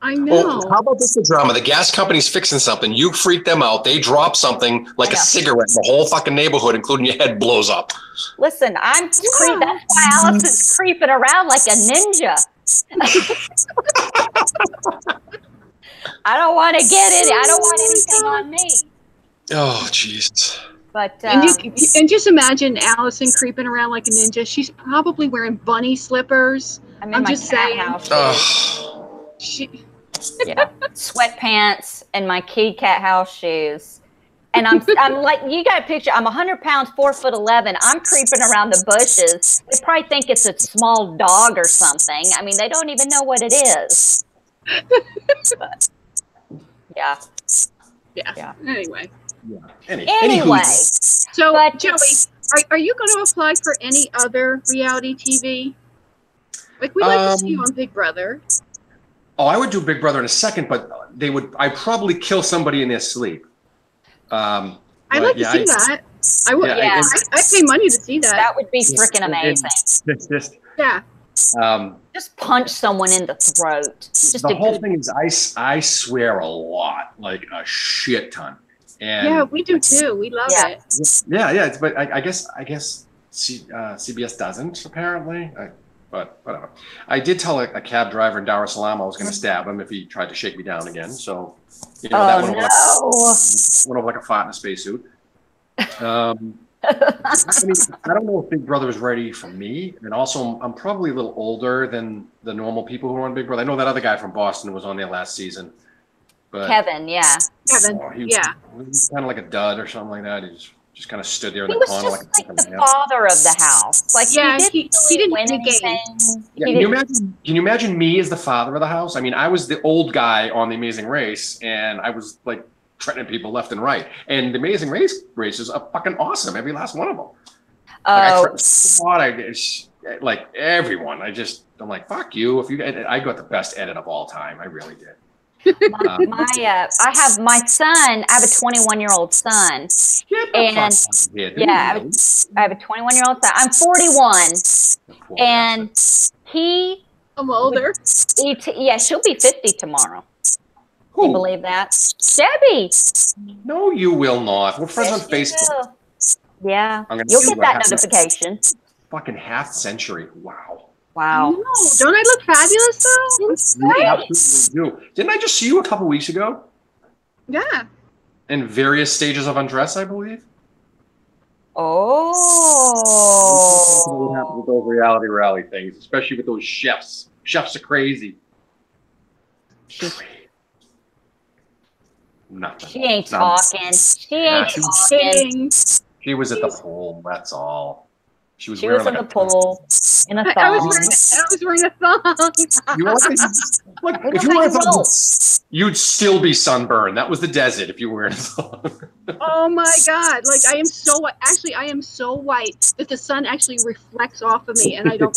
I know. Well, how about this drama? The gas company's fixing something. You freak them out. They drop something like a cigarette. The whole fucking neighborhood, including your head, blows up. Listen, that's why Allison's creeping around like a ninja. I don't want to get it. I don't want anything on me. Oh, jeez. But and just imagine Allison creeping around like a ninja. She's probably wearing bunny slippers. I'm just saying. Yeah, sweatpants and my kitty cat house shoes. And I'm like, you got a picture. I'm 100 pounds, 4'11". I'm creeping around the bushes. They probably think it's a small dog or something. I mean, they don't even know what it is. But, yeah. Anyway. Yeah. Anyway. So, Joey, are you going to apply for any other reality TV? Like, we like to see you on Big Brother. Oh, I would do Big Brother in a second, but I'd probably kill somebody in their sleep. I'd like to see that. I would. Yeah, I'd pay money to see that. That would be freaking amazing. Just punch someone in the throat. The whole thing is, I swear a lot, like a shit ton. And yeah, we do too. We love it. Yeah. But I guess CBS doesn't apparently. But whatever. I did tell a cab driver in Dar es Salaam I was going to stab him if he tried to shake me down again. So, that went over like a fart in a spacesuit. I mean, I don't know if Big Brother is ready for me. And also, I'm probably a little older than the normal people who are on Big Brother. I know that other guy from Boston who was on there last season. But, Kevin. He was kind of like a dud or something like that. He just kind of stood there in the corner like the father of the house. Like, he didn't win anything. Yeah, can you imagine me as the father of the house? I mean, I was the old guy on The Amazing Race, and I was like threatening people left and right. And The Amazing races are fucking awesome, every last one of them. Like everyone. I'm like, fuck you. I got the best edit of all time. I really did. I have my son. I have a 21-year-old son, and I have a 21-year-old son. I'm 41, and I'm older. She'll be 50 tomorrow. Can you believe that, Debbie? No, you will not. We're friends on Facebook. Yeah, you'll get that notification. Fucking half century. Wow. No, don't I look fabulous though? You absolutely do. Didn't I just see you a couple weeks ago? Yeah. In various stages of undress, I believe. Oh. happens with those reality things, especially with those chefs. Chefs are crazy. Nothing. She ain't talking. She ain't talking. She was at the pool. That's all. She was at the pool in a thong. I was wearing a thong. You were like if you were a thong, you'd still be sunburned. That was the desert if you were in a thong. Oh my God! Like I am so white. Actually, I am so white that the sun actually reflects off of me, and I don't.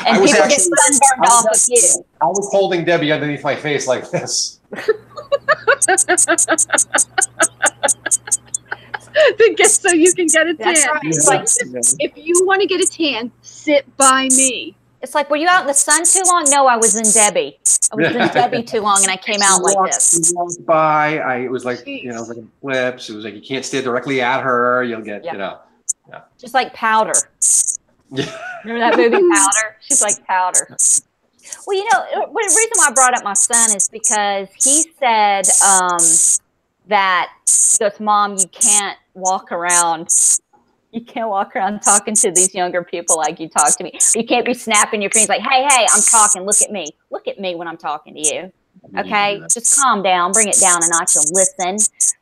And people get sunburned off of you. I was holding Debbie underneath my face like this. So you can get a tan. Right. It's like, if you want to get a tan, sit by me. It's like, were you out in the sun too long? No, I was in Debbie. I was in Debbie too long, and I came out like this. She walked by. It was like, it was like a flips. It was like you can't stare directly at her. You'll get, Just like Powder. Yeah. Remember that movie Powder? She's like Powder. Well, the reason why I brought up my son is because he said that he goes, Mom, you can't walk around talking to these younger people like you talk to me. You can't be snapping your fingers like, hey, I'm talking. Look at me. Look at me when I'm talking to you. Okay? Just calm down. Bring it down a notch and listen.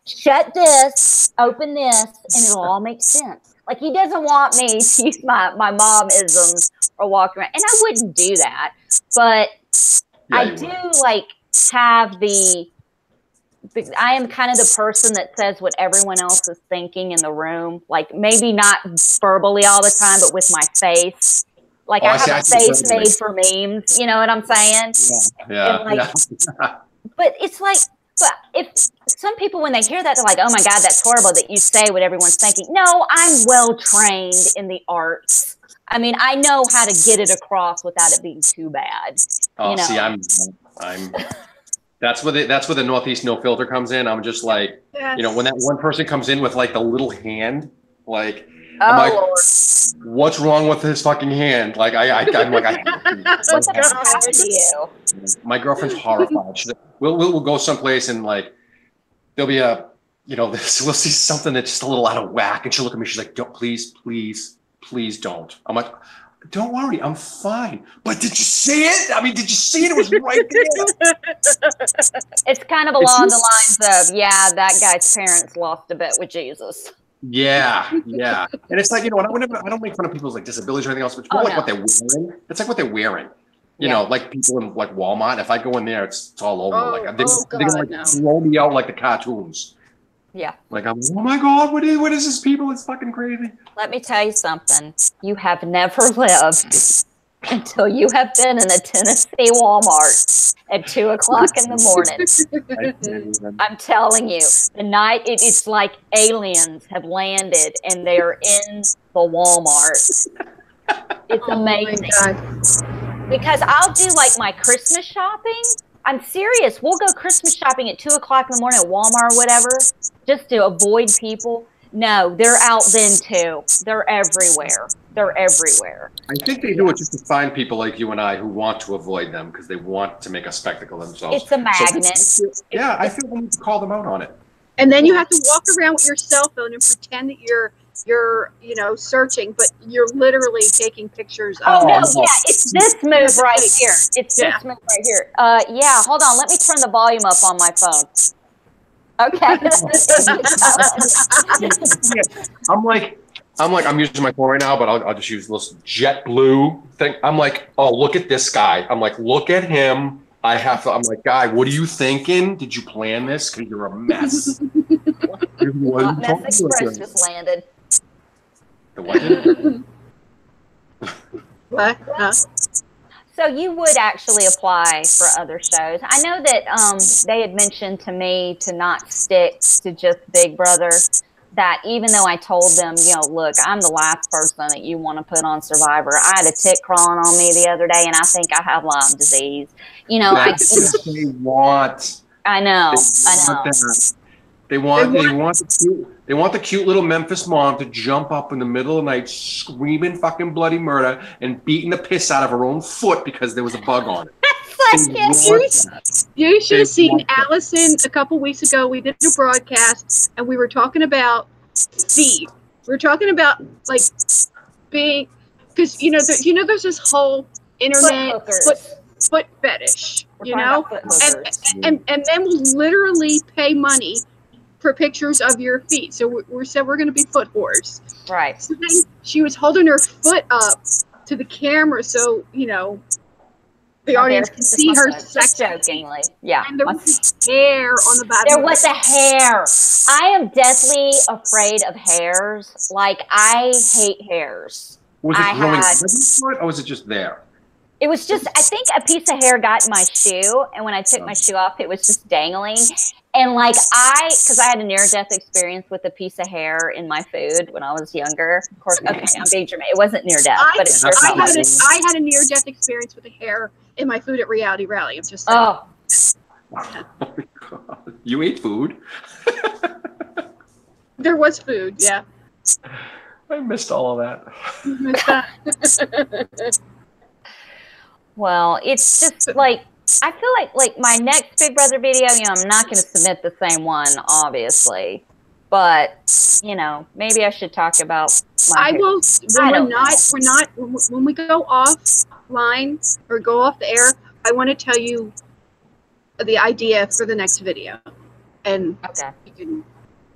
Shut this. Open this. And it'll all make sense. Like, he doesn't want me to use my mom-isms or walk around. And I wouldn't do that. But I do, have I am kind of the person that says what everyone else is thinking in the room. Like, maybe not verbally all the time, but with my face. Like, I have a face made for memes. You know what I'm saying? Yeah. But it's like, if some people, when they hear that, they're like, oh my God, that's horrible that you say what everyone's thinking. No, I'm well trained in the arts. I mean, I know how to get it across without it being too bad. Oh, see, I'm that's where the Northeast No Filter comes in. I'm just like, when that one person comes in with like the little hand, like, I'm like, Lord. What's wrong with his fucking hand? Like, I'm like, what's happened to you? My girlfriend's horrified. She's like, we'll go someplace and like, there'll be we'll see something that's just a little out of whack, and she'll look at me. She's like, don't, please don't. I'm like, don't worry, I'm fine. But did you see it? I mean, did you see it? It was right there. It's kind of along the lines of, that guy's parents lost a bet with Jesus. Yeah. And it's like, I don't make fun of people's like disabilities or anything else, but it's more what they're wearing. It's like what they're wearing. You know, like people in like Walmart. If I go in there, it's all over. They're gonna throw me out like the cartoons. Yeah. Like, oh my God, what is this, people? It's fucking crazy. Let me tell you something. You have never lived until you have been in a Tennessee Walmart at 2 o'clock in the morning. I'm telling you, the night it's like aliens have landed and they're in the Walmart. It's amazing. Oh my God. Because I'll do like my Christmas shopping. I'm serious. We'll go Christmas shopping at 2 o'clock in the morning at Walmart or whatever, just to avoid people. No, they're out then too. They're everywhere. I think they do it just to find people like you and I who want to avoid them because they want to make a spectacle of themselves. It's a magnet. I feel we need to call them out on it. And then you have to walk around with your cell phone and pretend that you're searching, but you're literally taking pictures of it's this move right here. It's this move right here. Hold on. Let me turn the volume up on my phone. Okay. I'm using my phone right now, but I'll just use this JetBlue thing. I'm like, oh, look at this guy. I'm like, look at him. I'm like, guy, what are you thinking? Did you plan this? Because you're a mess. Mess Express just landed. The what? What? Huh? So you would actually apply for other shows. I know that they had mentioned to me to not stick to just Big Brother. That even though I told them, look, I'm the last person that you want to put on Survivor. I had a tick crawling on me the other day, and I think I have Lyme disease. They want. I know. They want the cute little Memphis mom to jump up in the middle of the night, screaming fucking bloody murder and beating the piss out of her own foot because there was a bug on it. You should have seen Allison a couple weeks ago. We did a broadcast and we were talking about Steve. We were talking about like being because there's this whole internet foot fetish, and then we'll literally pay money for pictures of your feet. So we said we're going to be foot whores. Right. So then she was holding her foot up to the camera, so the audience can see her just jokingly. Yeah. And there was hair on the bottom. There was a hair. I am deathly afraid of hairs. Like, I hate hairs. Was it growing foot, or was it just there? It was just, I think a piece of hair got in my shoe, and when I took my shoe off, it was just dangling. And like because I had a near-death experience with a piece of hair in my food when I was younger. Of course, okay, I'm being dramatic. It wasn't near-death, but it's I had a near-death experience with the hair in my food at Reality Rally. I'm just saying. Oh. Oh my God. You ate food? There was food, yeah. I missed all of that. You missed that. Well, it's just like, I feel like my next Big Brother video, I'm not going to submit the same one, obviously, but maybe I should talk about my. When we go offline or go off the air, I want to tell you the idea for the next video, and okay,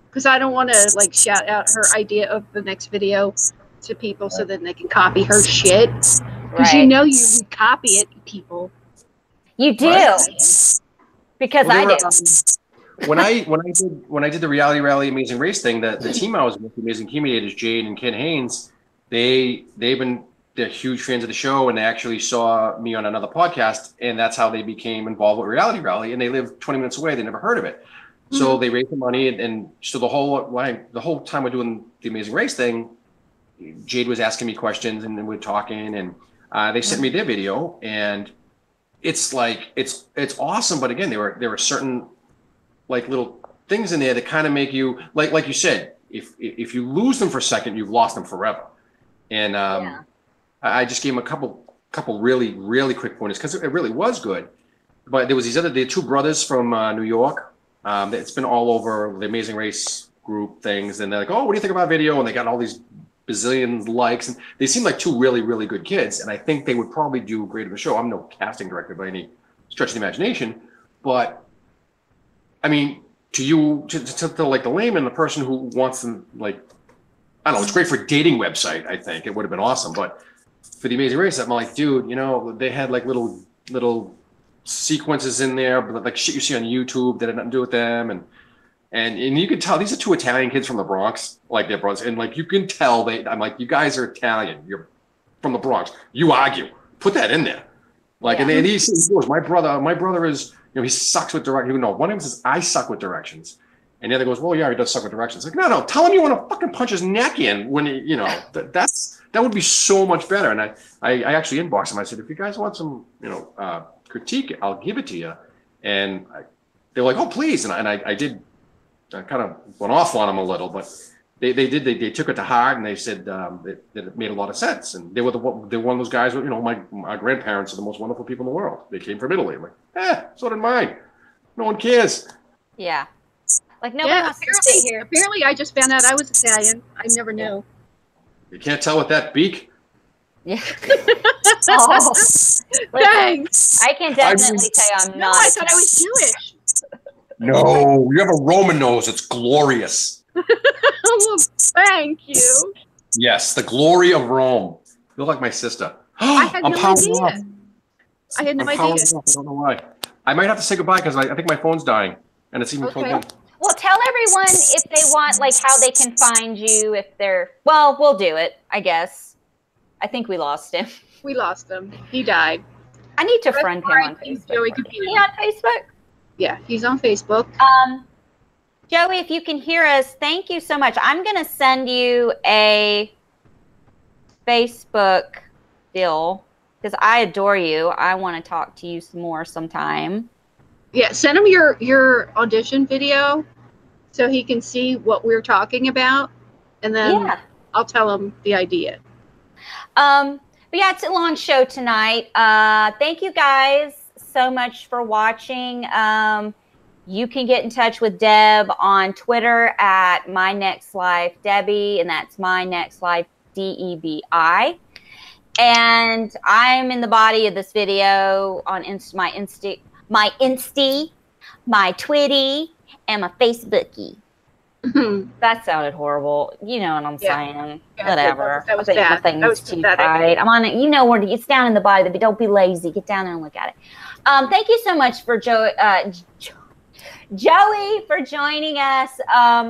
because I don't want to shout out her idea of the next video to people so that they can copy her shit. Because you copy it, people. You do, because I do. When I did the Reality Rally Amazing Race thing, the team I was with, the Amazing Teammates, Jade and Ken Haynes, they're huge fans of the show, and they actually saw me on another podcast, and that's how they became involved with Reality Rally. And they live 20 minutes away; they never heard of it. So they raised the money, and so the whole time we're doing the Amazing Race thing, Jade was asking me questions, and then we're talking, and they sent me their video, and it's awesome. But again, there were certain little things in there that kind of make you like you said, if you lose them for a second, you've lost them forever. And I just gave him a couple really, really quick pointers because it really was good. But there was the two brothers from New York. It's been all over the Amazing Race group things, and they're like, "Oh, what do you think about video?" And they got all these bazillion likes, and they seem like two really, really good kids. And I think they would probably do great of a show. I'm no casting director by any stretch of the imagination, but I mean, to you, to the layman, the person who wants them, I don't know, it's great for a dating website. I think it would have been awesome, but for the Amazing Race, I'm like, dude, they had little sequences in there, but shit you see on YouTube that had nothing to do with them, and you can tell these are two Italian kids from the Bronx, they're brothers, and you can tell I'm like, you guys are Italian, you're from the Bronx, you argue, put that in there, and then he says, my brother is, he sucks with directions. No, one of them says, I suck with directions. And the other goes, well, yeah, he does suck with directions. No, tell him you want to fucking punch his neck in when that would be so much better. And I actually inboxed him. I said, if you guys want some, critique, I'll give it to you. And they were like, oh, please. And I did, I kind of went off on them a little, but they took it to heart, and they said that it made a lot of sense. And they were one of those guys. My grandparents are the most wonderful people in the world. They came from Italy. I'm like, so did mine. No one cares. Yeah, nobody wants to stay here. Apparently, I just found out I was Italian. I never knew. You can't tell with that beak. Yeah. Thanks. I can definitely tell you I'm not. I thought I was Jewish. No, you have a Roman nose. It's glorious. Well, thank you. Yes, the glory of Rome. You look like my sister. I had no idea. I had no idea. I don't know why. I might have to say goodbye because I think my phone's dying, and it's even plugged in. Well, tell everyone if they want, how they can find you. If they're we'll do it. I guess. I think we lost him. We lost him. He died. I need to friend him on Facebook. Is he on Facebook? Yeah, he's on Facebook. Joey, if you can hear us, thank you so much. I'm going to send you a Facebook deal because I adore you. I want to talk to you some more sometime. Yeah, send him your audition video so he can see what we're talking about, and then I'll tell him the idea. But yeah, it's a long show tonight. Thank you guys so much for watching. You can get in touch with Deb on Twitter at MyNextLifeDebbie, and that's MyNextLifeDebi. And I'm in the body of this video on my Insta, my Twitty, and my Facebooky. That sounded horrible. You know what I'm saying? Yeah, whatever. that was I think bad. my thing That is was too pathetic. tight. I'm on it. You know where it's down in the body. Don't be lazy. Get down there and look at it. Thank you so much for Joey for joining us.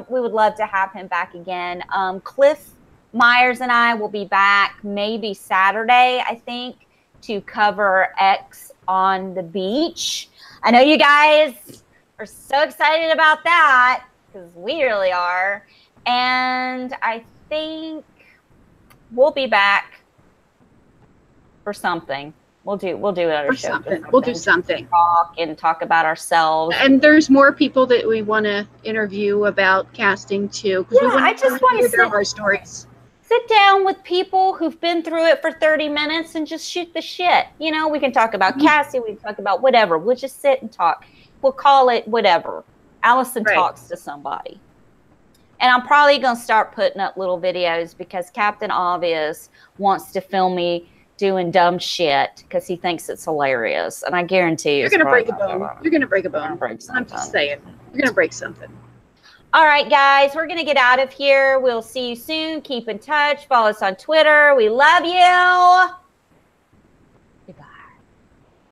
We would love to have him back again. Cliff Myers and I will be back maybe Saturday, I think, to cover X on the beach. I know you guys are so excited about that because we really are. And I think we'll be back for something. We'll do another show. Something. We'll do something. Talk about ourselves. And there's more people that we want to interview about casting too. Yeah, I just want to hear our stories. Sit down with people who've been through it for 30 minutes and just shoot the shit. You know, we can talk about casting, we can talk about whatever. We'll just sit and talk. We'll call it whatever. Allison talks to somebody. And I'm probably going to start putting up little videos because Captain Obvious wants to film me doing dumb shit because he thinks it's hilarious. And I guarantee you, you're going to break a bone. You're going to break a bone. I'm just saying. You're going to break something. All right, guys, we're going to get out of here. We'll see you soon. Keep in touch. Follow us on Twitter. We love you.